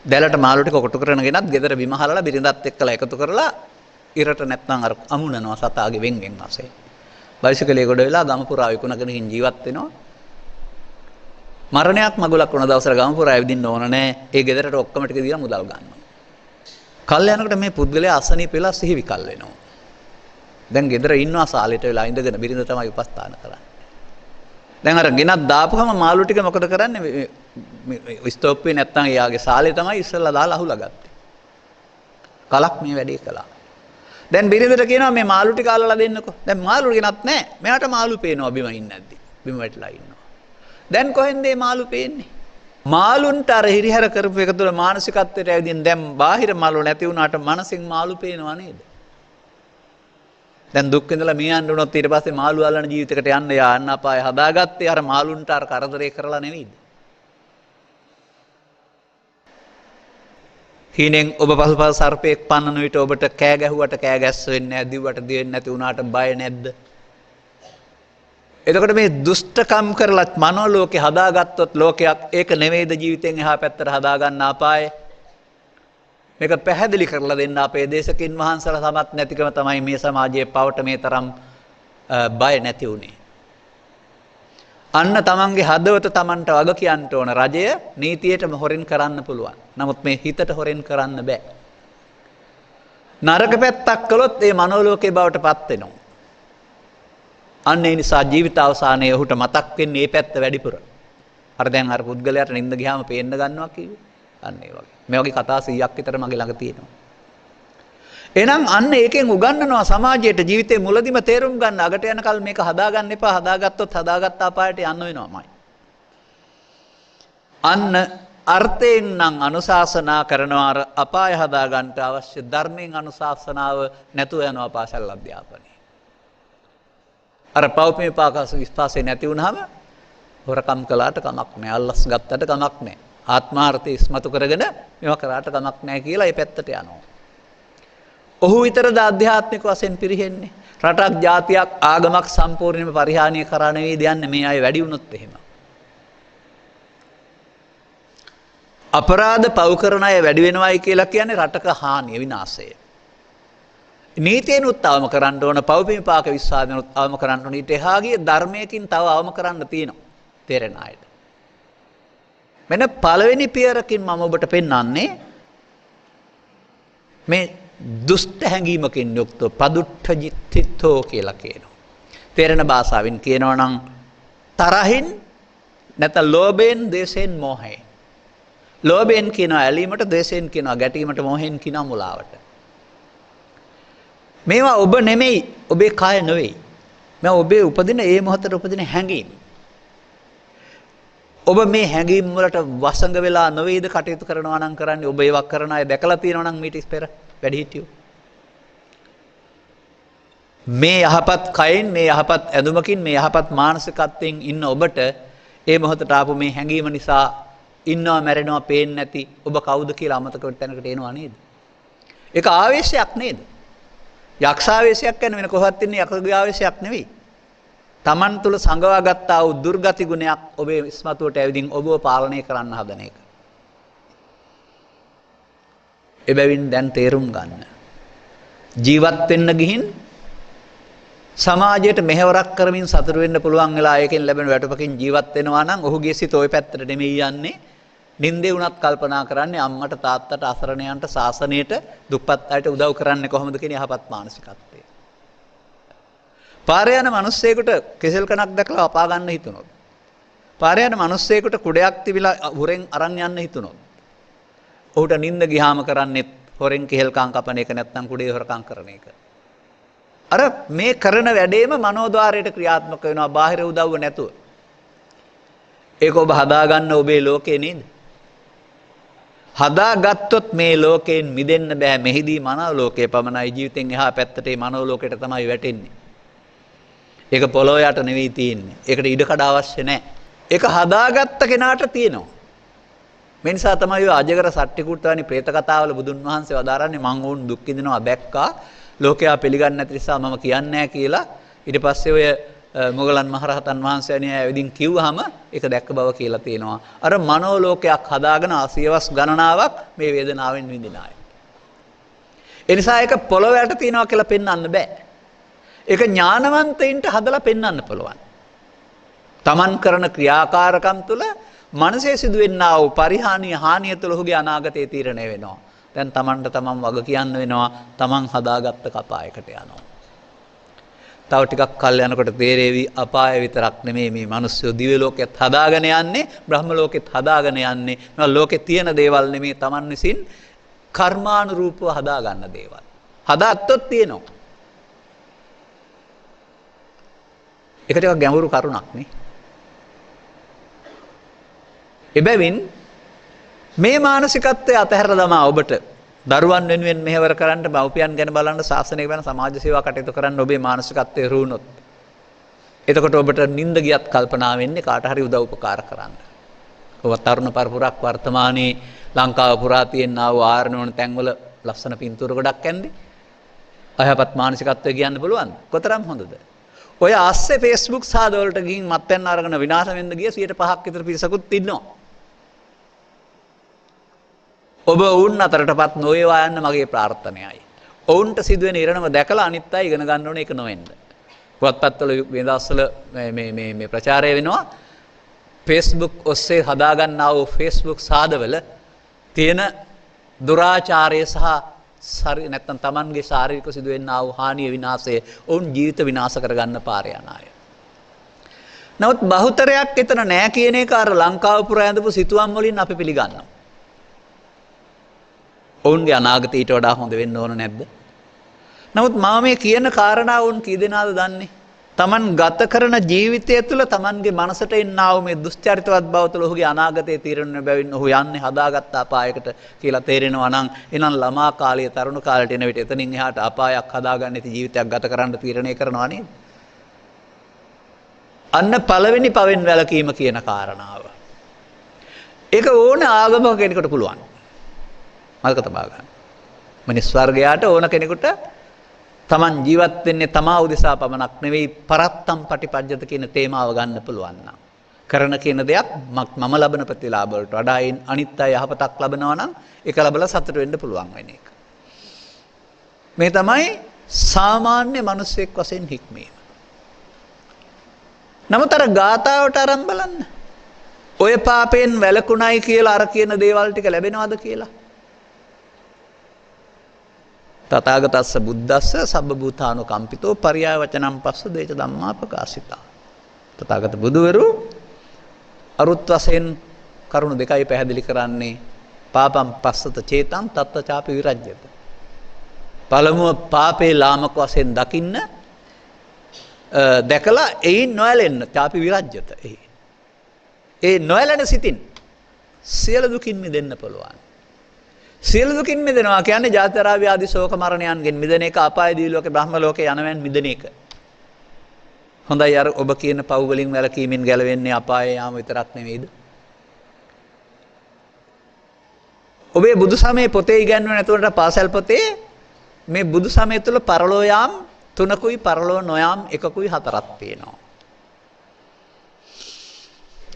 දැලට මාළු ටික කොටු කරගෙන ගෙනත් ගෙදර බිම හලලා බිරිඳත් එක්කලා එකතු කරලා ඉරට නැත්නම් අර අමුණනවා සතාගේ වෙන්ගෙන් වශයෙන්. බයිසිකලේ ගොඩ වෙලා ගම පුරා විකුණගෙන ජීවත් වෙනවා. මරණයක් මගුලක් වුණ දවසට ගම පුරා ඇවිදින්න ඕන නැහැ. ඒ ගෙදරට ඔක්කොම ටික දීලා මුදල් ගන්නවා. කල් යනකොට මේ පුද්ගලයා අසනීප වෙලා සිහි විකල් වෙනවා. දැන් ගෙදර ඉන්නවා සාලෙට වෙලා ඉඳගෙන බිරිඳ තමයි උපස්ථාන කරන්නේ. දැන් අර ගෙනත් දාපුවම මාළු ටික මොකද කරන්නේ? මේ ස්ටොප්පේ නැත්තම් එයාගේ සාලේ තමයි ඉස්සෙල්ලා දාලා අහුලා ගත්තේ. කලක් මේ වැඩේ කළා. දැන් බිරිඳට කියනවා මේ මාළු ටික අල්ලලා දෙන්නකෝ. දැන් මාළු ගෙනත් නැහැ. මෙයාට මාළු පේනවා බිම ඉන්නේ නැද්දි. බිම වැටලා ඉන්නවා. දැන් කොහෙන්ද මේ මාළු පේන්නේ? මාළුන්ට අර හිරිහැර කරපු එක තුළ මානසිකත්වයට ඇවිදින් දැන් බාහිර මාළු නැති වුණාට මනසින් මාළු පේනවා නේද? දැන් දුක් විඳලා මියන්න උනොත් ඊට පස්සේ මාළු අල්ලන ජීවිතයකට යන්න යන්න අපාය හදාගත්තේ අර මාළුන්ට අර කරදරේ කරලා නෙවෙයිද? හීනෙන් ඔබ පසුපස සර්පෙක් පන්නන විට ඔබට කෑ ගැහුවට කෑ ගැස්ස වෙන්නේ නැහැ, දිව්වට දිවෙන්නේ නැති වුණාට බය නැද්ද? එතකොට මේ දුෂ්ටකම් කරලා මනෝ ලෝකේ හදාගත්තොත් ලෝකයක් ඒක නෙවෙයිද ජීවිතෙන් එහා පැත්තට හදාගන්න අපායේ? මේක පැහැදිලි කරලා දෙන්න අපේ දේශකින් වහන්සලා සමත් නැතිකම තමයි මේ සමාජයේ පවට මේ තරම් බය නැති වුනේ. අන්න තමන්ගේ හදවත තමන්ට වග කියන්න ඕන. රජය නීතියටම හොරෙන් කරන්න පුළුවන්. නමුත් මේ හිතට හොරෙන් කරන්න බෑ. නරක පැත්තක් කළොත් ඒ මනෝලෝකයේ බවට පත් වෙනවා. අන්න ඒ නිසා ජීවිත අවසානයේ ඔහුට මතක් වෙන්නේ මේ පැත්ත වැඩිපුර. අර දැන් අර පුද්ගලයාට නිින්ද ගියාම පේන්න ගන්නවා කිව්වේ. අන්න ඒ වගේ. මේ වගේ කතා 100ක් විතර මගේ ළඟ තියෙනවා. එහෙනම් අන්න ඒකෙන් උගන්වනවා සමාජයට ජීවිතේ මුලදිම තේරුම් ගන්න. අගට යනකල් මේක හදාගන්න එපා. හදාගත්තොත් හදාගත්ත අපායට යන්න වෙනවාමයි. අන්න අර්ථයෙන් නම් අනුශාසනා කරනවා අපාය හදාගන්න අවශ්‍ය ධර්මයෙන් අනුශාසනාව නැතුව යනවා පාසල් අධ්‍යාපනයේ. අර පෞපේ පාකස විශ්වාසය නැති වුනහම හොරකම් කළාට කමක් නැහැ. අල්ලස් ගත්තට කමක් නැහැ. ආත්මාර්ථය ඉස්මතු කරගෙන මේවා කරාට කමක් නැහැ කියලා ඒ පැත්තට යනවා. ඔහු විතරද ආධ්‍යාත්මික වශයෙන් පිරිහෙන්නේ? රටක් ජාතියක් ආගමක් සම්පූර්ණයෙන්ම පරිහානිය කරා නෙවෙයි යන්නේ මේ අය වැඩි වුණොත් එහෙම. අපරාධ පව් කරන අය වැඩි වෙනවයි කියලා කියන්නේ රටක හානිය විනාශය. නීතියනුත් අවම කරන්න ඕන, පව් විපාක විශ්වාසයනුත් අවම කරන්න ඕන. ඊට එහා ගිය ධර්මයකින් තව අවම කරන්න තියෙනවා තේරෙන අයට. මෙන්න පළවෙනි පියරකින් මම ඔබට පෙන්වන්නේ මේ දුෂ්ට හැඟීමකින් යුක්ත පදුට්ඨ ජිත්තිතෝ කියලා කියනවා. තේරෙන භාෂාවෙන් කියනවා නම් තරහින් නැත්නම් ලෝභයෙන්, ද්වේෂයෙන්, මෝහයෙන්. ලෝභයෙන් කියනවා ඇලීමට, ද්වේෂයෙන් කියනවා ගැටීමට, මෝහයෙන් කියනවා මුලාවට. මේවා ඔබ නෙමෙයි, ඔබේ කය නෙවෙයි. මේ ඔබේ උපදින ඒ මොහොතේ උපදින හැඟීම්. ඔබ මේ හැඟීම් වලට වසඟ වෙලා නොවේද කටයුතු කරනවා නම් කරන්නේ? ඔබ ඒවක් කරන අය දැකලා තියෙනවා නම් මීට ඉස්සර වැඩිහිටියෝ. මේ යහපත් කයෙන්, මේ යහපත් ඇඳුමකින්, මේ යහපත් මානසිකත්වයෙන් ඉන්න ඔබට ඒ මොහොතට ආපු මේ හැඟීම නිසා ඉන්නවා මැරෙනවා පේන්නේ නැති ඔබ කවුද කියලා අමතක වෙන තැනකට එනවා නේද? ඒක ආවේශයක් නේද? යක්ෂාවේශයක් කියන්නේ වෙන කොහොමවත් ඉන්නේ යකගේ ආවේශයක් නෙවෙයි. Taman තුල සංගවා ගත්තා වූ දුර්ගති ගුණයක් ඔබේ ඉස්මතුවට ඇවිදින් ඔබව පාලනය කරන්න හදන එක. එබැවින් දැන් තේරුම් ගන්න. ජීවත් වෙන්න ගිහින් සමාජයට මෙහෙවරක් කරමින් සතුට වෙන්න පුළුවන් වෙලා ඒකෙන් ලැබෙන වැටුපකින් ජීවත් වෙනවා නම් ඔහුගේ සිත ওই පැත්තට නෙමෙයි යන්නේ. නින්දේ වුණත් කල්පනා කරන්නේ අම්මට තාත්තට අසරණයන්ට සාසනයට දුප්පත් අයට උදව් කරන්නේ කොහොමද කියන යහපත් මානසිකත්වය. පාරේ යන මිනිස්සෙකුට කෙසෙල් කණක් දැකලා අපා ගන්න හිතුනොත්, පාරේ යන මිනිස්සෙකුට කුඩයක් තිබිලා හොරෙන් අරන් යන්න හිතුනොත්, ඔහුට නිින්ද ගියාම කරන්නේ හොරෙන් කෙහෙල් කන් කපන එක නැත්නම් කුඩේ හොරකම් කරන එක. අර මේ කරන වැඩේම මනෝද්වාරයට ක්‍රියාත්මක වෙනවා බාහිර උදව්ව නැතුව. ඒක ඔබ හදාගන්න ඔබේ ලෝකේ නේද? හදාගත්තොත් මේ ලෝකයෙන් මිදෙන්න බෑ. මෙහිදී මනෝ ලෝකේ පමණයි. ජීවිතෙන් එහා පැත්තට මේ මනෝ ලෝකයට තමයි වැටෙන්නේ. ඒක පොළොව යට නෙවෙයි තියෙන්නේ. ඒකට ඉඩකඩ අවශ්‍ය නැහැ. ඒක හදාගත්ත කෙනාට තියෙනවා. මේ නිසා තමයි ඔය අජගර සට්ටිකුට්ට වැනි പ്രേත කතාවල බුදුන් වහන්සේ වදාරන්නේ මං වුන් දුක් විඳිනවා දැක්කා ලෝකයා පිළිගන්නේ නැති නිසා මම කියන්නේ නැහැ කියලා. ඊට පස්සේ ඔය මොගලන් මහරහතන් වහන්සේ අනේ ඇවිදින් කිව්වහම ඒක දැක්ක බව කියලා තියෙනවා. අර මනෝ ලෝකයක් හදාගෙන ආසියවස් ගණනාවක් මේ වේදනාවෙන් විඳින අය. ඒ නිසා ඒක පොළොවට තියනවා කියලා පෙන්වන්න බෑ. ඒක ඥානවන්තයින්ට හදලා පෙන්වන්න පුළුවන්. තමන් කරන ක්‍රියාකාරකම් තුළ මනසේ සිදුවෙනා වූ පරිහානිය හානිය තුළ ඔහුගේ අනාගතය තීරණය වෙනවා. දැන් තමන්ට තමන් වග කියන්න වෙනවා තමන් හදාගත්ත කපායකට යනවා. තව ටිකක් කල් යනකොට තේරෙවි අපාය විතරක් නෙමෙයි මේ මිනිස්සු දිව්‍ය ලෝකෙත් හදාගෙන යන්නේ බ්‍රහ්ම ලෝකෙත් හදාගෙන යන්නේ. මේ ලෝකේ තියෙන දේවල් නෙමෙයි තමන් විසින් කර්මානුරූපව හදාගන්න දේවල්. හදාත්තොත් තියෙනවා. ඒක ටිකක් ගැඹුරු කරුණක් නේ. එබැවින් මේ මානසිකත්වය අතහැරලා දමා ඔබට දරුවන් වෙනුවෙන් මෙහෙවර කරන්න මව්පියන් ගැන බලන්න ශාසනය ගැන සමාජ සේවා කටයුතු කරන්න ඔබේ මානසිකත්වය රුණොත් එතකොට ඔබට නිින්ද ගියත් කල්පනා වෙන්නේ කාට හරි උදව් උපකාර කරන්න. ඔබ තරුණ පරපුරක් වර්තමානයේ ලංකාව පුරා තියෙන ආ වූ ආරණෝන තැන්වල ලස්සන පින්තූර ගොඩක් ඇන්දේ. අයහපත් මානසිකත්වය කියන්න පුළුවන්ද? කොතරම් හොඳද? ඔය ASCII Facebook සාදවලට ගිහින් මත්පැන් අරගෙන විනාශ වෙන්න ගිය 5% විතර පිරිසකුත් ඉන්නවා. ඔබ වුන් අතරටපත් නොවේවා යන්න මගේ ප්‍රාර්ථනයයි. ඔවුන්ට සිදුවෙන ඉරණම දැකලා අනිත් අය ඉගෙන ගන්න ඕනේ ඒක නොවෙන්න. පුවත්පත්වල මේ දවස්වල මේ ප්‍රචාරය වෙනවා Facebook ඔස්සේ හදා ගන්නා වූ Facebook සාදවල තියෙන දුරාචාරය සහ නැත්තම් Tamanගේ ශාරීරික සිදුවෙනා වූ හානිය විනාශය ඔවුන් ජීවිත විනාශ කරගන්න පාර යන අය. නමුත් බහුතරයක් එතන නෑ කියන එක අර ලංකාව පුරා ඇඳපු සිතුවම් වලින් අපි පිළිගන්නවා. ඔවුන්ගේ අනාගතය ඊට වඩා හොඳ වෙන්න ඕන නැද්ද? නමුත් මම මේ කියන කාරණාව ඔවුන් කී දෙනාද දන්නේ? Taman ගත කරන ජීවිතය තුළ Tamanගේ මනසට එන්නා වූ මේ දුස්චරිතවත් බව තුළ ඔහුගේ අනාගතයේ තීරණය බැවින් ඔහු යන්නේ හදාගත්ත අපායකට කියලා තේරෙනවා නම් එහෙනම් ළමා කාලයේ තරුණ කාලයට එන විට එතනින් එහාට අපායක් හදාගන්න ඉති ජීවිතයක් ගත කරන්න තීරණය කරනවා නේද? අන්න පළවෙනි පවෙන් වැළකීම කියන කාරණාව. ඒක ඕන ආගමක කෙනෙකුට පුළුවන්. මල්ක තබා ගන්න. මිනිස් වර්ගයාට ඕන කෙනෙකුට තමන් ජීවත් වෙන්නේ තමා උදෙසා පමණක් නෙවෙයි පරත්තම් පටිපජ්ජත කියන තේමාව ගන්න පුළුවන් නම් කරන කියන දෙයක් මම ලබන ප්‍රතිලාභ වලට වඩා අනිත් අය යහපතක් ලබනවා නම් ඒක ලබලා සතුට වෙන්න පුළුවන් වෙන එක. මේ තමයි සාමාන්‍ය මිනිසෙක් වශයෙන් හික්මීම. නමුත් අර ගාතාවට අරන් බලන්න. ඔය පාපයෙන් වැළකුණයි කියලා අර කියන දේවල් ටික ලැබෙනවද කියලා? තථාගතස්ස බුද්දස්ස සබ්බ භූතානුකම්පිතෝ පරියාය වචනම් පස්ස දේච ධම්මා ප්‍රකාශිතා. තථාගත බුදුවරු අරුත් වශයෙන් කරුණු දෙකයි පැහැදිලි කරන්නේ. පාපම් පස්සත චේතං තත්ත චාපි විරජ්‍යත. පළමුව පාපේ ලාමක වශයෙන් දකින්න දැකලා එයින් නොඇලෙන්න චාපි විරජ්‍යත. ඒ නොඇලෙන සිතින් සියලු දුකින් මිදෙන්න පුළුවන්. සියලු දුකින් මිදෙනවා කියන්නේ ජාතරා ව්‍යාධි ශෝක මරණයන්ගෙන් මිදෙන එක, අපාය දී ලෝකේ බ්‍රහ්ම ලෝකේ යනවෙන් මිදෙන එක. හොඳයි අර ඔබ කියන පව් වලින් වැළකීමෙන් ගැලවෙන්නේ අපායේ යාම විතරක් නෙවෙයිද? ඔබේ බුදු සමයේ පොතේ ඉගැන්වෙන නැතුවට පාසල් පොතේ මේ බුදු සමය තුල පරලෝ යාම් 3කුයි පරලෝ නොයාම් 1කුයි 4ක් තියෙනවා.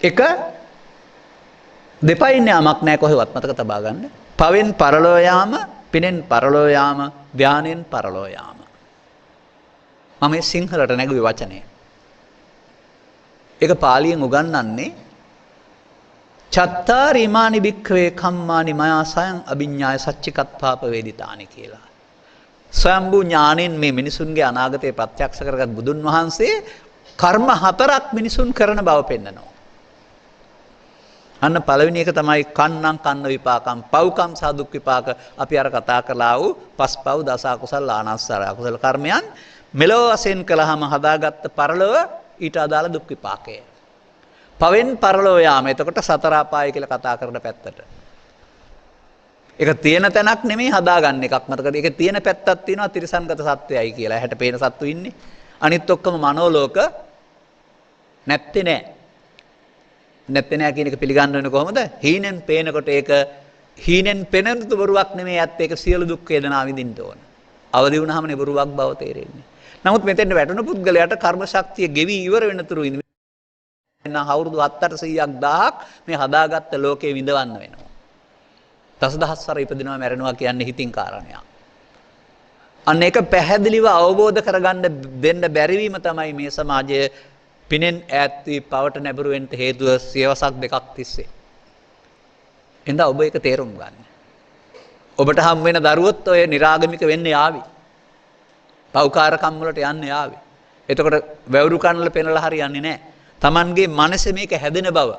එක දෙපයින් යාමක් නැහැ කොහෙවත් මතක තබා ගන්න. පවෙන් පරලෝ යාම, පිනෙන් පරලෝ යාම, ධානයෙන් පරලෝ යාම. මම මේ සිංහලට නැගුවේ වචනේ. ඒක පාලියෙන් උගන්වන්නේ චත්තාරි ඉමානි භික්ඛවේ කම්මානි මයා සයං අභිඤ්ඤාය සච්චිකත්ථාප වේදිතානි කියලා. ස්වයම්බු ඥාණයෙන් මේ මිනිසුන්ගේ අනාගතය ප්‍රත්‍යක්ෂ කරගත් බුදුන් වහන්සේ කර්ම 4ක් මිනිසුන් කරන බව පෙන්නනවා. අන්න පළවෙනි එක තමයි කන්නම් කන්න විපාකම් පව්කම් සහ දුක් විපාක. අපි අර කතා කළා වූ පස්පව් දස අකුසල ආනස්සර අකුසල කර්මයන් මෙලොව වශයෙන් කළාම හදාගත්ත පරලොව ඊට අදාළ දුක් විපාකය. පවෙන් පරලොව යාම. එතකොට සතර අපාය කියලා කතා කරන පැත්තට. ඒක තියෙන තැනක් නෙමෙයි හදාගන්න එකක්. මතකද? ඒක තියෙන පැත්තක් තියෙනවා තිරිසන්ගත සත්වයයි කියලා. හැට පේන සත්තු ඉන්නේ. අනිත් ඔක්කොම මනෝලෝක නැත්තේ නෑ. නැත්තේ නෑ කියන එක පිළිගන්න වෙන කොහොමද? හීනෙන් පේනකොට ඒක හීනෙන් පෙනෙන බොරුවක් නෙමෙයි ඇත්ත. ඒක සියලු දුක් වේදනා විඳින්න ඕන. අවදි වුණාමනේ බොරුවක් බව තේරෙන්නේ. නමුත් මෙතෙන් වැටුණු පුද්ගලයාට කර්ම ශක්තිය ගෙවි ඉවර වෙනතුරු ඉන්න අවුරුදු 700ක් 1000ක් මේ හදාගත්ත ලෝකේ විඳවන්න වෙනවා. දසදහස්වර ඉපදිනවා මැරෙනවා කියන්නේ හිතින් කාරණයක්. අන්න ඒක පැහැදිලිව අවබෝධ කරගන්න දෙන්න බැරිවීම තමයි මේ සමාජයේ පිනෙන් ඈත් වී පවට නැඹුරු වෙන්න හේතුව සියවසක් දෙකක් තිස්සේ. එහෙනම් ඔබ ඒක තේරුම් ගන්න. ඔබට හම් වෙන දරුවොත් ඔය निराගමික වෙන්න යාවි. පෞකාරකම් වලට යන්න යාවි. එතකොට වැවුරු කන්නල පෙනලා හරියන්නේ නැහැ. Tamanගේ මනසේ මේක හැදෙන බව.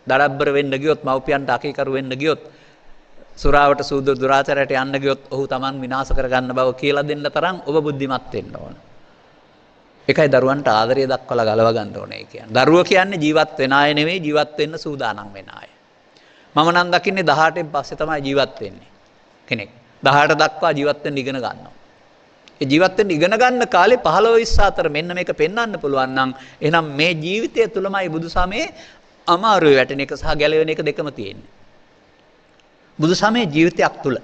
දඩබ්බර වෙන්න ගියොත් මව්පියන්ට අකීකරු වෙන්න ගියොත් සුරාවට සූදු දුරාචරයට යන්න ගියොත් ඔහු Taman විනාශ කරගන්න බව කියලා දෙන්න තරම් ඔබ බුද්ධිමත් වෙන්න ඕන. ඒකයි දරුවන්ට ආදරය දක්වලා ගලව ගන්න ඕනේ කියන්නේ. දරුවෝ කියන්නේ ජීවත් වෙන අය නෙවෙයි ජීවත් වෙන්න සූදානම් වෙන අය. මම නම් දකින්නේ 18න් පස්සේ තමයි ජීවත් වෙන්නේ කෙනෙක්. 18 දක්වා ජීවත් වෙන්න ඉගෙන ගන්නවා. ඒ ජීවත් වෙන්න ඉගෙන ගන්න කාලේ 15 20 අතර මෙන්න මේක පෙන්වන්න පුළුවන් නම් එහෙනම් මේ ජීවිතය තුලමයි බුදුසමයේ අමාරුවේ වැටෙන එක සහ ගැලවෙන එක දෙකම තියෙන්නේ. බුදුසමයේ ජීවිතයක් තුල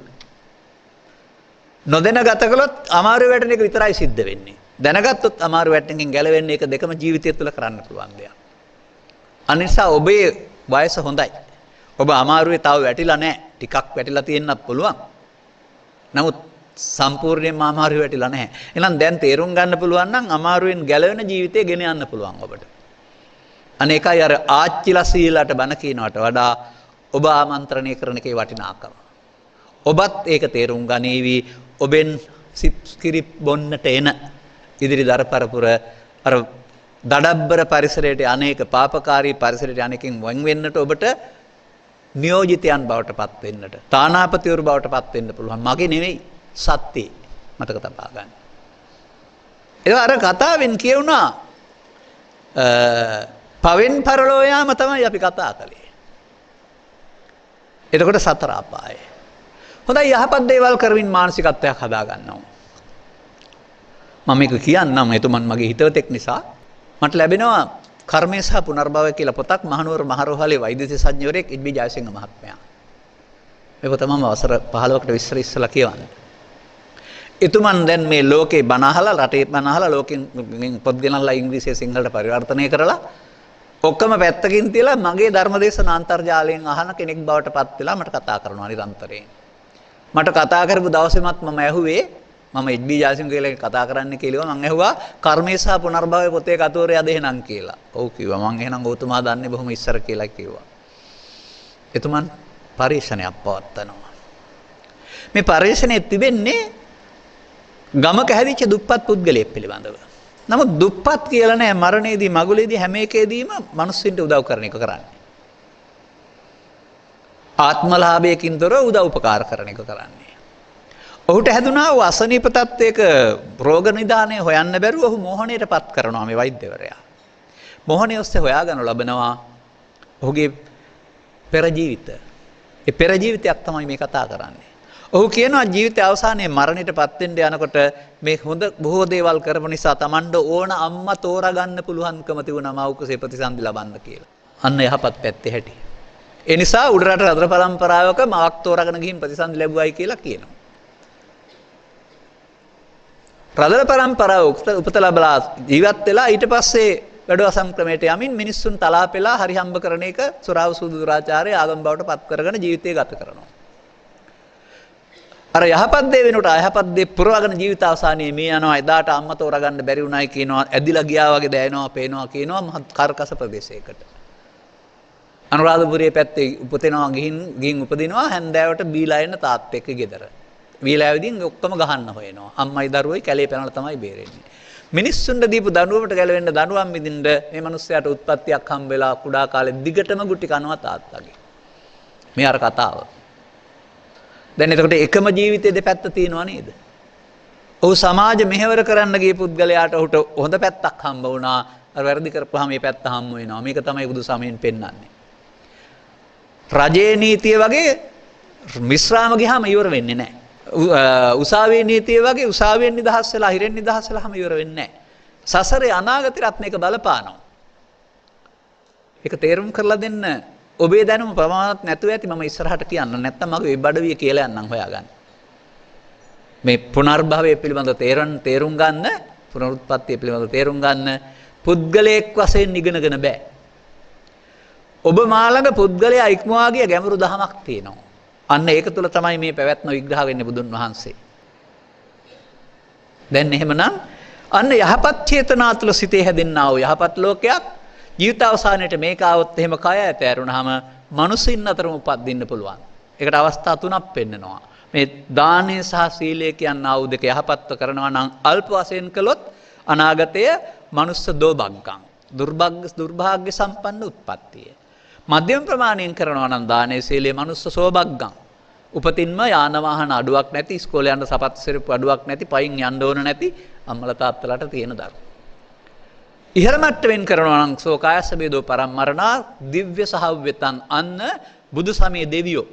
නොදැන ගත කළොත් අමාරුවේ වැටෙන එක විතරයි සිද්ධ වෙන්නේ. දැනගත්තොත් අමාරු වැටෙනකින් ගැලවෙන්නේ ඒක දෙකම ජීවිතය තුළ කරන්න පුළුවන් දෙයක්. අනිසා ඔබේ වයස හොඳයි. ඔබ අමාරුවේ තව වැටිලා නැහැ. ටිකක් වැටිලා තියෙන්නත් පුළුවන්. නමුත් සම්පූර්ණයෙන්ම අමාරුවේ වැටිලා නැහැ. එහෙනම් දැන් තේරුම් ගන්න පුළුවන් නම් අමාරුවෙන් ගැලවෙන ජීවිතය ගෙන යන්න පුළුවන් ඔබට. අනේකයි අර ආච්චිලා සීලට බණ කියනවට වඩා ඔබ ආමන්ත්‍රණය කරන එකේ වටිනාකම. ඔබත් ඒක තේරුම් ගනීවි. ඔබෙන් සිප්ස්කිරිප් බොන්නට එන ඉදිරි දරපරපුර අර දඩබ්බර පරිසරයට අනේක පාපකාරී පරිසරයට අනේකින් වන් වෙන්නට ඔබට නියෝජිතයන් බවට පත් වෙන්නට තානාපතිවරු බවට පත් වෙන්න පුළුවන්. මගේ නෙවෙයි සත්‍යය මතක තබා ගන්න. ඒක අර කතාවෙන් කියුණා පවෙන් පරලෝ යාම තමයි අපි කතා කළේ. එතකොට සතර අපාය. හොඳයි යහපත් දේවල් කරමින් මානසිකත්වයක් හදා ගන්නවා. මම මේක කියන්නම් එතුමන් මගේ හිතවතෙක් නිසා මට ලැබෙනවා කර්මය සහ පුනර්භවය කියලා පොතක් මහනුවර මහරෝහලේ වෛද්‍ය විශේෂඥවරයෙක් ඉබ්බී ජයසිංහ මහත්මයා. මේ පොත මම වසර 15කට විස්තර ඉස්සලා කියවන්නේ. එතුමන් දැන් මේ ලෝකේ බණ අහලා රටේ බණ අහලා ලෝකෙන් පොත් ගෙනල්ලා ඉංග්‍රීසියෙන් සිංහලට පරිවර්තනය කරලා ඔක්කොම පැත්තකින් තියලා මගේ ධර්මදේශන අන්තර්ජාලයෙන් අහන කෙනෙක් බවට පත් වෙලා මට කතා කරනවා නිරන්තරයෙන්. මට කතා කරපු දවසේමත් මම ඇහුවේ මම ඉබ්බී ජයසිංහ කියලා කතා කරන්න කියලා මම ඇහුවා කර්මය සහ පුනර්භවය පොතේ කතෝරයා දෙහෙනම් කියලා. ඔව් කිව්වා. මම එහෙනම් ඔතුමා දන්නේ බොහොම ඉස්සර කියලා කිව්වා. එතුමන් පරීක්ෂණයක් පවත්වනවා. මේ පරීක්ෂණය තිබෙන්නේ ගමක හැදිච්ච දුප්පත් පුද්ගලයෙක් පිළිබඳව. නමුත් දුප්පත් කියලා නෑ මරණයේදී මගුලේදී හැම එකේදීම මිනිස්සුන්ට උදව් කරන එක කරන්නේ. ආත්මලාභයකින් තොර උදව් උපකාර කරන එක කරන්නේ. ඔහුට හැදුනා වූ අසනීප තත්ත්වයක රෝග නිදානය හොයන්න බැරුව ඔහු මෝහණයටපත් කරනවා මේ වෛද්‍යවරයා. මෝහණය ඔස්සේ හොයාගනු ලබනවා ඔහුගේ පෙර ජීවිත. ඒ පෙර ජීවිතයක් තමයි මේ කතා කරන්නේ. ඔහු කියනවා ජීවිතය අවසානයේ මරණයටපත් වෙන්න යනකොට මේ හොඳ බොහෝ දේවල් කරපු නිසා Tamanda ඕන අම්මා තෝරාගන්න පුළුවන්කම තිබුණා මව්කුසේ ප්‍රතිසන්දි ලබන්න කියලා. අන්න යහපත් පැත්තේ හැටි. ඒ නිසා උඩරට රට පරම්පරාවක මවක් තෝරාගෙන ගිහින් ප්‍රතිසන්දි ලැබුවයි කියලා කියනවා. රදල පරම්පරාව උපත ලැබලා ජීවත් වෙලා ඊට පස්සේ වැඩවසම් ක්‍රමයට යමින් මිනිස්සුන් තලා පෙලා හරි හම්බ කරන එක සුරාව සූදු දුරාචාරය ආගම් බවට පත් කරගෙන ජීවිතය ගත කරනවා. අර යහපත් දේ වෙනකොට අයහපත් දේ පුරවගෙන ජීවිත අවසානයේ මේ යනවා එදාට අම්මා තෝරගන්න බැරි වුණයි කියනවා ඇදිලා ගියා වගේ දැනෙනවා පේනවා කියනවා මහත් කර්කස ප්‍රදේශයකට. අනුරාධපුරයේ පැත්තේ උපදිනවා ගිහින් උපදිනවා හැන්දෑවට බීලා එන්න තාත් එක්ක ගෙදර. වීලාවේදීන් ඔක්කොම ගහන්න හොයනවා. අම්මයි දරුවෝයි කැලේ පැනලා තමයි බේරෙන්නේ. මිනිස්සුන්ට දීපු දඬුවමට ගැලවෙන්න දඬුවම් විඳින්න මේ මිනිස්සයාට උත්පත්තියක් හම්බ වෙලා කුඩා කාලේ දිගටම ගුටි කනවා තාත්තගේ. මේ අර කතාව. දැන් එතකොට එකම ජීවිතයේ දෙපැත්ත තියෙනවා නේද? ඔහු සමාජ මෙහෙවර කරන්න ගිය පුද්ගලයාට ඔහුට හොඳ පැත්තක් හම්බ වුණා. අර වැරදි කරපුවාම මේ පැත්ත හම්බ වෙනවා. මේක තමයි බුදු සමයෙන් පෙන්වන්නේ. රජයේ නීතිය වගේ විශ්‍රාම ගියාම ඉවර වෙන්නේ නැහැ. උසාවියේ නීතිය වගේ උසාවියෙන් නිදහස් වෙලා හිරෙන් නිදහස් වෙලාම ඉවර වෙන්නේ නැහැ. සසරේ අනාගතයත් මේක බලපානවා. ඒක තේරුම් කරලා දෙන්න ඔබේ දැනුම ප්‍රමාණවත් නැතුව ඇති මම ඉස්සරහට කියන්න. නැත්තම් මගේ වෙබ් අඩවිය කියලා යන්නම් හොයාගන්න. මේ පුනර්භවය පිළිබඳ තේරුම් ගන්න, පුනරුත්පත්තිය පිළිබඳ තේරුම් ගන්න පුද්ගලයෙක් වශයෙන් ඉගෙනගෙන බෑ. ඔබ මාළඟ පුද්ගලයා ඉක්මවා ගිය ගැඹුරු දහමක් තියෙනවා. අන්න ඒක තුල තමයි මේ පැවැත්ම විග්‍රහ වෙන්නේ බුදුන් වහන්සේ. දැන් එහෙමනම් අන්න යහපත් චේතනා තුල සිතේ හැදෙන්නා වූ යහපත් ලෝකයක් ජීවිත අවසානයේට මේක આવොත් එහෙම කය ඇතෑරුණාම මනුස්සින් අතරම උපදින්න පුළුවන්. ඒකට අවස්ථා තුනක් පෙන්නනවා. මේ දානය සහ සීලය කියනා වූ දෙක යහපත්ව කරනවා නම් අල්ප වශයෙන් කළොත් අනාගතය මනුස්ස දෝභග්ගං දුර්භාග්‍ය සම්පන්න උත්පත්තිය. මධ්‍යම ප්‍රමාණයෙන් කරනවා නම් දානය සීලය මනුස්ස සෝභග්ගං උපතින්ම යාන වාහන අඩුවක් නැති ඉස්කෝලේ යන්න සපත් සිරප්පු අඩුවක් නැති පයින් යන්න ඕන නැති අම්මලා තාත්තලාට තියෙන දරු. ඉහළ මට්ටමින් කරනවා නම් සෝකායස බේදෝ පරම්මරණා දිව්‍ය සහව්‍යතං අන්න බුදු සමයේ දෙවියෝ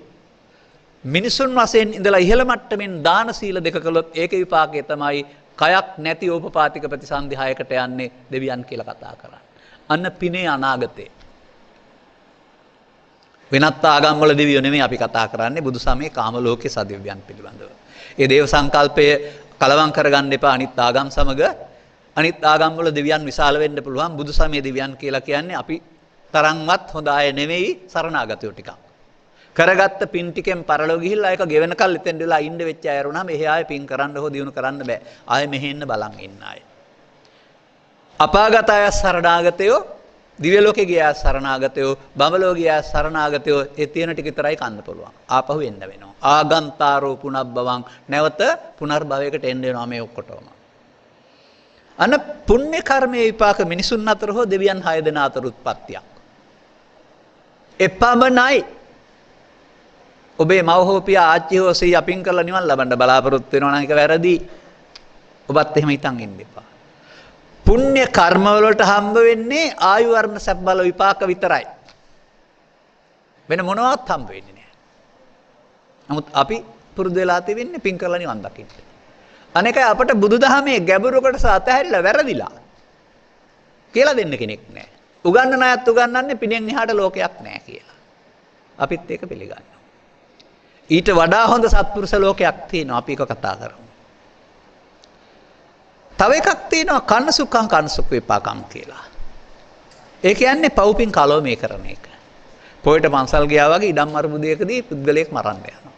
මිනිසුන් වශයෙන් ඉඳලා ඉහළ මට්ටමින් දාන සීල දෙක කළොත් ඒක විපාකය තමයි කයක් නැති ඕපපාතික ප්‍රතිසන්දි 6කට යන්නේ දෙවියන් කියලා කතා කරන්නේ. අන්න පිනේ අනාගතේ. වෙනත් ආගම් වල දෙවියෝ නෙමෙයි අපි කතා කරන්නේ බුදු සමයේ කාම ලෝකයේ සදිව්‍යයන් පිළිබඳව. ඒ දේව සංකල්පය කලවම් කරගන්න එපා අනිත් ආගම් සමග. අනිත් ආගම් වල දෙවියන් විශාල වෙන්න පුළුවන්. බුදු සමයේ දෙවියන් කියලා කියන්නේ අපි තරම්වත් හොඳ අය නෙමෙයි සරණාගතයෝ ටිකක්. කරගත්ත පින් ටිකෙන් පරලෝ ගිහිල්ලා ඒක ගෙවෙනකල් එතෙන් වෙලා ඉන්න වෙච්ච අය වුණාම එහේ ආයේ පින් කරන්න හෝ දිනු කරන්න බෑ. ආයේ මෙහෙ ඉන්න බලන් ඉන්න අය. අපාගත අය සරණාගතයෝ, දිව්‍ය ලෝකේ ගිය අය සරණාගතයෝ, බඹලෝ ගිය අය සරණාගතයෝ ඒ තියෙන ටික විතරයි කන්න පුළුවන්. ආපහු එන්න වෙනවා. ආගන්තාරෝ පුනබ්බවං නැවත පුනර්භවයකට එන්න වෙනවා මේ ඔක්කොටම. අන්න පුණ්‍ය කර්මයේ විපාක මිනිසුන් අතර හෝ දෙවියන් 6 දෙනා අතර උත්පත්තියක්. එපමණයි. ඔබේ මව හෝ පියා ආච්චි හෝ සීයා පින් කරලා නිවන් ලබන්න බලාපොරොත්තු වෙනවා නම් ඒක වැරදි. ඔබත් එහෙම හිතන් ඉන්න එපා. පුණ්‍ය කර්ම වලට හම්බ වෙන්නේ ආයු වර්ණ සැප බල විපාක විතරයි. වෙන මොනවත් හම්බ වෙන්නේ නැහැ. නමුත් අපි පුරුදු වෙලා තියෙන්නේ පින් කරලා නිවන් දකින්න. අනේකයි අපට බුදුදහමේ ගැඹුරකට අතහැරිලා වැරදිලා කියලා දෙන්න කෙනෙක් නැහැ. උගන්නන අයත් උගන්නන්නේ පිනෙන් එහාට ලෝකයක් නැහැ කියලා. අපිත් ඒක පිළිගන්නවා. ඊට වඩා හොඳ සත්පුරුෂ ලෝකයක් තියෙනවා අපි ඒක කතා කරමු. තව එකක් තියෙනවා කන්නසුඛං විපාකම් කියලා. ඒ කියන්නේ පව්පින් කලෝමේ කරන එක. පොයට පන්සල් ගියා වගේ ඉඩම් අරුමුදයකදී පුද්ගලයෙක් මරන්න යනවා.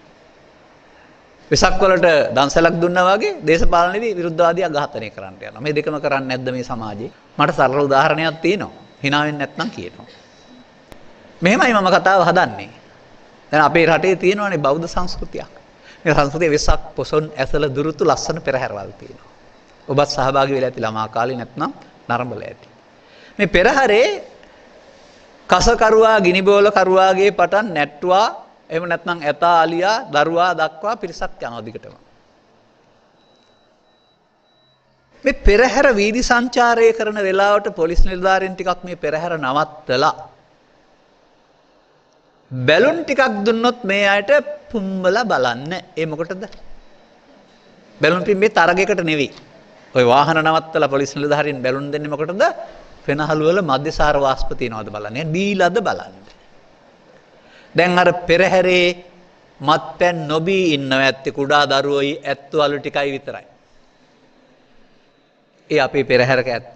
වෙසක් වලට දන්සලක් දුන්නා වගේ දේශපාලනයේදී විරුද්ධවාදියා ඝාතනය කරන්න යනවා. මේ දෙකම කරන්නේ නැද්ද මේ සමාජයේ? මට සරල උදාහරණයක් තියෙනවා. hina වෙන්නේ නැත්නම් කියනවා. මෙහෙමයි මම කතාව හදන්නේ. දැන් අපේ රටේ තියෙනවානේ බෞද්ධ සංස්කෘතියක්. මේ සංස්කෘතියේ වෙසක් පොසොන් ඇසල දුරුතු ලස්සන පෙරහැරවල් තියෙනවා. ඔබත් සහභාගී වෙලා ඇති ළමා කාලේ නැත්නම් නරඹලා ඇති. මේ පෙරහැරේ කසකරුවා ගිනිබෝල කරුවාගේ පටන් නැට්ටුවා එහෙම නැත්නම් ඇතා අලියා දරුවා දක්වා පිරිසක් යනවා දිගටම. මේ පෙරහැර වීදි සංචාරය කරන වෙලාවට පොලිස් නිලධාරීන් ටිකක් මේ පෙරහැර නවත්තලා බැලුන් ටිකක් දුන්නොත් මේ අයට පුම්බලා බලන්න. ඒ මොකටද? බැලුන් පිම්බේ තරගයකට නෙවෙයි. ඔය වාහන නවත්තලා පොලිස් නිලධාරීන් බැලුන් දෙන්නේ මොකටද? පෙනහළු වල මධ්‍යසාර වාෂ්ප තියනවද බලන්න. දීලාද බලන්න. දැන් අර පෙරහැරේ මත්පැන් නොබී ඉන්නව ඇත්තේ කුඩා දරුවෝයි ඇත්තු අලු ටිකයි විතරයි. ඒ අපේ පෙරහැරක ඇත්ත.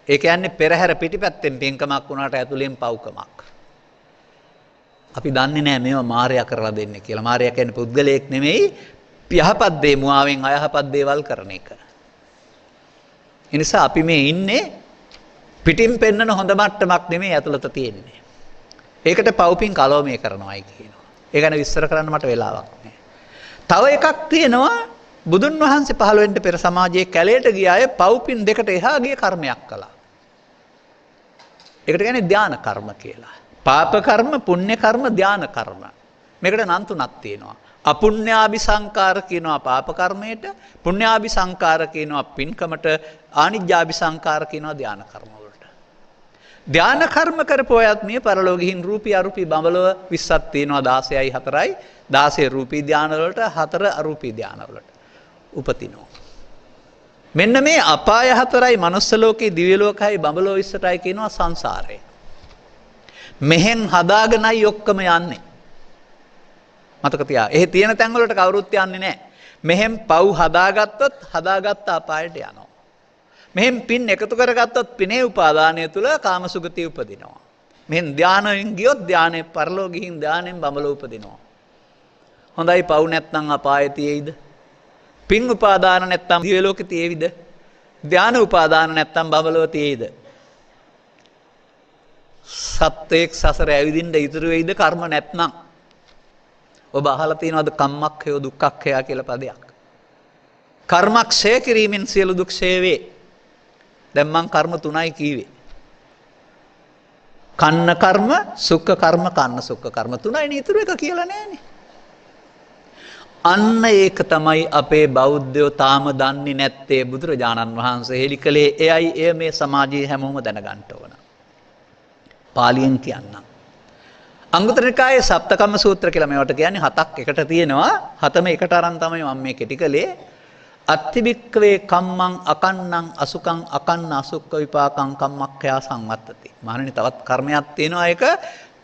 ඒ කියන්නේ පෙරහැර පිටිපැත්තෙන් පින්කමක් වුණාට ඇතුලෙන් පව්කමක්. අපි දන්නේ නැහැ මේවා මායя කරලා දෙන්නේ කියලා. මායя කියන්නේ පුද්ගලයෙක් නෙමෙයි යහපත් දේ මුවාවෙන් අයහපත් දේවල් කරන එක. ඒ නිසා අපි මේ ඉන්නේ පිටින් පෙන්නන හොඳ මට්ටමක් නෙමෙයි ඇතුළත තියෙන්නේ. ඒකට පව්පින් කලෝමේ කරනවායි කියනවා. ඒ ගැන විස්තර කරන්න මට වෙලාවක් නැහැ. තව එකක් තියෙනවා බුදුන් වහන්සේ 15 වෙනි පෙර සමාජයේ කැලේට ගිය අය පව්පින් දෙකට එහා ගිය කර්මයක් කළා. ඒකට කියන්නේ ධාන කර්ම කියලා. පාප කර්ම, පුණ්‍ය කර්ම, ධාන කර්ම. මේකට නම් තුනක් තියෙනවා. අපුඤ්ඤාභි සංකාර කියනවා පාප කර්මයට, පුඤ්ඤාභි සංකාර කියනවා පින්කමට, ආනිජ්ජාභි සංකාර කියනවා ධාන කර්ම වලට. ධාන කර්ම කරපු අයත් මේ පරලෝකෙහින් රූපී අරූපී බඹලව 20ක් තියෙනවා 16යි 4යි. 16 රූපී ධාන වලට 4 අරූපී ධාන වලට උපතිනවා. මෙන්න මේ අපාය 4යි මනුස්ස ලෝකේ, දිව්‍ය ලෝකයි, බඹලෝ 20යි කියනවා සංසාරය. මෙහෙන් හදාගෙනයි ඔක්කොම යන්නේ. මතක තියා. එහි තියෙන තැන් වලට කවුරුත් යන්නේ නැහැ. මෙහෙන් පව් හදාගත්තොත් හදාගත්ත අපායට යනවා. මෙහෙන් පින් එකතු කරගත්තොත් පිනේ උපාදානය තුල කාමසුගතිය උපදිනවා. මෙහෙන් ධානයෙන් ගියොත් ධානයේ පරලෝ ගිහින් ධානයෙන් බඹලෝ උපදිනවා. හොඳයි පව් නැත්නම් අපායේ තියෙයිද? පින් උපාදාන නැත්නම් දිව්‍ය ලෝකේ තියෙයිද? ධාන උපාදාන නැත්නම් බඹලෝ තියෙයිද? සත්‍යයක් සසර ඇවිදින්න ඉතුරු වෙයිද කර්ම නැත්නම්? ඔබ අහලා තියෙනවද කම්මක්ඛය දුක්ඛක්ඛය කියලා පදයක්? කර්මක්ෂය කිරීමෙන් සියලු දුක් ඡය වේ. දැන් මං කර්ම තුනයි කීවේ. කන්න කර්ම, සුඛ කර්ම, කන්න සුඛ කර්ම තුනයි ඉතුරු එක කියලා නෑනේ. අන්න ඒක තමයි අපේ බෞද්ධයෝ තාම දන්නේ නැත්තේ. බුදුරජාණන් වහන්සේ හෙළි කළේ එයයි එය මේ සමාජයේ හැමෝම දැනගන්න ඕන. පාලියෙන් කියන්නම්. අංගුත්තර නිකායේ සප්තකම්ම සූත්‍ර කියලා මේවට කියන්නේ හතක් එකට තියෙනවා. හතම එකට අරන් තමයි මම මේ කෙටි කළේ. අත්තිබික්කවේ කම්මං අකන්නං අසුකං අකන්න අසුක්ඛ විපාකං කම්මක්ඛයා සංවත්තති. මහණෙනි තවත් කර්මයක් තියෙනවා. ඒක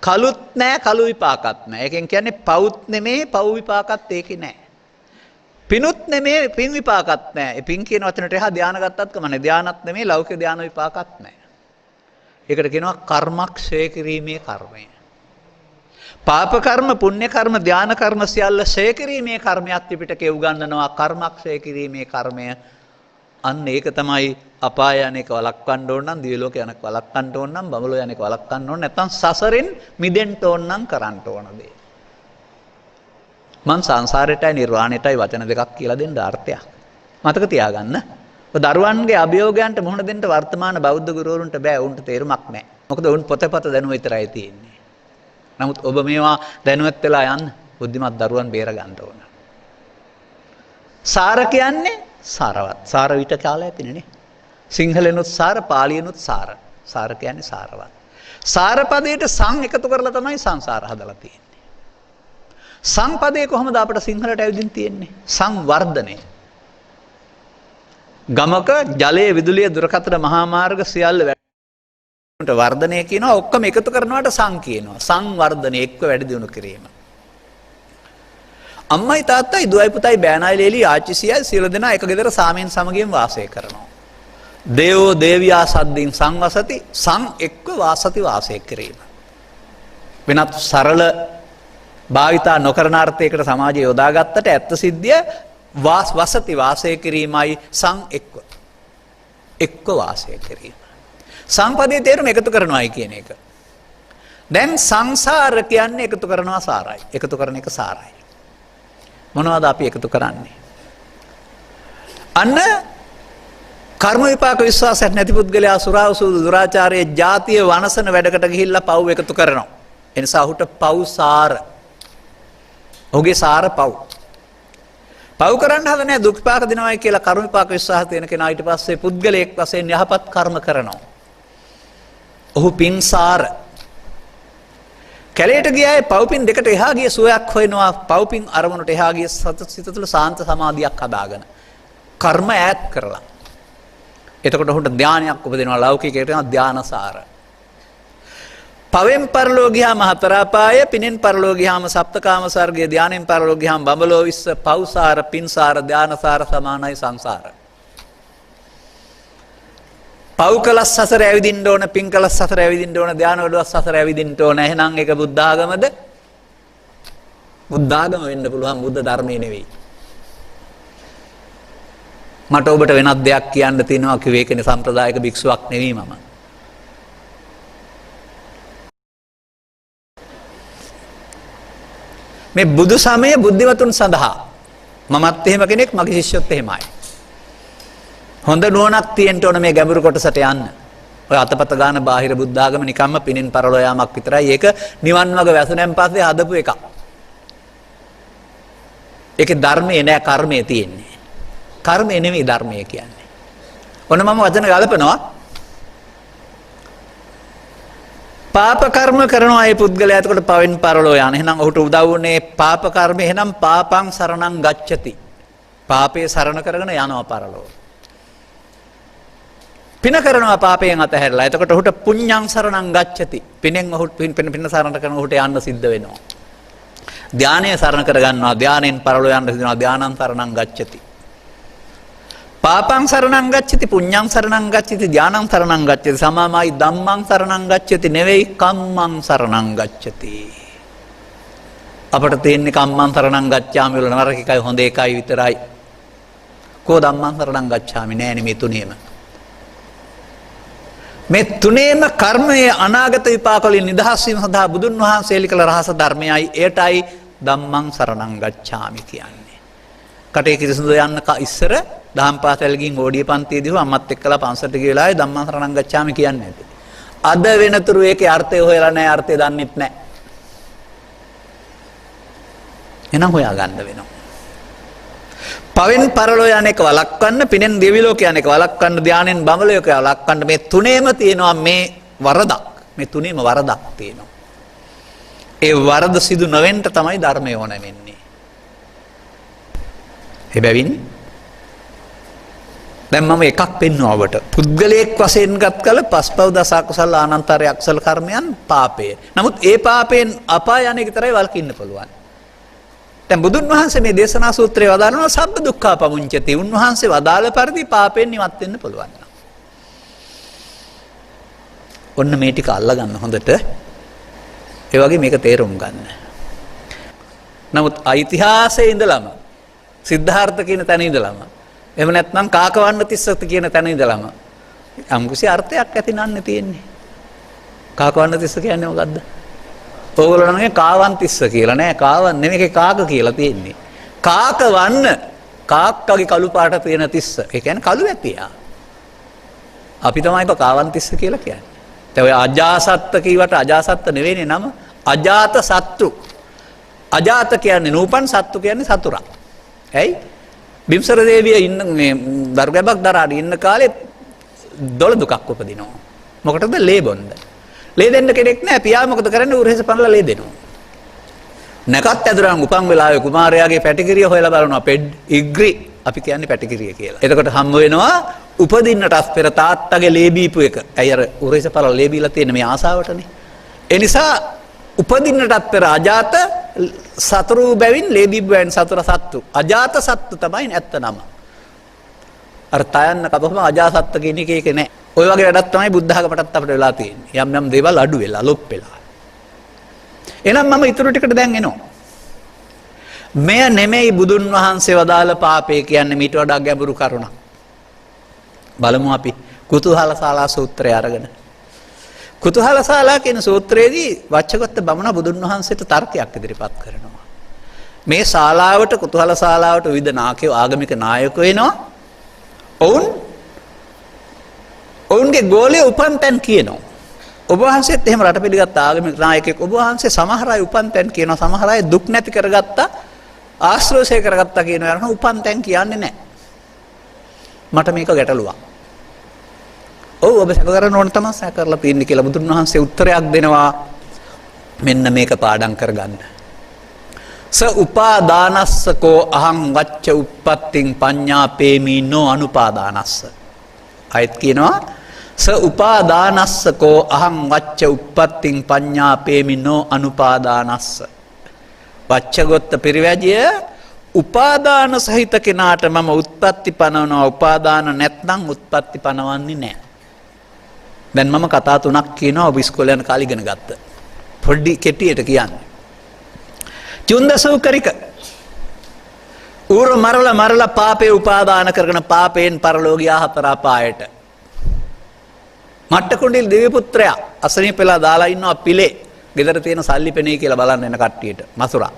කලුත් නෑ කලු විපාකත් නෑ. ඒකෙන් කියන්නේ පවුත් නෙමේ පව් විපාකත් ඒකේ නෑ. පිනුත් නෙමේ පින් විපාකත් නෑ. ඒ පින් කියන වචනට එහා ධානය ගත්තත් කමන්නේ. ධානත් නෙමේ ලෞකික ධාන විපාකත් නෑ. ඒකට කියනවා කර්මක්ෂය කිරීමේ කර්මය. පාප කර්ම, පුණ්‍ය කර්ම, ධාන කර්ම සියල්ල ක්ෂය කිරීමේ කර්මයක් ත්‍රිපිටකේ උගන්වනවා. කර්මක්ෂය කිරීමේ කර්මය. අන්න ඒක තමයි අපාය යන්නේක වළක්වන්න ඕන නම්, දිව්‍ය ලෝක යන්නේක වළක්වන්න ඕන නම්, බඹලෝ යන්නේක වළක්වන්න ඕන නැත්නම් සසරෙන් මිදෙන්න ඕන නම් කරන්න ඕන දේ. මං සංසාරයටයි නිර්වාණයටයි වචන දෙකක් කියලා දෙන්න අර්ථයක්. මතක තියාගන්න. දරුවන්ගේ අභියෝගයන්ට මුහුණ දෙන්න වර්තමාන බෞද්ධ ගුරුවරුන්ට බෑ. උන්ට තේරුමක් නැහැ. මොකද උන් පොතපත දැනුම විතරයි තියෙන්නේ. නමුත් ඔබ මේවා දැනුවත් වෙලා යන්න බුද්ධිමත් දරුවන් බේර ගන්න ඕන. සාර කියන්නේ සාරවත්. සාර විට කාලය පිනනේ. සිංහලෙනුත් සාර, පාලියෙනුත් සාර. සාර කියන්නේ සාරවත්. සාර පදයට සං එකතු කරලා තමයි සංසාර හදලා තියෙන්නේ. සංපදේ කොහොමද අපිට සිංහලට ඇවිදින් තියෙන්නේ? සංවර්ධනය. ගමක ජලයේ විදුලිය දුරකථන මහා මාර්ග සියල්ල වර්ධනය කියනවා. ඔක්කොම එකතු කරනවට සං කියනවා. සංවර්ධනය එක්ව වැඩි දියුණු කිරීම. අම්මයි තාත්තයි දුවයි පුතයි බෑනයි ලේලි ආච්චි සීයයි සියලු දෙනා එක ගෙදර සාමයෙන් සමගියෙන් වාසය කරනවා. දේවෝ දේවියා සද්දින් සංවසති. සං එක්ව වාසති වාසය කිරීම. වෙනත් සරල භාවිතා නොකරන අර්ථයකට සමාජය යොදාගත්තට ඇත්ත සිද්ධිය වසති වාසය කිරීමයි සං එක්ව වාසය කිරීම. සංපදයේ තේරුම එකතු කරනවායි කියන එක. දැන් සංසාර කියන්නේ එකතු කරනවා සාරයි. එකතු කරන එක සාරයි. මොනවද අපි එකතු කරන්නේ? අන්න කර්ම විපාක විශ්වාසයක් නැති පුද්ගලයා සුරාවසූදු දුරාචාරයේ ජාතිය වනසන වැඩකට ගිහිල්ලා පව් එකතු කරනවා. ඒ නිසා ඔහුට පව් සාර. ඔහුගේ සාර පව්. පව් කරන්න හදන්නේ දුක් විපාක දෙනවායි කියලා කර්ම විපාක විශ්වාස තියෙන කෙනා ඊට පස්සේ පුද්ගලයෙක් වශයෙන් යහපත් කර්ම කරනවා. ඔහු පින්සාර. කැලේට ගියායේ පව්පින් දෙකට එහා ගිය සුවයක් හොයනවා. පව්පින් අරමුණට එහා ගිය සිත තුළ සාන්ත සමාධියක් හදාගෙන කර්ම ඈත් කරලා. එතකොට ඔහුට ධානයක් උපදිනවා. ලෞකිකයට යනවා ධානසාර. පවෙන් පරලෝ ගියාම හතර අපාය, පිනෙන් පරලෝ ගියාම සප්තකාම සර්ගය, ධානයෙන් පරලෝ ගියාම බඹලෝ විස්ස. පව්සාර, පින්සාර, ධානසාර සමානයි සංසාර. පව් කළස් සසර ඇවිදින්න ඕන, පින් කළස් සසර ඇවිදින්න ඕන, ධාන වලස් සසර ඇවිදින්න ඕන. එහෙනම් ඒක බුද්ධ ආගමද? බුද්ධ ආගම වෙන්න පුළුවන්, බුද්ධ ධර්මයේ නෙවෙයි. මට ඔබට වෙනත් දෙයක් කියන්න තියෙනවා කිව්වේ ඒකනේ සම්ප්‍රදායික භික්ෂුවක් නෙවෙයි මම. මේ බුදු සමය බුද්ධිවතුන් සඳහා. මමත් එහෙම කෙනෙක්, මගේ ශිෂ්‍යොත් එහෙමයි. හොඳ නුවණක් තියෙන්න ඕන මේ ගැඹුරු කොටසට යන්න. ඔය අතපත ගන්න බාහිර බුද්ධ ආගම නිකම්ම පිනින් පරලෝ යාමක් විතරයි. ඒක නිවන් මඟ වැසුණෙන් පස්සේ හදපු එකක්. ඒකේ ධර්මයේ නෑ, කර්මයේ තියෙන්නේ. කර්මය නෙමෙයි ධර්මය කියන්නේ. ඔන්න මම වචන ගලපනවා. පාප කර්ම කරනවා ඒ පුද්ගලයා. එතකොට පවෙන් පරලෝ යන. එහෙනම් ඔහුට උදව් වුණේ පාප කර්ම. එහෙනම් පාපං සරණං ගච්ඡති. පාපේ සරණ කරගෙන යනවා පරලෝ. පින කරනවා පාපයෙන් අතහැරලා. එතකොට ඔහුට පුඤ්ඤං සරණං ගච්ඡති. පිනෙන් ඔහු පින සරණ කරන ඔහුට යන්න සිද්ධ වෙනවා. ධානය සරණ කර ගන්නවා. ධානයෙන් පරලෝ යන්න සිදෙනවා. ධානං සරණං ගච්ඡති. පාපං සරණං ගච්ඡති පුඤ්ඤං සරණං ගච්ඡති ධානං සරණං ගච්ඡති සමාමයි ධම්මං සරණං ගච්ඡති නෙවෙයි කම්මං සරණං ගච්ඡති. අපට තියෙන්නේ කම්මං සරණං ගච්ඡාමි වල නරක එකයි හොඳ එකයි විතරයි. කෝ ධම්මං සරණං ගච්ඡාමි නෑනේ මේ තුනේම. මේ තුනේම කර්මයේ අනාගත විපාක වලින් නිදහස් වීම සඳහා බුදුන් වහන්සේ එලිකල රහස ධර්මයයි ඒටයි ධම්මං සරණං ගච්ඡාමි කියන්නේ. කටේ කිරිසුඳ යන්න ඉස්සර දහම් පාසල් ගින් ඕඩිය පන්තියේදී අම්මත් එක්කලා පන්සලට ගිය වෙලාවේ ධම්මං සරණං ගච්ඡාමි කියන්නේ නැති. අද වෙනතුරු ඒකේ අර්ථය හොයලා නැහැ අර්ථය දන්නෙත් නැහැ. එනම් හොයා ගන්න වෙනවා. පවෙන් පරලෝ යන එක වළක්වන්න, පිනෙන් දිවි ලෝක යන එක වළක්වන්න, ධානයෙන් බඹ ලෝක වළක්වන්න මේ තුනේම තියෙනවා මේ වරදක්. මේ තුනේම වරදක් තියෙනවා. ඒ වරද සිදු නොවෙන්න තමයි ධර්මය ඕන වෙන්නේ. එබැවින් දැන් මම එකක් පෙන්වුවා ඔබට. පුද්ගලයෙක් වශයෙන් ගත් කල පස්පව් දස අකුසල අනන්තරය අකුසල කර්මයන් පාපය. නමුත් ඒ පාපයෙන් අපාය යන එක විතරයි වළකින්න පුළුවන්. දැන් බුදුන් වහන්සේ මේ දේශනා සූත්‍රයේ වදාළනවා සබ්බ දුක්ඛා පමුංචති. උන්වහන්සේ වදාළ පරිදි පාපයෙන් නිවත් වෙන්න පුළුවන්. ඔන්න මේ ටික අල්ල ගන්න හොඳට. ඒ වගේ මේක තේරුම් ගන්න. නමුත් ඓතිහාසයේ ඉඳලම සිද්ධාර්ථ කියන තැන ඉඳලම එහෙම නැත්නම් කාකවන්න තිස්සත් කියන තැන ඉඳලම අම්කුසි අර්ථයක් ඇති නන්නේ තියෙන්නේ. කාකවන්න තිස්ස කියන්නේ මොකද්ද? ඕගොල්ලෝ නම් කාවන්තිස්ස කියලා නෑ කාවන් නෙමෙයි කාක කියලා තියෙන්නේ. කාකවන්න කාක්කගේ කළු පාට තියෙන තිස්ස. ඒ කියන්නේ කළු ඇතියා. අපි තමයි කාවන්තිස්ස කියලා කියන්නේ. දැන් ඔය අජාසත්ත කීවට අජාසත්ත නෙවෙයිනේ නම. අජාත සත්තු. අජාත කියන්නේ නූපන් සත්තු කියන්නේ සතුරා. ඇයි? බිම්සර දේවිය ඉන්න මේ දරුගැබක් දරාගෙන ඉන්න කාලේ දොළ දුකක් උපදිනවා. මොකටද? ලේ බොන්න. ලේ දෙන්න කෙනෙක් නැහැ. පියා මොකද කරන්නේ? උරහිස පනලා ලේ දෙනවා. නැකත් ඇදුරන් උපන් වෙලාවේ කුමාරයාගේ පැටිකිරිය හොයලා බලනවා. පෙඩ් ඉග්‍රි අපි කියන්නේ පැටිකිරිය කියලා. එතකොට හම්බ වෙනවා උපදින්නටත් පෙර තාත්තගේ ලේ බීපු එක. ඇයි අර උරහිස පනලා ලේ බීලා තියෙන මේ ආසාවටනේ. ඒ නිසා උපදින්නටත් පෙර අජාත සතුරු බැවින් ලේ බීපු බැවින් සතුර සත්තු. අජාත සත්තු තමයි ඇත්ත නම. අර තයන්න කපපම අජාසත්ත කියන එක නෑ. ඔය වගේ වැඩක් තමයි බුද්ධ ධර්මයටත් අපිට වෙලා තියෙන්නේ. යම් යම් දේවල් අඩු වෙලා ලොප් වෙලා. එහෙනම් මම ඊටු ටිකට දැන් එනවා. මෙය නෙමෙයි බුදුන් වහන්සේ වදාළ පාපේ කියන්නේ මීට වඩා ගැඹුරු කරුණක්. බලමු අපි කුතුහලශාලා සූත්‍රය අරගෙන. කුතුහලශාලා කියන සූත්‍රයේදී වච්චගොත්ත බමුණ බුදුන් වහන්සේට තර්කයක් ඉදිරිපත් කරනවා. මේ ශාලාවට කුතුහලශාලාවට විවිධ නායකයෝ ආගමික නායකයෝ එනවා. ඔවුන්ගේ ගෝලයේ උපන් තැන් කියනවා. ඔබ වහන්සේත් එහෙම රට පිළිගත් ආගමික නායකයෙක්. ඔබ වහන්සේ සමහර අය උපන් තැන් කියනවා. සමහර අය දුක් නැති කරගත්තා, ආශ්‍රෝෂය කරගත්තා කියනවා. යන උපන් තැන් කියන්නේ නැහැ. මට මේක ගැටලුවක්. ඔව් ඔබ සැක කරන ඕන තමයි සැක කරලා තියෙන්නේ කියලා බුදුන් වහන්සේ උත්තරයක් දෙනවා. මෙන්න මේක පාඩම් කරගන්න. ස උපාදානස්සකෝ අහං වච්ච උප්පත්තිං පඤ්ඤාපේමි නෝ අනුපාදානස්ස. අයත් කියනවා ස උපාදානස්සකෝ අහං වච්ච උප්පත්තිං පඤ්ඤාපේමි නෝ අනුපාදානස්ස. වච්චගොත්ත පිරිවැජිය උපාදාන සහිත කෙනාට මම උත්පත්ති පනවනවා. උපාදාන නැත්නම් උත්පත්ති පනවන්නේ නැහැ. දැන් මම කතා තුනක් කියනවා ඔබ ඉස්කෝලේ යන කාලේ ඉගෙන ගත්ත. පොඩි කෙටියට කියන්නේ. චුන්දසූකරික ඌර මරලා පාපේ උපාදාන කරගෙන පාපයෙන් පරලෝ ගියා හතර අපායට. මට්ටකුණ්ඩිල් දිව්‍ය පුත්‍රයා අසනීපෙලා දාලා ඉන්නවා පිලේ. ගෙදර තියෙන සල්ලි පෙනේ කියලා බලන්න එන කට්ටියට මසුරා.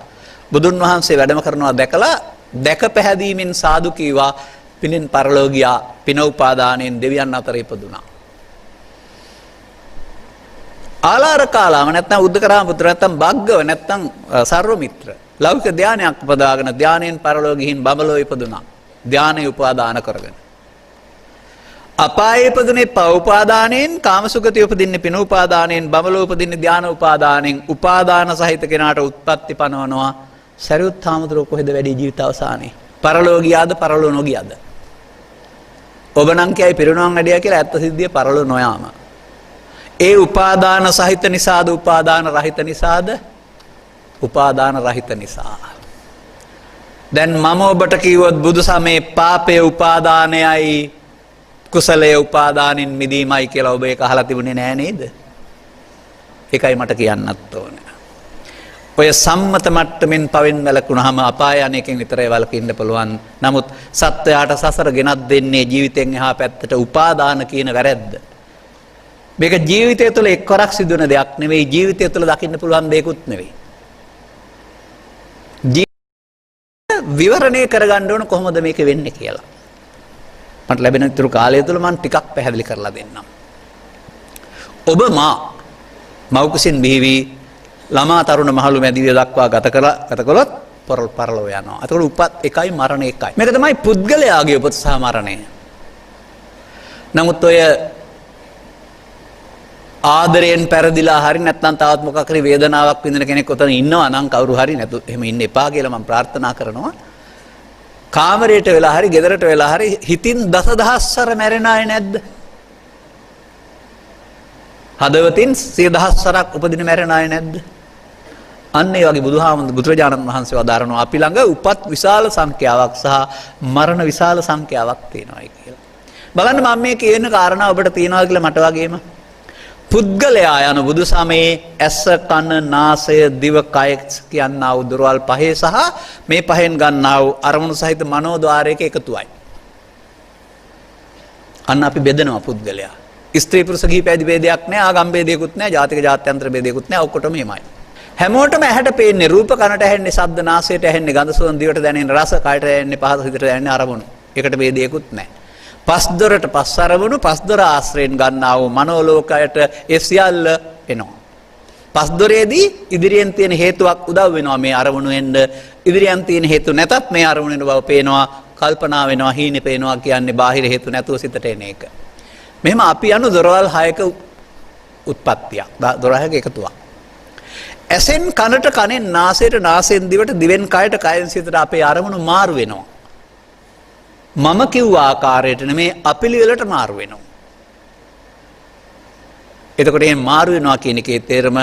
බුදුන් වහන්සේ වැඩම කරනවා දැකලා දැක පැහැදීමෙන් සාදු කීවා. පිනෙන් පරලෝ ගියා. පින උපාදානයෙන් දෙවියන් අතර ඉපදුනා. ආලාර කාලාම නැත්නම් උද්දකරාම පුත්‍ර නැත්නම් බග්ගව නැත්නම් සර්වමිත්‍ර ලෞකික ධානයක් උපදාගෙන ධානයෙන් පරලෝ ගිහින් බඹලෝ ඉපදුනා. ධානය උපාදාන කරගෙන. අපායේ ඉපදුනේ පව උපාදානයෙන්, කාමසුගතිය උපදින්නේ පින උපාදානයෙන්, බඹලෝ උපදින්නේ ධාන උපාදානයෙන්. උපාදාන සහිත කෙනාට උත්පත්ති පනවනවා. සරියුත් හාමුදුරුවෝ කොහෙද වැඩි ජීවිත අවසානයේ? පරලෝ ගියාද පරලෝ නොගියාද? ඔබ නම් කියයි පිරිනොම් වැඩියා කියලා ඇත්ත සිද්ධිය පරලෝ නොයාම. ඒ උපාදාන සහිත නිසාද උපාදාන රහිත නිසාද? උපාදාන රහිත නිසා. දැන් මම ඔබට කිව්වොත් බුදුසමේ පාපය උපාදානයයි කුසලයේ උපාදානින් මිදීමයි කියලා ඔබ ඒක අහලා තිබුණේ නෑ නේද? ඒකයි මට කියන්නත් ඕනේ. ඔය සම්මත මට්ටමින් පවෙන් වැළකුණාම අපාය අනේකෙන් විතරයි වළකින්න පුළුවන්. නමුත් සත්වයාට සසර ගෙනත් දෙන්නේ ජීවිතෙන් එහා පැත්තට උපාදාන කියන වැරැද්ද. මේක ජීවිතය තුළ එක්වරක් සිදුවන දෙයක් නෙවෙයි, ජීවිතය තුළ දකින්න පුළුවන් දෙයක්ුත් නෙවෙයි. විවරණය කරගන්න ඕන කොහොමද මේක වෙන්නේ කියලා. මට ලැබෙන ඉතුරු කාලය තුළ මම ටිකක් පැහැදිලි කරලා දෙන්නම්. ඔබ මව්කුසින් බිහිවි ළමා තරුණ මහලු මැදිවිය දක්වා ගත කළොත් පරලෝ යනවා. එතකොට උපත් එකයි මරණ එකයි. මේක තමයි පුද්ගලයාගේ උපත සහ මරණය. නමුත් ඔය ආදරයෙන් පෙරදිලා හරි නැත්නම් තවත් මොකක් හරි වේදනාවක් විඳින කෙනෙක් ඔතන ඉන්නවා නම් කවුරු හරි නැතු එහෙම ඉන්න එපා කියලා මම ප්‍රාර්ථනා කරනවා. කාමරයට වෙලා හරි ගෙදරට වෙලා හරි හිතින් දසදහස්වර මැරෙන අය නැද්ද? හදවතින් 100,000ක් උපදින මැරෙන අය නැද්ද? අන්න ඒ වගේ බුදුරජාණන් වහන්සේ වදාරනවා අපි ළඟ උපත් විශාල සංඛ්‍යාවක් සහ මරණ විශාල සංඛ්‍යාවක් තියෙනවායි කියලා. බලන්න මම මේ කියන කාරණා ඔබට තියනවා කියලා මට වගේම පුද්ගලයා යන බුදු සමයේ ඇස කන නාසය දිව කය කියනා වූ දොරවල් පහේ සහ මේ පහෙන් ගන්නා වූ අරමුණු සහිත මනෝද්වාරයක එකතුවයි. අන්න අපි බෙදනවා පුද්ගලයා. ස්ත්‍රී පුරුෂ කිහිප ඇදි ભેදයක් නැහැ, ආගම් ભેදයක්ුත් නැහැ, ජාතික ජාත්‍යන්තර ભેදයක්ුත් නැහැ, ඔක්කොටම එමයයි. හැමෝටම ඇහැට පේන්නේ රූප, කනට ඇහෙන්නේ ශබ්ද, නාසයට ඇහෙන්නේ ගඳ සුවඳ, දිවට දැනෙන රස, කයට ඇහෙන්නේ පහස, හිතට දැනෙන අරමුණු. ඒකට ભેදයක්ුත් නැහැ. පස් දොරට පස් අරමුණු පස් දොර ආශ්‍රයෙන් ගන්නා වූ මනෝලෝකයට ඒ සියල්ල එනවා. පස් දොරේදී ඉදිරියෙන් තියෙන හේතුවක් උදව් වෙනවා මේ අරමුණු එන්න. ඉදිරියෙන් තියෙන හේතු නැතත් මේ අරමුණ එන බව පේනවා, කල්පනා වෙනවා, හීනෙ පේනවා කියන්නේ බාහිර හේතු නැතුව සිතට එන එක. මෙහෙම අපි යනු දොරවල් 6ක උත්පත්තියක්. දොර 6ක එකතුවක්. ඇසෙන් කනට, කනෙන් නාසයට, නාසයෙන් දිවට, දිවෙන් කයට, කයෙන් සිතට අපේ අරමුණු මාරු වෙනවා. මම කිව්ව ආකාරයට නෙමේ අපිළිවෙලට මාරු වෙනවා. එතකොට මේ මාරු වෙනවා කියන එකේ තේරුම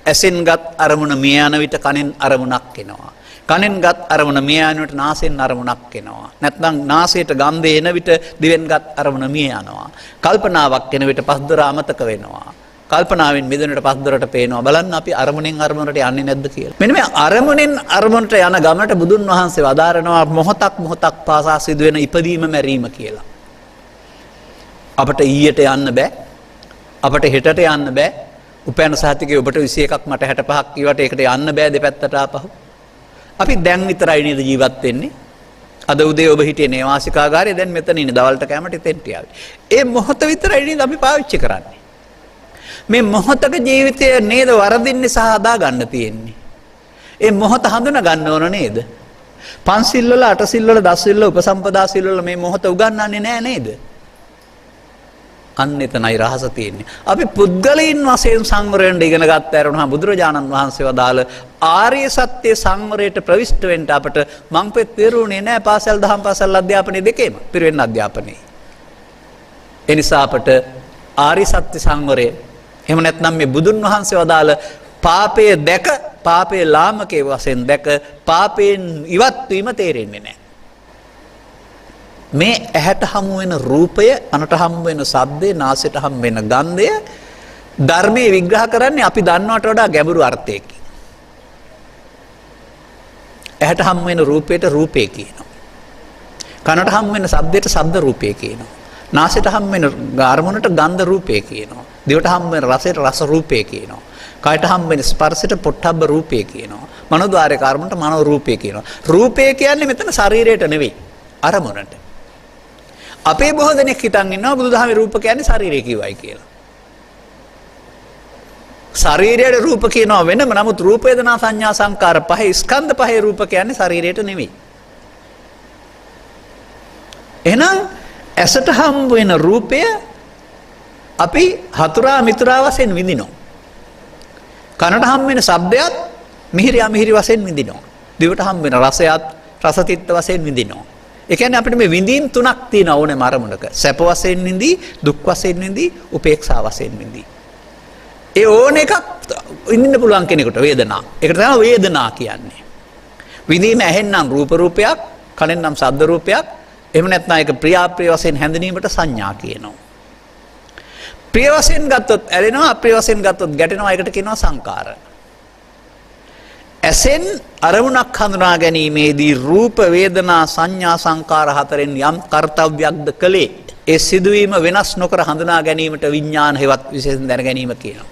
ඇසෙන්ගත් අරමුණ මිය යන විට කනෙන් අරමුණක් එනවා. කනෙන්ගත් අරමුණ මිය යන විට නාසයෙන් අරමුණක් එනවා. නැත්නම් නාසයට ගන්ධය එන විට දිවෙන්ගත් අරමුණ මිය යනවා. කල්පනාවක් එන විට පස්දොර අමතක වෙනවා. කල්පනාවෙන් මිදෙනට පස්දොරට පේනවා. බලන්න අපි අරමුණෙන් අරමුණට යන්නේ නැද්ද කියලා. මෙන්න මේ අරමුණෙන් අරමුණට යන ගමනට බුදුන් වහන්සේ වදාරනවා මොහොතක් මොහොතක් පාසා සිදුවෙන ඉපදීම මැරීම කියලා. අපට ඊයට යන්න බෑ. අපට හෙටට යන්න බෑ. උපයන සහතිකේ ඔබට 21ක් මට 65ක් කියවට ඒකට යන්න බෑ දෙපැත්තට ආපහු. අපි දැන් විතරයි නේද ජීවත් වෙන්නේ. අද උදේ ඔබ හිටියේ නේවාසිකාගාරයේ, දැන් මෙතන ඉන්නේ දවල්ට කැමට ඉතින්ට ආවේ. ඒ මොහොත විතරයි නේද අපි පාවිච්චි කරන්නේ. මේ මොහොතක ජීවිතය නේද වරදින්නේ සහ හදා ගන්න තියෙන්නේ. ඒ මොහොත හඳුනා ගන්න ඕන නේද? පන්සිල් වල, අටසිල් වල, දසසිල් වල, උපසම්පදා සිල් වල මේ මොහොත උගන්වන්නේ නැහැ නේද? අන්න එතනයි රහස තියෙන්නේ. අපි පුද්ගලයන් වශයෙන් සංවරයෙන් ඉගෙන ගන්න ඇරුණා බුදුරජාණන් වහන්සේ වදාළ ආර්ය සත්‍ය සංවරයට ප්‍රවිෂ්ඨ වෙන්න අපට මං පෙරුණේ නැහැ පාසල් දහම් පාසල් අධ්‍යාපනයේ දෙකේම පිරිවෙන් අධ්‍යාපනයේ. ඒ නිසා අපට ආර්ය සත්‍ය සංවරය එහෙම නැත්නම් මේ බුදුන් වහන්සේ වදාළ පාපයේ දැක, පාපයේ ලාමකයේ වශයෙන් දැක, පාපයෙන් ඉවත් වීම තේරෙන්නේ නැහැ. මේ ඇහැට හමු වෙන රූපය, කනට හමු වෙන ශබ්දය, නාසයට හමු වෙන ගන්ධය ධර්මයේ විග්‍රහ කරන්නේ අපි දන්නවට වඩා ගැඹුරු අර්ථයකින්. ඇහැට හමු වෙන රූපයට රූපේ කියනවා. කනට හමු වෙන ශබ්දයට ශබ්ද රූපේ කියනවා. නාසයට හමු වෙන අරමුණට ගන්ධ රූපේ කියනවා. දිවට හමු වෙන රසයට රස රූපේ කියනවා. කයට හමු වෙන ස්පර්ශයට පොට්ටබ්බ රූපේ කියනවා. මනෝද්වාරයේ කර්මන්ට මනෝ රූපේ කියනවා. රූපේ කියන්නේ මෙතන ශරීරයට නෙවෙයි, අරමුණට. අපේ බොහෝ දෙනෙක් හිතන් ඉන්නවා බුදුදහමේ රූප කියන්නේ ශරීරය කියවයි කියලා. ශරීරයේ රූප කියනවා වෙනම, නමුත් රූප වේදනා සංඥා සංකාර පහේ ස්කන්ධ පහේ රූප කියන්නේ ශරීරයට නෙවෙයි. එහෙනම් ඇසට හම්බ වෙන රූපය අපි හතුරා මිතුරා වශයෙන් විඳිනවා. කනට හම්බ වෙන ශබ්දයත් මිහිරි අමිහිරි වශයෙන් විඳිනවා. දිවට හම්බ වෙන රසයත් රසතිත්ත වශයෙන් විඳිනවා. ඒ කියන්නේ අපිට මේ විඳීම් තුනක් තියෙන ඕනේ අරමුණක. සැප වශයෙන් විඳී, දුක් වශයෙන් විඳී, උපේක්ෂා වශයෙන් විඳී. ඒ ඕන එකක් ඉන්න පුළුවන් කෙනෙකුට වේදනා. ඒකට තමයි වේදනා කියන්නේ. විඳීම ඇහෙන්නම් රූප රූපයක්, කනෙන් නම් ශබ්ද රූපයක්, එහෙම නැත්නම් ඒක ප්‍රියාප්‍රිය වශයෙන් හැඳිනීමට සංඥා කියනවා. ප්‍රිය වශයෙන් ගත්තොත් ඇලෙනවා, අප්‍රිය වශයෙන් ගත්තොත් ගැටෙනවා. ඒකට කියනවා සංකාර. ඇසෙන් අරමුණක් හඳුනා ගැනීමේදී රූප වේදනා සංඥා සංකාර හතරෙන් යම් කර්තව්‍යයක්ද කළේ ඒ සිදුවීම වෙනස් නොකර හඳුනා ගැනීමට විඥාන හේවත් විශේෂයෙන් දැන ගැනීම කියනවා.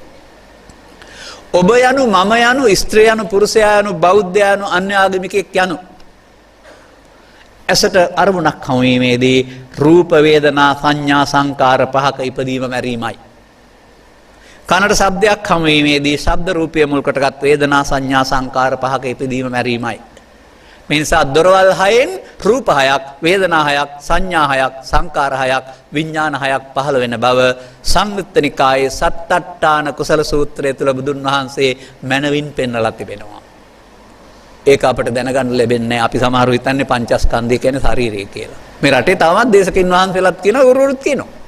ඔබ යනු මම යනු ස්ත්‍රී යනු පුරුෂයා යනු බෞද්ධයා යනු අන්‍ය ආගමිකයෙක් යනු ඇසට අරමුණක් හමුවීමේදී රූප වේදනා සංඥා සංකාර පහක ඉපදීම මැරීමයි. කනට ශබ්දයක් හමුවීමේදී ශබ්ද රූපය මුල් කොටගත් වේදනා සංඥා සංකාර පහක ඉපදීම මැරීමයි. මේ නිසා දොරවල් හයෙන් රූප හයක්, වේදනා හයක්, සංඥා හයක්, සංකාර හයක්, විඥාන හයක් පහළ වෙන බව සංයුත්ත නිකායේ සත්තට්ඨාන කුසල සූත්‍රය තුල බුදුන් වහන්සේ මනවින් පෙන්වලා තිබෙනවා. ඒක අපිට දැනගන්න ලැබෙන්නේ අපි සමහරව හිතන්නේ පංචස්කන්ධය කියන්නේ ශරීරය කියලා. මේ රටේ තවමත් දේශකින් වහන්සේලාත් කියනවා උරුරුත් කියනවා.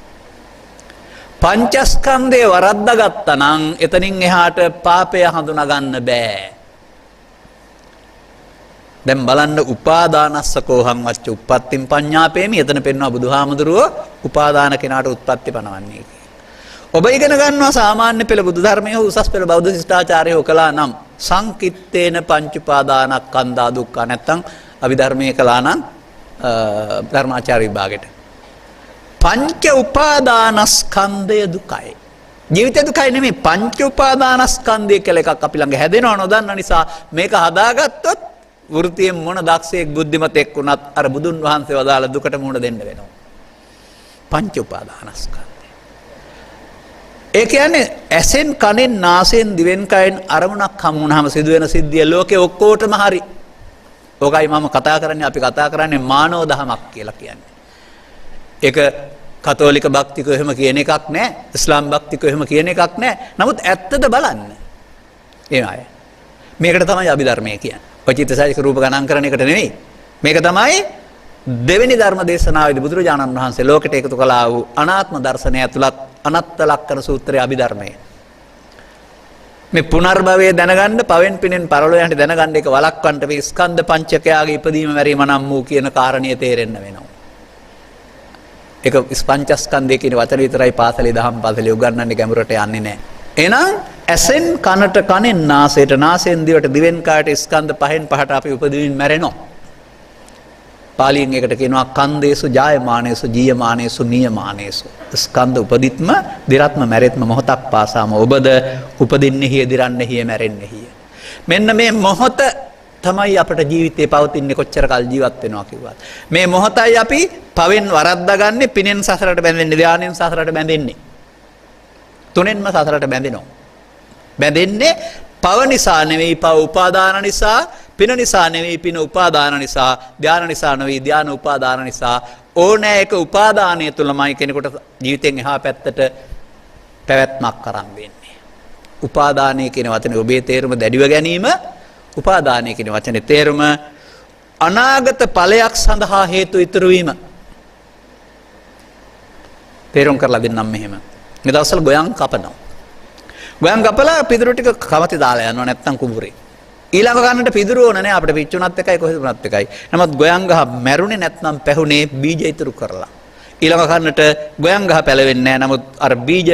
පංචස්කන්ධේ වරද්දා ගත්තා නම් එතනින් එහාට පාපය හඳුනා ගන්න බෑ. දැන් බලන්න උපාදානස්සකෝහං වච්ච උප්පත්තිම් පඤ්ඤාපේමි. එතන පෙන්වනවා බුදුහාමුදුරුවෝ උපාදාන කෙනාට උත්පත්ති පනවන්නේ කියලා. ඔබ ඉගෙන ගන්නවා සාමාන්‍ය පෙළ බුදු ධර්මයේ උසස් පෙළ බෞද්ධ ශිෂ්ටාචාරය කළා නම් සංකිට්ඨේන පංච උපාදානස්කන්ධා දුක්ඛ නැත්තම් අභිධර්මයේ කළා නම් ධර්මාචාර්ය විභාගෙට පංච උපාදානස්කන්ධය දුකයි. ජීවිත දුකයි නෙමෙයි පංච උපාදානස්කන්ධය කියලා එකක් අපි ළඟ හැදෙනව නොදන්න නිසා මේක හදාගත්තොත් වෘත්තියෙන් මොන දක්ෂයෙක් බුද්ධිමතෙක් වුණත් අර බුදුන් වහන්සේ වදාළ දුකට මුහුණ දෙන්න වෙනවා. පංච උපාදානස්කන්ධය. ඒ කියන්නේ ඇසෙන් කනෙන් නාසයෙන් දිවෙන් කයෙන් අරමුණක් හමු වුණාම සිදුවෙන සිද්ධිය ලෝකේ ඔක්කොටම හරි. ඕකයි මම කතා කරන්නේ අපි කතා කරන්නේ මානව දහමක් කියලා කියන්නේ. ඒක කතෝලික භක්තිකෝ එහෙම කියන එකක් නෑ. ඉස්ලාම් භක්තිකෝ එහෙම කියන එකක් නෑ. නමුත් ඇත්තද බලන්න. එහෙමයි. මේකට තමයි අභිධර්මය කියන්නේ. පචිත්තසයික රූප ගණන් කරන එකට නෙවෙයි. මේක තමයි දෙවෙනි ධර්ම දේශනාවේදී බුදුරජාණන් වහන්සේ ලෝකයට එකතු කළා වූ අනාත්ම දර්ශනය ඇතුළත් අනත්ත ලක්කන සූත්‍රයේ අභිධර්මය. මේ පුනර්භවය දැනගන්න, පවෙන් පිනෙන් පරලෝ යන්න දැනගන්න එක වළක්වන්න මේ ස්කන්ධ පංචකයාගේ ඉපදීම මැරීම නම් වූ කියන කාරණිය තේරෙන්න වෙනවා. ඒක පංචස්කන්ධය කියන වචන විතරයි පාසලේ දහම් පාසලේ උගන්වන්නේ ගැඹුරට යන්නේ නැහැ. එහෙනම් ඇසෙන් කනට කනෙන් නාසයට නාසයෙන් දිවට දිවෙන් කායට ස්කන්ධ පහෙන් පහට අපි උපදින්න මැරෙනවා. පාලියෙන් එකට කියනවා කන්දේසු ජායමානේසු ජීයමානේසු නියමානේසු. ස්කන්ධ උපදිත්ම දිරත්ම මැරෙත්ම මොහොතක් පාසාම ඔබද උපදින්නේ හිය දිරන්නේ හිය මැරෙන්නේ හිය. මෙන්න මේ මොහොත තමයි අපේ ජීවිතේ පවතින්නේ කොච්චර කල් ජීවත් වෙනවා කිව්වත්. මේ මොහොතයි අපි පවෙන් වරද්දාගන්නේ, පිනෙන් සසරට බැඳෙන්නේ, ධානයෙන් සසරට බැඳෙන්නේ. තුනෙන්ම සසරට බැඳෙනවා. බැඳෙන්නේ පව නිසා නෙවෙයි, පව උපාදාන නිසා, පින නිසා නෙවෙයි, පින උපාදාන නිසා, ධාන නිසා නෙවෙයි, ධාන උපාදාන නිසා. ඕනෑක උපාදානය තුලමයි කෙනෙකුට ජීවිතෙන් එහා පැත්තට පැවැත්මක් කරන් වෙන්නේ. උපාදානය කියන වචනේ ඔබේ තේරුම දැඩිව ගැනීම, උපාදානය කියන වචනේ තේරුම අනාගත ඵලයක් සඳහා හේතු ඉතුරු වීම. තේරුම් කරලා දෙන්නම් මෙහෙම. මේ දවස්වල ගොයන් කපනවා. ගොයන් කපලා පිදුරු ටික කමති දාලා යනවා නැත්තම් කුඹුරේ. ඊළඟ ගන්නට පිදුරු ඕන නැහැ අපිට පිච්චුණත් එකයි කොහෙද වුණත් එකයි. නමුත් ගොයන් ගහ මැරුණේ නැත්නම් පැහුනේ බීජ ඉතුරු කරලා. ඊළඟ ගන්නට ගොයන් ගහ පැලවෙන්නේ නැහැ. නමුත් අර බීජ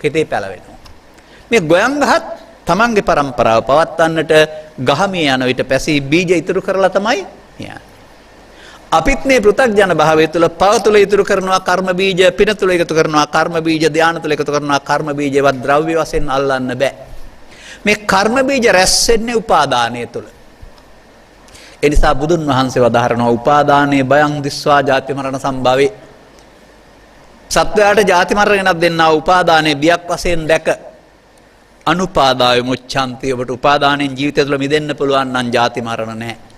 කෙතේ පැලවෙනවා. මේ ගොයන් ගහත් තමන්ගේ પરම්පරාව පවත්වන්නට ගහමිය යන විට පැසී බීජ ඉතුරු කරලා තමයි යන්නේ. අපිත් මේ පෘථග්ජන භාවය තුළ පව තුළ ඉතුරු කරනවා කර්ම බීජ, පින තුළ එකතු කරනවා කර්ම බීජ, ධාන තුළ එකතු කරනවා කර්ම බීජවත් ද්‍රව්‍ය වශයෙන් අල්ලන්න බෑ. මේ කර්ම බීජ රැස් වෙන්නේ උපාදානය තුළ. ඒ නිසා බුදුන් වහන්සේ වදාහරනවා උපාදානයේ බයං දිස්වා ජාති මරණ සම්භවේ. සත්වයාට ජාති මරණයක් දෙන්නා උපාදානයේ බියක් වශයෙන් දැක අනුපාදාය මුච්ඡන්ති. ඔබට උපාදානයෙන් ජීවිතය තුළ මිදෙන්න පුළුවන් නම් ජාති මරණ නැහැ.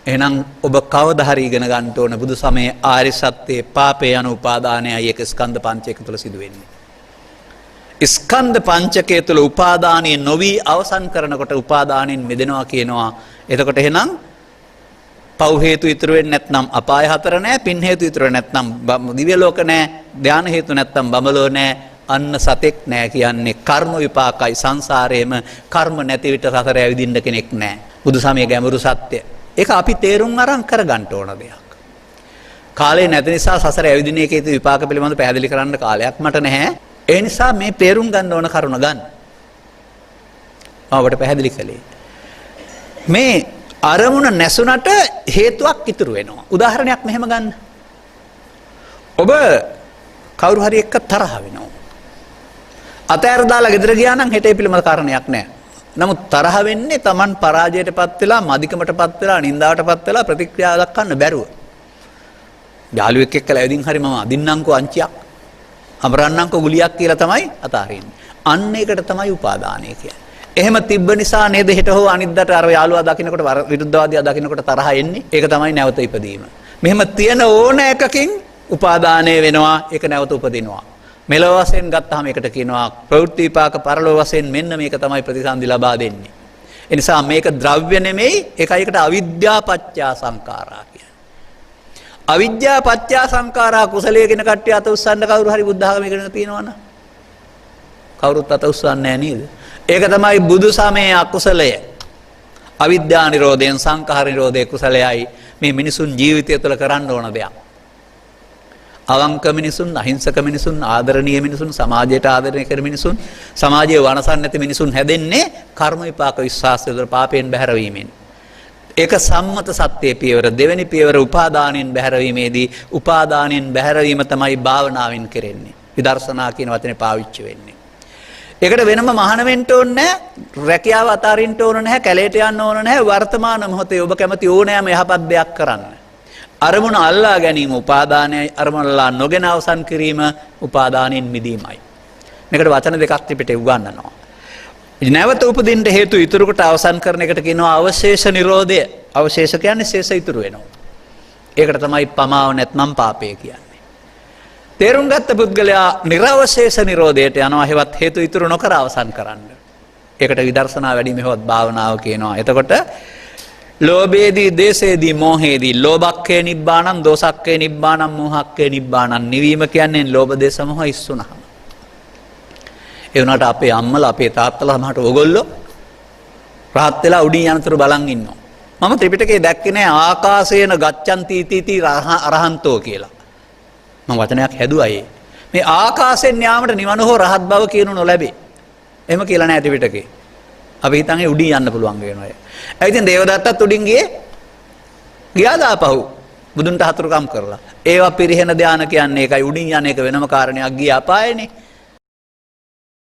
එහෙනම් ඔබ කවදා හරි ඉගෙන ගන්න ඕන බුදු සමයේ ආර්ය සත්‍යයේ පාපේ යන උපාදානයයි එක ස්කන්ධ පංචකය තුළ සිදු වෙන්නේ. ස්කන්ධ පංචකය තුළ උපාදානයේ නොවි අවසන් කරනකොට උපාදානයෙන් මිදෙනවා කියනවා. එතකොට එහෙනම් පව් හේතු ඉතුරු වෙන්නේ නැත්නම් අපාය හතර නැහැ, පින් හේතු ඉතුරු නැත්නම් දිව්‍ය ලෝක නැහැ, ධාන හේතු නැත්නම් බඹලෝ නැහැ, අන්න සතෙක් නැහැ කියන්නේ කර්ම විපාකයි. සංසාරයේම කර්ම නැති විට සතර ඇවිදින්න කෙනෙක් නැහැ. බුදුසමයේ ගැඹුරු සත්‍ය. ඒක අපි තේරුම් අරන් කරගන්න ඕන දෙයක්. කාලේ නැති නිසා සසර ඇවිදින එකේ විපාක පිළිබඳව පැහැදිලි කරන්න කාලයක් මට නැහැ. ඒ නිසා මේ තේරුම් ගන්න ඕන කරුණ ගන්න. ඔබට පැහැදිලි කළේ. මේ අරමුණ නැසුණට හේතුවක් ඉතුරු වෙනවා. උදාහරණයක් මෙහෙම ගන්න. ඔබ කවුරු හරි එක්ක තරහ වෙනවා. අතෑර දාලා ගෙදර ගියා නම් හෙටේ පිළිමල කාරණයක් නැහැ. නමුත් තරහ වෙන්නේ Taman පරාජයටපත් වෙලා, මදිකමටපත් වෙලා, නින්දාවටපත් වෙලා ප්‍රතික්‍රියා දක්වන්න බැරුව. යාළුවෙක් එක්කලා ඇවිදින් හරි මම අදින්නම්කෝ අංචියක්, අමරන්නම්කෝ ගුලියක් කියලා තමයි අතාරින්නේ. අන්න ඒකට තමයි උපාදානය කියන්නේ. එහෙම තිබ්බ නිසා නේද හෙට හෝ අනිද්දාට අර යාළුවා දකින්නකොට විරුද්ධවාදියා දකින්නකොට තරහ එන්නේ. ඒක තමයි නැවත ඉපදීම. මෙහෙම තියෙන ඕන එකකින් උපාදානය වෙනවා. ඒක නැවත උපදිනවා. මෙලොව වශයෙන් ගත්තාම ඒකට කියනවා ප්‍රවෘත්ති විපාක, පරලොව වශයෙන් මෙන්න මේක තමයි ප්‍රතිසන්දි ලබා දෙන්නේ. ඒ නිසා මේක ද්‍රව්‍ය නෙමෙයි, ඒකයි ඒකට අවිද්‍යා පත්‍ය සංඛාරා කියන්නේ. අවිද්‍යා පත්‍ය සංඛාරා කුසලයේ කියන කට්ටිය අත උස්සන්න කවුරු හරි බුද්ධ ආගම ඉගෙන තියෙනවනම් කවුරුත් අත උස්සන්නේ නැහැ නේද? ඒක තමයි බුදු සමයේ අකුසලය. අවිද්‍යා නිරෝධයෙන් සංඛාර නිරෝධයේ කුසලයයි මේ මිනිසුන් ජීවිතය තුළ කරන්න ඕන දෙයක්. අවංක මිනිසුන්, අහිංසක මිනිසුන්, ආදරණීය මිනිසුන්, සමාජයට ආදරණය කරන මිනිසුන්, සමාජයේ වනසන් නැති මිනිසුන් හැදෙන්නේ කර්ම විපාක විශ්වාසය තුළ පාපයෙන් බැහැර වීමෙන්. ඒක සම්මත සත්‍යයේ පියවර. දෙවෙනි පියවර උපාදානෙන් බැහැර වීමේදී උපාදානෙන් බැහැර වීම තමයි භාවනාවෙන් කෙරෙන්නේ. විදර්ශනා කියන වචනේ පාවිච්චි වෙන්නේ. ඒකට වෙනම මහාන වෙන්න ඕනේ නැහැ, රැකියාව අතාරින්න ඕන නැහැ, කැලේට යන්න ඕන නැහැ. වර්තමාන මොහොතේ ඔබ කැමති ඕනෑම යහපත් දෙයක් කරන්න. අරමුණ අල්ලා ගැනීම උපාදානයයි, අරමුණ අල්ලා නොගෙන අවසන් කිරීම උපාදානෙන් මිදීමයි. මේකට වචන දෙකක් ත්‍රිපිටකේ උගන්වනවා. නැවත උපදින්න හේතු ඉතුරු කොට අවසන් කරන එකට කියනවා අවශේෂ නිරෝධය. අවශේෂ කියන්නේ ශේෂ ඉතුරු වෙනවා. ඒකට තමයි පමාව නැත්නම් පාපය කියන්නේ. තේරුම් ගත්ත පුද්ගලයා නිර්වශේෂ නිරෝධයට යනවා. හේවත් හේතු ඉතුරු නොකර අවසන් කරන්න. ඒකට විදර්ශනා වැඩි මෙහෙවත් භාවනාව කියනවා. එතකොට ලෝභයේදී, දේශයේදී, මෝහයේදී ලෝභක්ඛේ නිබ්බාණං, දෝසක්ඛේ නිබ්බාණං, මෝහක්ඛේ නිබ්බාණං නිවීම කියන්නේ ලෝභ දේශ මොහ ඉස්සුනහම. ඒ වුණාට අපේ අම්මලා, අපේ තාත්තලා සමහරට ඕගොල්ලෝ රහත් වෙලා උඩින් යනතුරු බලන් ඉන්නවා. මම ත්‍රිපිටකේ දැක්කේ නෑ ආකාශේන ගච්ඡන්ති තීති අරහන්තෝ කියලා. මම වචනයක් හැදුවා ඒ. මේ ආකාශයෙන් යාමට නිවන හෝ රහත් බව කියනු නොලැබේ. එහෙම කියලා නෑ ත්‍රිපිටකේ. අපි හිතන්නේ උඩින් යන්න පුළුවන් වෙනවා. ඒ ඉතින් දේවදත්තත් උඩින් ගියාද ආපහු බුදුන්ට හතුරුකම් කරලා. ඒවා පිරිහෙන ධානය කියන්නේ ඒකයි. උඩින් යන එක වෙනම කාරණයක්. ගියා අපායනේ.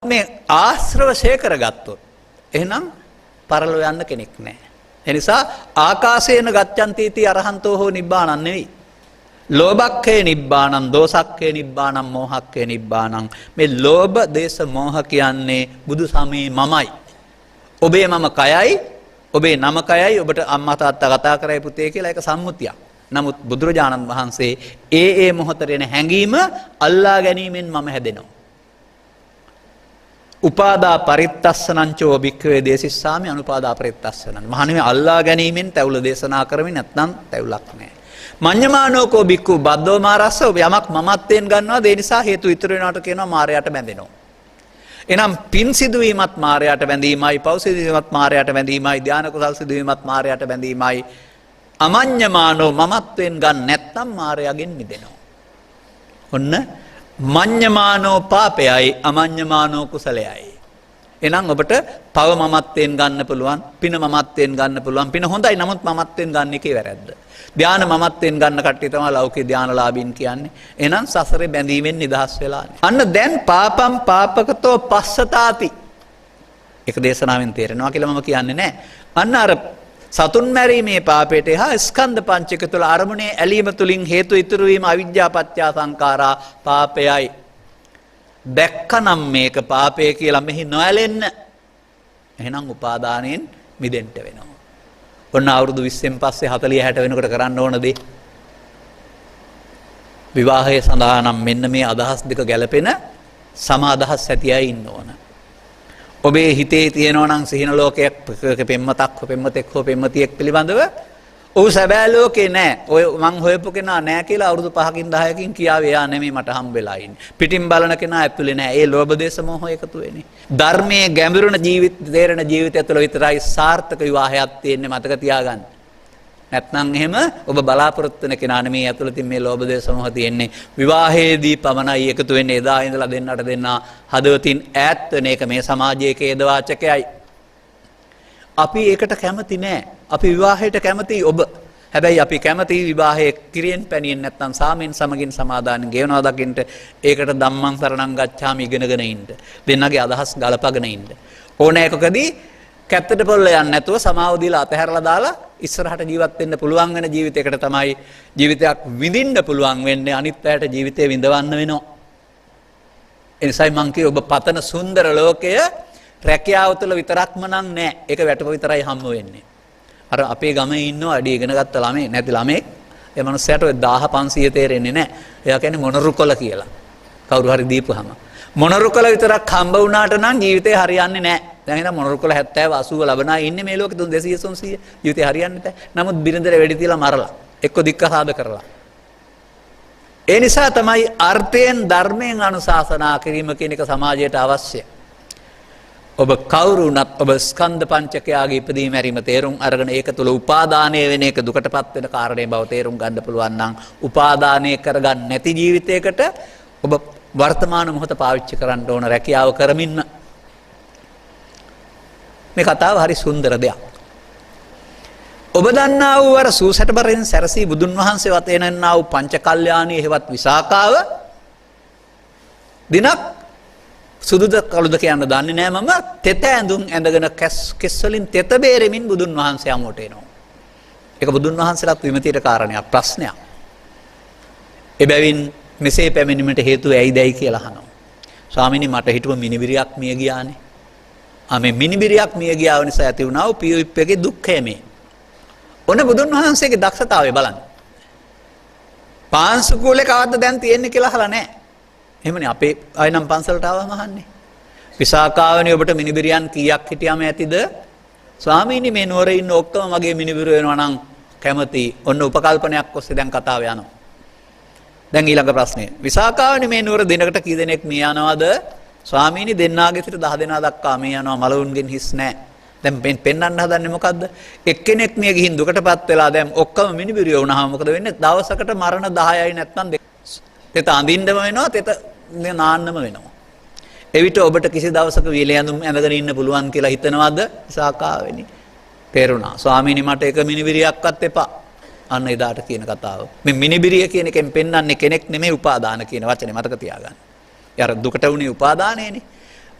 මේ ආශ්‍රව ෂේ කරගත්තොත් එහෙනම් පරලෝ යන්න කෙනෙක් නැහැ. ඒ නිසා ආකාශේන ගච්ඡන්ති තී අරහන්තෝ හෝ නිබ්බාණං නෙවෙයි. ලෝභක්ඛේ නිබ්බාණං, දෝසක්ඛේ නිබ්බාණං, මෝහක්ඛේ නිබ්බාණං. මේ ලෝභ, දේශ, මෝහ කියන්නේ බුදු සමයේ මමයි. ඔබේ මම කයයි, ඔබේ නම කයයි, ඔබට අම්මා තාත්තා කතා කරයි පුතේ කියලා ඒක සම්මුතියක්. නමුත් බුදුරජාණන් වහන්සේ ඒ මොහොතේ එන හැඟීම අල්ලා ගැනීමෙන් මම හැදෙනවා. උපාදා පරිත්තස්සනංචෝ භික්ඛවේ දේසිස්සාමි අනුපාදා පරිත්තස්සනං. මහණෙනි අල්ලා ගැනීමෙන් තැවුල දේශනා කරමින් නැත්නම් තැවුලක් නැහැ. මඤ්ඤමානෝකෝ භික්ඛු බද්දෝ මාරස්ස. ඔබ යමක් මමත්වෙන් ගන්නවා, ඒ නිසා හේතු ඉතුරු වෙනවට කියනවා මායයට බැඳෙනවා. එනම් පින් සිදුවීමත් මායයට බැඳීමයි, පව් සිදුවීමත් මායයට බැඳීමයි, ධාන කුසල් සිදුවීමත් මායයට බැඳීමයි. අමඤ්ඤමානෝ මමත්වෙන් ගන්න නැත්නම් මායයෙන් මිදෙනවා. ඔන්න මඤ්ඤමානෝ පාපයයි, අමඤ්ඤමානෝ කුසලයයි. එහෙනම් ඔබට පව මමත්වෙන් ගන්න පුළුවන්, පින මමත්වෙන් ගන්න පුළුවන්. පින හොඳයි, නමුත් මමත්වෙන් ගන්න එකේ වැරද්ද. ධාන මමත්වෙන් ගන්න කට්ටිය තමයි ලෞකික ධානලාභීන් කියන්නේ. එහෙනම් සසරේ බැඳීමෙන් නිදහස් වෙලා. අන්න දැන් පාපම් පාපකතෝ පස්සතාති. ඒක දේශනාවෙන් තේරෙනවා කියලා මම කියන්නේ නැහැ. අන්න අර සතුන් මැරීමේ පාපයට එහා ස්කන්ධ පංචක තුළ අරමුණේ ඇලීම තුලින් හේතු ඉතුරු වීම අවිද්‍යා පත්‍ය සංඛාරා පාපයයි. දැක්කනම් මේක පාපය කියලා මෙහි නොඇලෙන්න. එහෙනම් උපාදානයෙන් මිදෙන්න වෙනවා. ඔන්න අවුරුදු 20න් පස්සේ 40 60 වෙනකොට කරන්න ඕන දේ. විවාහය සඳහා නම් මෙන්න මේ අදහස් දෙක ගැලපෙන සම අදහස් ඇතියයි ඉන්න ඕන. ඔබේ හිතේ තියෙනවා නම් සිහින ලෝකයක් පෙම්මතක් හෝ පෙම්මතෙක් හෝ පෙම්මතියෙක් පිළිබඳව ඌ සැබෑ ලෝකේ නෑ. ඔය මං හොයපු කෙනා නෑ කියලා අවුරුදු 5කින් 10කින් කියාවේ එයා නෙමෙයි මට හම්බෙලා ඉන්නේ. පිටින් බලන කෙනා ඇතුලේ නෑ. ඒ ලෝභ දේශ මොහ එකතු වෙන්නේ. ධර්මයේ ගැඹුරුන ජීවිත තේරෙන ජීවිතය තුළ විතරයි සාර්ථක විවාහයක් තියෙන්නේ මතක තියාගන්න. නැත්නම් එහෙම ඔබ බලාපොරොත්තු වෙන කෙනා නෙමෙයි ඇතුළතින් මේ ලෝභ දේශ මොහ තියෙන්නේ. විවාහයේදී පමණයි එකතු වෙන්නේ. එදා ඉඳලා දෙන්නට දෙන්නා හදවතින් ඈත් වෙන එක මේ සමාජයේ කේද වාචකයයි. අපි ඒකට කැමති නෑ. අපි විවාහයට කැමතියි ඔබ. හැබැයි අපි කැමති විවාහයේ කිරියෙන් පැනියෙන් නැත්නම් සාමෙන් සමගින් සමාදාන ගෙවනවා දකින්න ඒකට ධම්මං සරණං ගච්ඡාමි ඉගෙනගෙන ඉන්න. දෙන්නගේ අදහස් ගලපගෙන ඉන්න. ඕනෑකකදී කැත්තට පොල්ල යන්නේ නැතුව සමාව දීලා අතහැරලා දාලා ඉස්සරහට ජීවත් වෙන්න පුළුවන් වෙන ජීවිතයකට තමයි ජීවිතයක් විඳින්න පුළුවන් වෙන්නේ. අනිත් පැයට ජීවිතේ විඳවන්න වෙනවා. ඒ නිසායි මං කියේ ඔබ පතන සුන්දර ලෝකය රැකියාව තුළ විතරක්ම නම් නෑ. ඒක වැටපො විතරයි හම්බ වෙන්නේ. අර අපේ ගමේ ඉන්නවා අඩි ඉගෙන ගත්ත ළමයි නැති ළමයි. ඒ මනුස්සයාට ඔය 1500 තේරෙන්නේ නෑ. එයා කියන්නේ මොනරු කොළ කියලා. කවුරු හරි දීපුවාම. මොනරු කොළ විතරක් හම්බ වුණාට නම් ජීවිතේ හරියන්නේ නෑ. දැන් ඉතින් මොනරු කොළ 70 80 ලබන අය ඉන්නේ මේ ලෝකේ 200 300 ජීවිතේ හරියන්නේ නැහැ. නමුත් බිරිඳට වෙඩි තියලා මරලා එක්ක දික්කසාද කරලා. ඒ නිසා තමයි අර්ථයෙන් ධර්මයෙන් අනුශාසනා කිරීම කියන එක සමාජයට අවශ්‍යයි. ඔබ කවුරු වුණත් ඔබ ස්කන්ධ පංචකයාගේ ඉපදීම හැරීම තේරුම් අරගෙන ඒක තුල උපාදානය වෙන එක දුකටපත් වෙන කාරණේ බව තේරුම් ගන්න පුළුවන් නම් උපාදානය කරගන්න නැති ජීවිතයකට ඔබ වර්තමාන මොහොත පාවිච්චි කරන්න ඕන රැකියාව කරමින්න. මේ කතාව හරි සුන්දර දෙයක්. ඔබ දන්නා වූ අර සූසට බරෙන් සැරසී බුදුන් වහන්සේ වතේනන්නා වූ පංච කල්යාණී හේවත් විසාකාව දිනක් සුදුද කළුද කියන්න දන්නේ නැහැ මම තෙත ඇඳුම් ඇඳගෙන කෙස් වලින් තෙත බේරෙමින් බුදුන් වහන්සේ යමුට එනවා. ඒක බුදුන් වහන්සේලාත් විමතියට කාරණයක් ප්‍රශ්නයක්. එබැවින් මෙසේ පැමිණීමට හේතුව ඇයිදයි කියලා අහනවා. ස්වාමීනි මට හිතුව මිනිබිරියක් මිය ගියානේ. මේ මිනිබිරියක් මිය ගියාව නිසා ඇති වුණා වූ පියුප් එකේ දුක්ඛය මේ. ඔන්න බුදුන් වහන්සේගේ දක්ෂතාවය බලන්න. පාංශුකූලේ කවද්ද දැන් තියෙන්නේ කියලා අහලා නැහැ. එහෙමනේ අපේ අය නම් පන්සලට ආවම අහන්නේ. විසාකාවනේ ඔබට මිනිබිරියන් කීයක් හිටියාම ඇතිද? ස්වාමීනි මේ නුවරේ ඉන්න ඔක්කොම මගේ මිනිබිරු වෙනවා නම් කැමති. ඔන්න උපකල්පනයක් ඔස්සේ දැන් කතාව යනවා. දැන් ඊළඟ ප්‍රශ්නය. විසාකාවනේ මේ නුවර දිනකට කී දෙනෙක් මිය යනවද? ස්වාමීනි දෙන්නාගේ සිට 10 දෙනා දක්වා මිය යනවා මලවුන්ගෙන් හිස් නැහැ. දැන් පෙන්වන්න හදන්නේ මොකද්ද? එක්කෙනෙක් මිය ගිහින් දුකටපත් වෙලා දැන් ඔක්කොම මිනිබිරිය වුණාම මොකද වෙන්නේ? දවසකට මරණ 10යි නැත්නම් තෙත අඳින්නම වෙනවා තෙත නාන්නම වෙනවා. එවිට ඔබට කිසි දවසක විල ඇඳුම් ඇඳගෙන ඉන්න පුළුවන් කියලා හිතනවද? සාකාවෙනි. තේරුණා. ස්වාමීනි මට එක මිනිබිරියක්වත් එපා. අන්න එදාට කියන කතාව. මේ මිනිබිරිය කියන එකෙන් පෙන්වන්නේ කෙනෙක් නෙමෙයි උපාදාන කියන වචනේ මතක තියාගන්න. යාර දුකට උනේ උපාදානයනේ.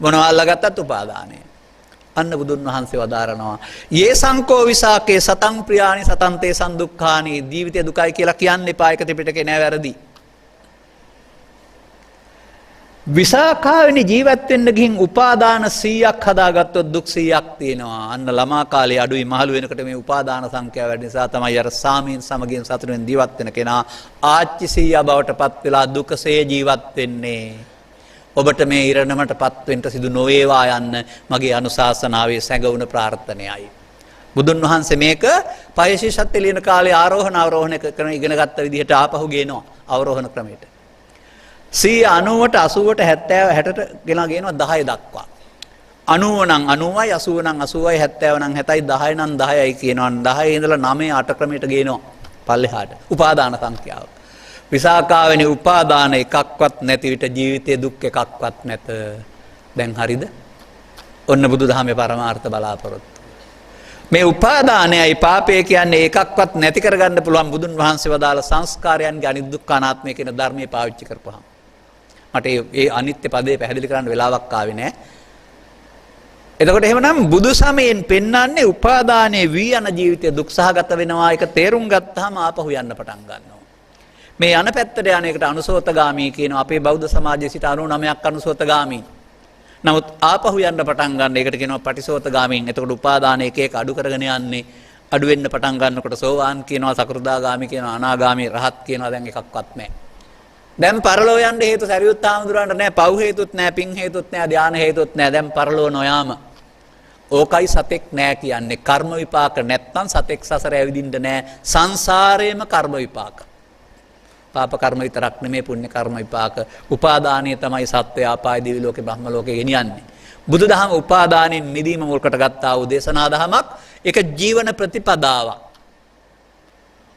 මොනවා අල්ලගත්තත් උපාදානය. අන්න බුදුන් වහන්සේ වදාරනවා යේ සංකෝ විසාකේ සතං ප්‍රියානි සතං තේ සම්දුක්ඛානි ජීවිතය දුකයි කියලා කියන්න එපා. ඒක ත්‍රිපිටකේ නෑ වැරදි. විසාකාවෙනි ජීවත් වෙන්න ගිහින් උපාදාන 100ක් හදාගත්තොත් දුක් 100ක් තියෙනවා. අන්න ළමා කාලේ අඩුයි මහලු වෙනකොට මේ උපාදාන සංඛ්‍යාව වැඩි නිසා තමයි අර සාමීන් සමගින් සතුටෙන් ජීවත් වෙන කෙනා ආච්චි 100 බවටපත් වෙලා දුකසේ ජීවත් වෙන්නේ. ඔබට මේ ඉරණමටපත් වෙන්න සිදු නොවේවා යන්න මගේ අනුශාසනාවේ සැඟවුණ ප්‍රාර්ථනයයි. බුදුන් වහන්සේ මේක පයශීෂත්ත්‍ය ලියන කාලේ ආරෝහණ අවරෝහණ කරන ඉගෙන ගත්ත විදිහට ආපහු ගේනවා අවරෝහණ ක්‍රමයට. 90ට 80ට 70 60ට ගෙනා ගේනවා 10 දක්වා. 90 නම් 90යි 80 නම් 80යි 70 නම් 70යි 10 නම් 10යි කියනවා. 10 ඉඳලා 9 8 ක්‍රමයට ගේනවා පල්ලෙහාට. උපාදාන සංඛ්‍යාව. විසාකාවෙනි උපාදාන එකක්වත් නැති විට ජීවිතයේ දුක් එකක්වත් නැත. දැන් හරිද? ඔන්න බුදුදහමේ පරමාර්ථ බලාපොරොත්තු. මේ උපාදානයයි පාපය කියන්නේ එකක්වත් නැති කරගන්න පුළුවන් බුදුන් වහන්සේ වදාළ සංස්කාරයන්ගේ අනිදුක්ඛ අනාත්මය කියන ධර්මයේ පාවිච්චි කරපුවාම. මට ඒ අනිත්‍ය පදේ පැහැදිලි කරන්න වෙලාවක් ආවේ නැහැ. එතකොට එහෙමනම් බුදු සමයෙන් පෙන්වන්නේ උපාදානයේ වී යන ජීවිතය දුක්සහගත වෙනවා. ඒක තේරුම් ගත්තාම ආපහු යන්න පටන් ගන්නවා. මේ යන පැත්තට යන එකට අනුසෝතගාමී කියනවා. අපේ බෞද්ධ සමාජයේ සිට 99ක් අනුසෝතගාමී. නමුත් ආපහු යන්න පටන් ගන්න එකට කියනවා පටිසෝතගාමීන්. එතකොට උපාදාන එක එක අඩු කරගෙන යන්නේ. අඩු වෙන්න පටන් ගන්නකොට සෝවාන් කියනවා, සකෘදාගාමී කියනවා, අනාගාමී, රහත් කියනවා. දැන් එකක්වත් නැහැ. දැන් පරලෝ යන්න හේතු සරියුත් හාමුදුරන්ට නැහැ. පව් හේතුත් නැහැ, පින් හේතුත් නැහැ, ධාන හේතුත් නැහැ. දැන් පරලෝ නොයාම ඕකයි සතෙක් නෑ කියන්නේ. කර්ම විපාක නැත්තම් සතෙක් සසර ඇවිදින්න නෑ. සංසාරේම කර්ම විපාක. පාප කර්ම විතරක් නෙමේ පුණ්‍ය කර්ම විපාක. උපාදානීය තමයි සත්වය අපාය දිවි ලෝකේ බ්‍රහ්ම ලෝකේ ගෙනියන්නේ. බුදුදහම උපාදානෙන් මිදීම මුල් කොටගත්තා වූ දේශනා දහමක්. ඒක ජීවන ප්‍රතිපදාවක්.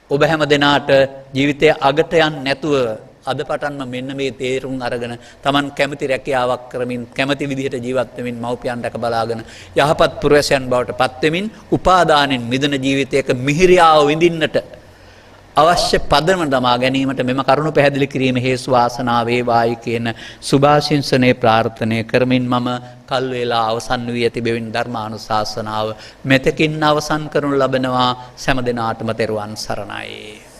ඔබ හැම දෙනාට ජීවිතයේ අගට යන්නේ නැතුව අද පටන්ම මෙන්න මේ තේරුම් අරගෙන Taman කැමති රැකියාවක් කරමින් කැමති විදිහට ජීවත් වෙමින් මව්පියන් රැක බලාගෙන යහපත් පුරවැසියන් බවට පත් වෙමින් උපාදානෙන් මිදෙන ජීවිතයක මිහිරියාව විඳින්නට අවශ්‍ය පදනම දමා ගැනීමට මෙම කරුණු පැහැදිලි කිරීම හේතු වාසනාව වේවායි කියන සුභාශිංසනයේ ප්‍රාර්ථනා කරමින් මම කල් වේලා අවසන් වී ඇති බැවින් ධර්මානුශාසනාව මෙතකින් අවසන් කරනු ලබනවා. සෑම දිනාටම තෙරුවන් සරණයි.